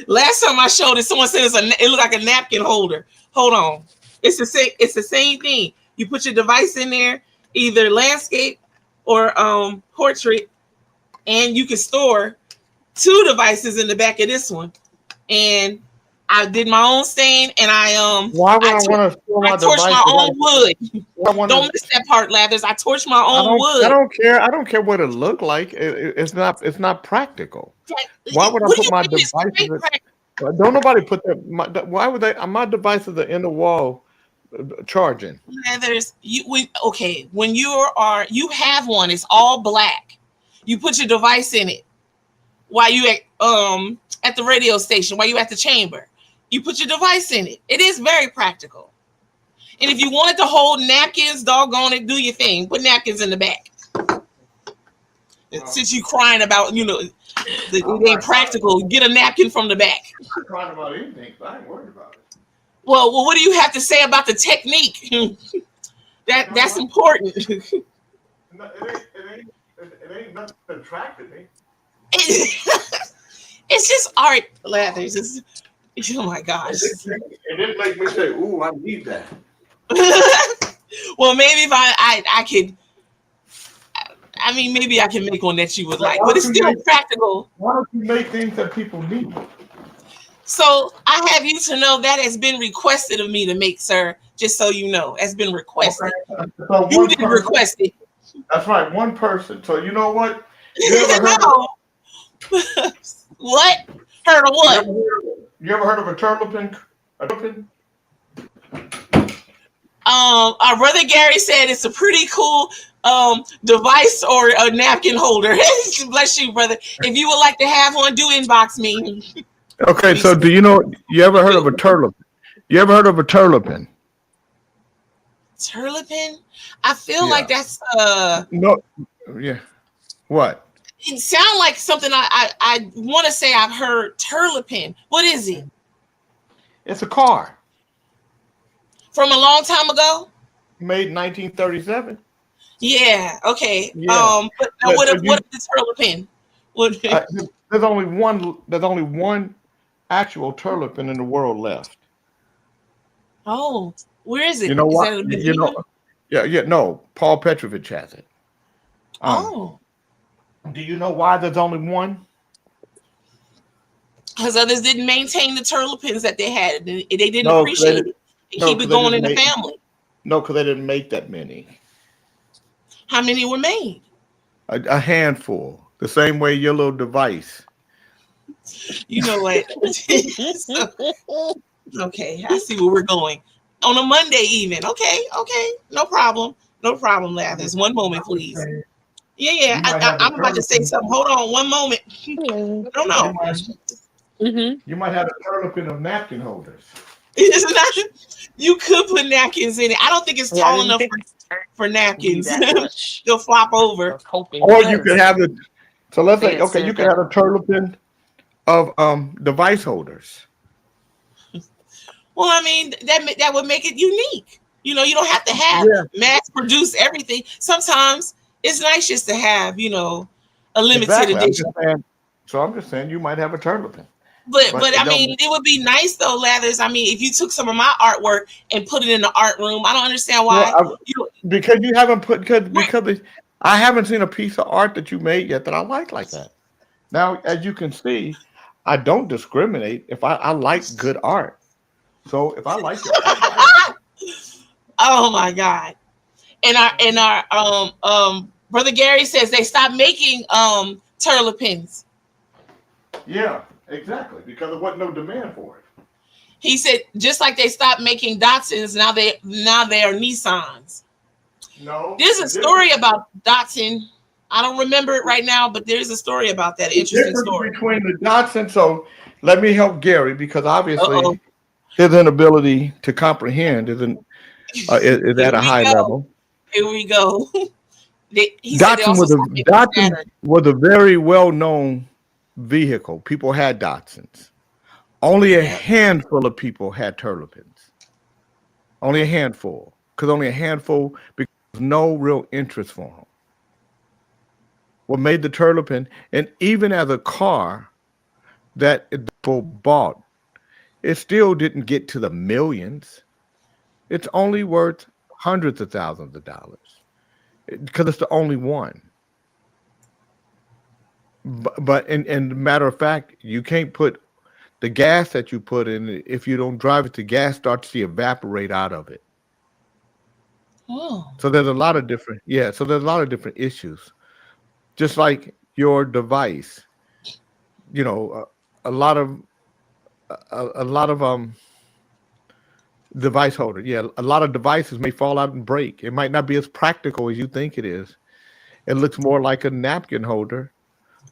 Last time I showed it, someone said it looked like a napkin holder. Hold on. It's the same thing. You put your device in there, either landscape or portrait, and you can store 2 devices in the back of this one. And I did my own stain, and Why would I want to store my I torched my device? own wood. Don't miss that part, Lathers. I torched my own wood. I don't care. I don't care what it looked like. It's not practical. Why would I put my devices? Don't nobody put that. Why would they? My devices are in the wall, charging. Lathers, when you have one, it's all black. You put your device in it while you at the radio station, while you at the chamber. You put your device in it. It is very practical. And if you wanted to hold napkins, doggone it, do your thing. Put napkins in the back. Since you crying about, it ain't practical, get a napkin from the back. I'm not crying about anything, but I ain't worried about it. Well, what do you have to say about the technique? That's important. It ain't nothing that attracted me. It's just art, Lathers. Oh my gosh. It didn't make me say, "Ooh, I need that." Well, maybe if I could. I mean, maybe I can make one that you would like, but it's still practical. Why don't you make things that people need? So I have you to know that has been requested of me to make, sir. Just so you know, it's been requested. Okay. So you didn't request it. That's right, one person. So you know what? You ever heard what? Heard of what? You ever heard of a turlipin? Our brother Gary said it's a pretty cool device or a napkin holder. Bless you, brother. If you would like to have one, do inbox me. Okay, so do you ever heard of a turlipin? You ever heard of a turlipin? Turlipin? I feel like that's no, yeah. What? It sounds like something I want to say I've heard. Turlipin. What is it? It's a car. From a long time ago? Made in 1937. Yeah, okay. Yeah. But what is the turlipin? There's only one actual turlipin in the world left. Oh, where is it? You know Is what? that a museum? No. Paul Petrovich has it. Oh. Do you know why there's only one? Because others didn't maintain the turlipins that they had. They didn't appreciate it. They keep it going in the family. No, because they didn't make that many. How many were made? A handful. The same way your little device. You know what? Okay, I see where we're going. On a Monday even. Okay. No problem, Lathers. One moment, please. Yeah. I'm about to say something. Hold on one moment. I don't know. You might have a turlipin of napkin holders. It's not, you could put napkins in it. I don't think it's tall enough for napkins. They'll flop over. Or you could have it. So let's say, okay, you could have a turlipin of device holders. Well, I mean, that would make it unique. You don't have to have mass produce everything. Sometimes it's nice just to have, a limited edition. I'm just saying you might have a turlipin. But I mean, it would be nice though, Lathers. I mean, if you took some of my artwork and put it in the art room, I don't understand why. Because you haven't because I haven't seen a piece of art that you made yet that I like that. Now, as you can see, I don't discriminate. If I like good art, so if I like it, oh my God! And our brother Gary says they stopped making turlipins. Yeah. Exactly, because there wasn't no demand for it. He said just like they stopped making Datsuns, now they are Nissans. No. There's a story about Datsun. I don't remember it right now, but there's a story about that. Interesting story between the Datsun. So let me help Gary because obviously his inability to comprehend is at a high level. Here we go. Datsun was a very well-known vehicle. People had Datsuns. Only a handful of people had turlipins. Only a handful. Because no real interest for them. What made the turlipin, and even as a car that people bought, it still didn't get to the millions. It's only worth hundreds of thousands of dollars. because it's the only one. But in matter of fact, you can't put the gas that you put in it, if you don't drive it, the gas starts to evaporate out of it. Oh. So there's a lot of different, so there's a lot of different issues. Just like your device, you know, a lot of device holder. Yeah, a lot of devices may fall out and break. It might not be as practical as you think it is. It looks more like a napkin holder.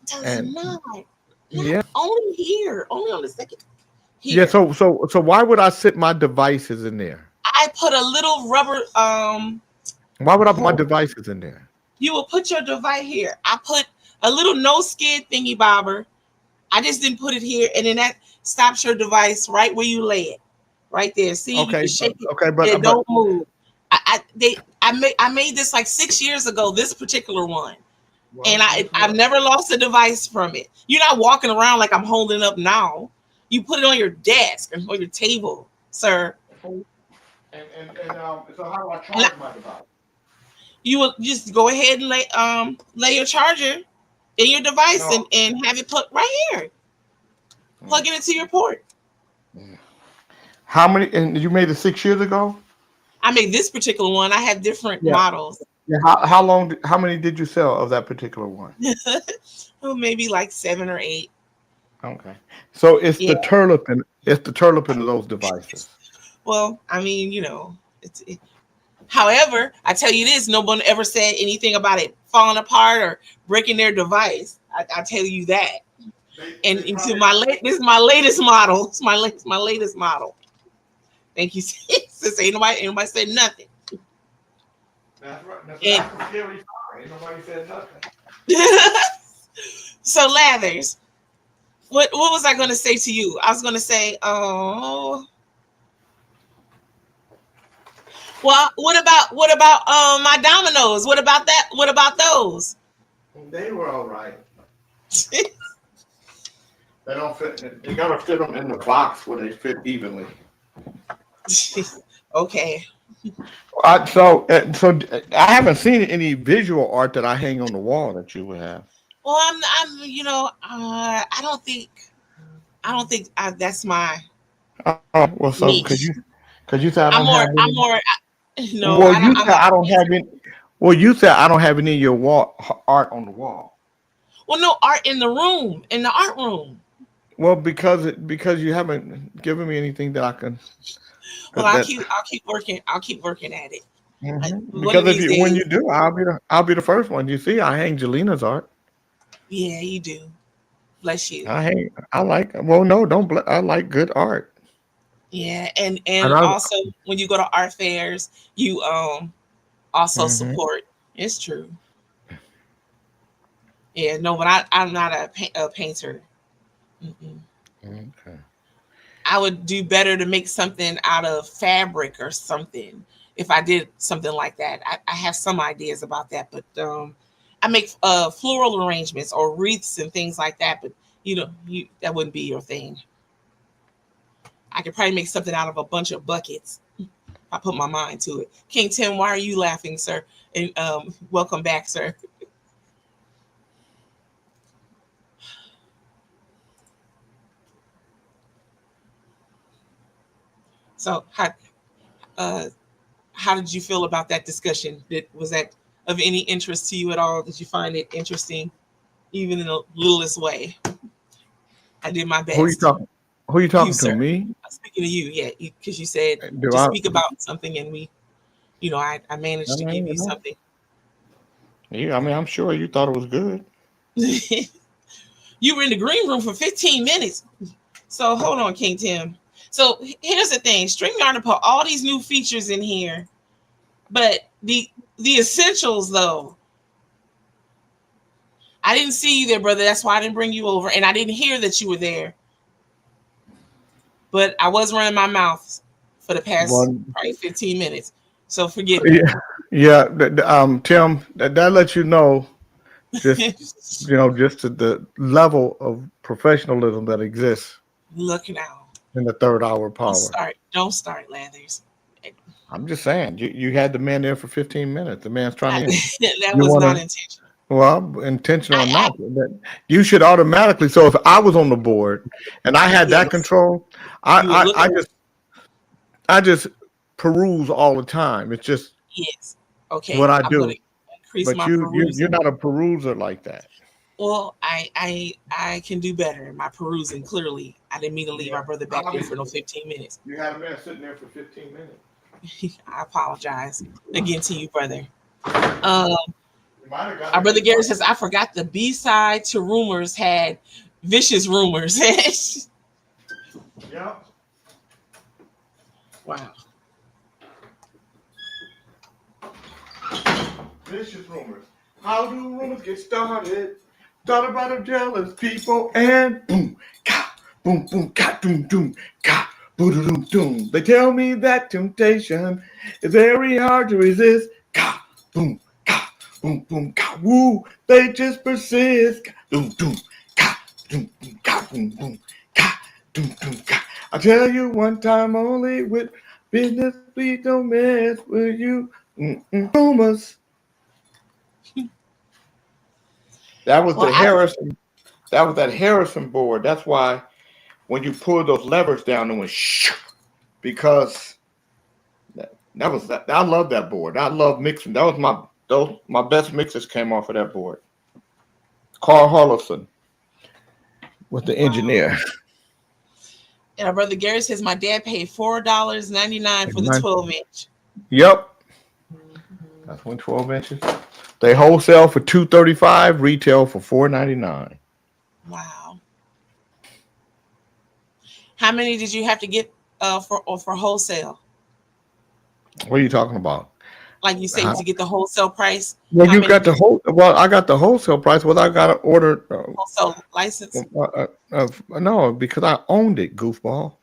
Does not. Yeah. Only here. Only on the second. Here. Yeah. So why would I sit my devices in there? I put a little rubber. Why would I put my devices in there? You will put your device here. I put a little no skid thingy bobber. I just didn't put it here, and then that stops your device right where you lay it, right there. See, you can shake it. Okay, but don't move. I made this like 6 years ago. This particular one. And I've never lost a device from it. You're not walking around like I'm holding it up now. You put it on your desk and on your table, sir. So how do I charge my device? You will just go ahead and lay your charger in your device and have it put right here. Plug it into your port. How many? And you made it 6 years ago? I made this particular one. I have different models. Yeah. How long? How many did you sell of that particular one? Well, maybe like 7 or 8. Okay. So it's the turlipin. It's the turlipin of those devices. Well, I mean, you know, however, I tell you this: no one ever said anything about it falling apart or breaking their device. I tell you that. And this is my latest model. It's my latest model. Thank you, sis. Ain't nobody said nothing. That's right. That's And- scary. Ain't nobody said nothing. So Lathers, what was I going to say to you? I was going to say, well, what about my dominoes? What about that? What about those? They were all right. They don't fit. You gotta fit them in the box where they fit evenly. Okay. So I haven't seen any visual art that I hang on the wall that you would have. Well, I'm I don't think that's my. Oh, well, so because you said I don't have any. I'm more. No. Well, you said I don't have any. Well, you said I don't have any of your art on the wall. Well, no art in the room, in the art room. Well, because you haven't given me anything that I can. Well, I'll keep working. I'll keep working at it. Mm-hmm. Because when you do, I'll be the first one. You see, I hang Jelina's art. Yeah, you do. Bless you. I like good art. Yeah, and also when you go to art fairs, you also support. It's true. Yeah, no, but I'm not a painter. Mm-mm. Okay. I would do better to make something out of fabric or something if I did something like that. I have some ideas about that, but I make floral arrangements or wreaths and things like that. But that wouldn't be your thing. I could probably make something out of a bunch of buckets. I put my mind to it. King Tim, why are you laughing, sir? And welcome back, sir. So how did you feel about that discussion? Was that of any interest to you at all? Did you find it interesting, even in the littlest way? I did my best. Who are you talking to? Sir. Me? I'm speaking to you, yeah, because you said speak about something, and we, I managed to give you something. Yeah, I mean, I'm sure you thought it was good. You were in the green room for 15 minutes. So hold on, King Tim. So here's the thing: StreamYard put all these new features in here, but the essentials, though, I didn't see you there, brother. That's why I didn't bring you over, and I didn't hear that you were there. But I was running my mouth for the past probably 15 minutes, so forgive me. Yeah. Tim, that lets you know, just just the level of professionalism that exists. Look now. In the third hour power. Don't start, Lathers. I'm just saying, you had the man there for 15 minutes. The man's trying to. That You was not want to? intentional. Well, intentional or I not, you should automatically. So if I was on the board and I had that yes, control, you would look. I just peruse all the time. It's just Yes. what Okay. I I'm gonna do. increase But my you're perusing. not a peruser like that. Well, I can do better in my perusing. Clearly, I didn't mean to leave Yeah, my brother back there for no 15 minutes. you had a man sitting there for 15 minutes. I apologize again to you, brother. You might have got Our a brother good Gary bite. says, I forgot the B side to Rumors had Vicious Rumors. Yeah. Wow. Vicious rumors. How do rumors get started? Started by the jealous people and boom, ka, boom, boom, ka, doom, doom, ka, boom, doom, doom. They tell me that temptation is very hard to resist. Ka, boom, ka, woo. They just persist. Ka, doom, doom, ka, doom, doom, ka, boom, boom, ka, doom, doom, ka. I tell you one time only with business, please don't mess with you. Rumors. That was Well, the Harrison. That was that Harrison board. That's why when you pull those levers down, it went shoo, because that was that. I love that board. I love mixing. That was my best mixes came off of that board. Carl Hollison was the engineer. and our brother Gary says, my dad paid $4.99 for the 12-inch. Yep. That's when 12 inches. They wholesale for $235, retail for $499. Wow. How many did you have to get for wholesale? What are you talking about? Like you say, to get the wholesale price? Well, How you many got the Well, I got the wholesale price. Well, I got to order. wholesale license? No, because I owned it, goofball.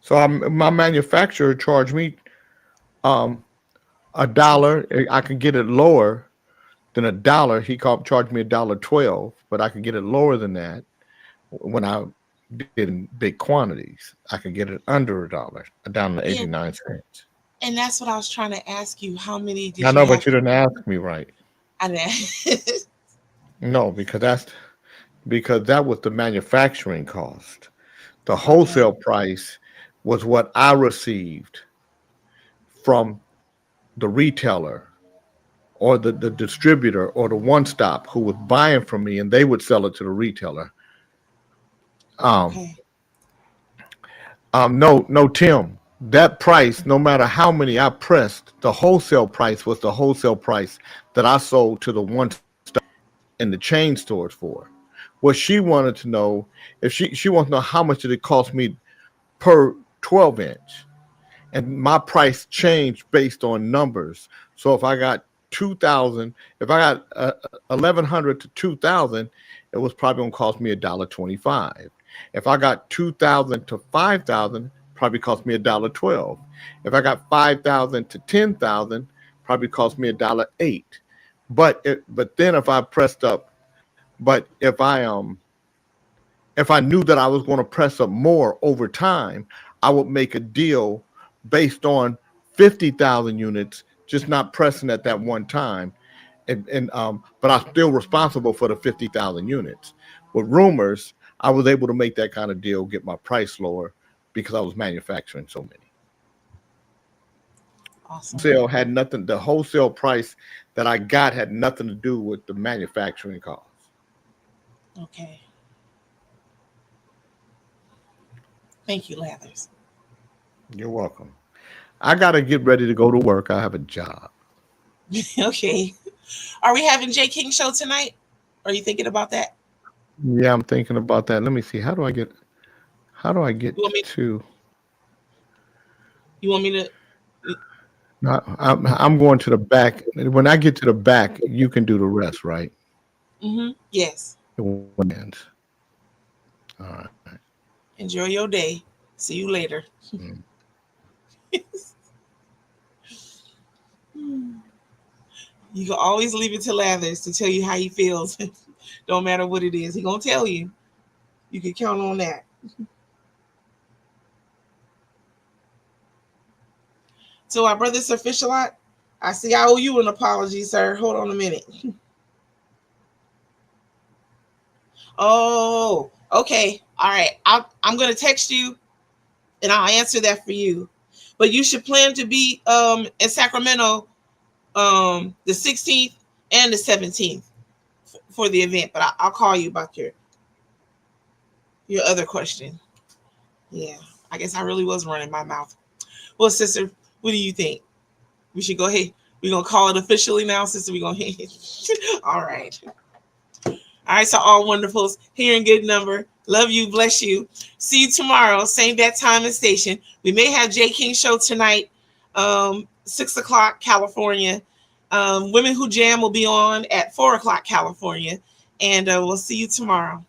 So my manufacturer charged me $1. I could get it lower than $1. He charged me $1.12, but I could get it lower than that when I did in big quantities. I could get it under $1, down to 89 cents. And that's what I was trying to ask you. How many did I you know, have but you didn't ask me right. I didn't. No, because that was the manufacturing cost. The wholesale price was what I received from the retailer or the distributor or the one stop who was buying from me, and they would sell it to the retailer. No, Tim. That price, no matter how many I pressed, the wholesale price was the wholesale price that I sold to the one stop in the chain stores for. What she wanted to know, if she wants to know how much did it cost me per 12-inch, and my price changed based on numbers. So if I got 2,000, if I got 1,100 to 2,000, it was probably gonna cost me $1.25. If I got 2,000 to 5,000, probably cost me $1.12. If I got 5,000 to 10,000, probably cost me $1.08. But then if I pressed up, but if I knew that I was going to press up more over time, I would make a deal based on 50,000 units, just not pressing at that one time, but I'm still responsible for the 50,000 units. With Rumors, I was able to make that kind of deal, get my price lower because I was manufacturing so many. Awesome. The wholesale price that I got had nothing to do with the manufacturing cost. Okay. Thank you, Lathers. You're welcome. I got to get ready to go to work. I have a job. Okay. Are we having Jay King show tonight? Are you thinking about that? Yeah, I'm thinking about that. Let me see. How do I get to? You want me to? No, I'm going to the back. When I get to the back, you can do the rest, right? Mm-hmm. Yes. All right. Enjoy your day. See you later. You can always leave it to Lathers to tell you how he feels. Don't matter what it is. He gonna tell you. You can count on that. So our brother Sir Fish-a-Lot, I see I owe you an apology, sir. Hold on a minute. Oh, okay. All right. I'm going to text you and I'll answer that for you. But you should plan to be in Sacramento the 16th and the 17th for the event. But I'll call you about your other question. Yeah, I guess I really was running my mouth. Well, sister, what do you think? We should go ahead. We're going to call it officially now, sister. We're going to all right. All right, so all wonderfuls, here in good number. Love you, bless you. See you tomorrow, same bat time and station. We may have J King show tonight, 6 o'clock California. Women Who Jam will be on at 4 o'clock California. And we'll see you tomorrow.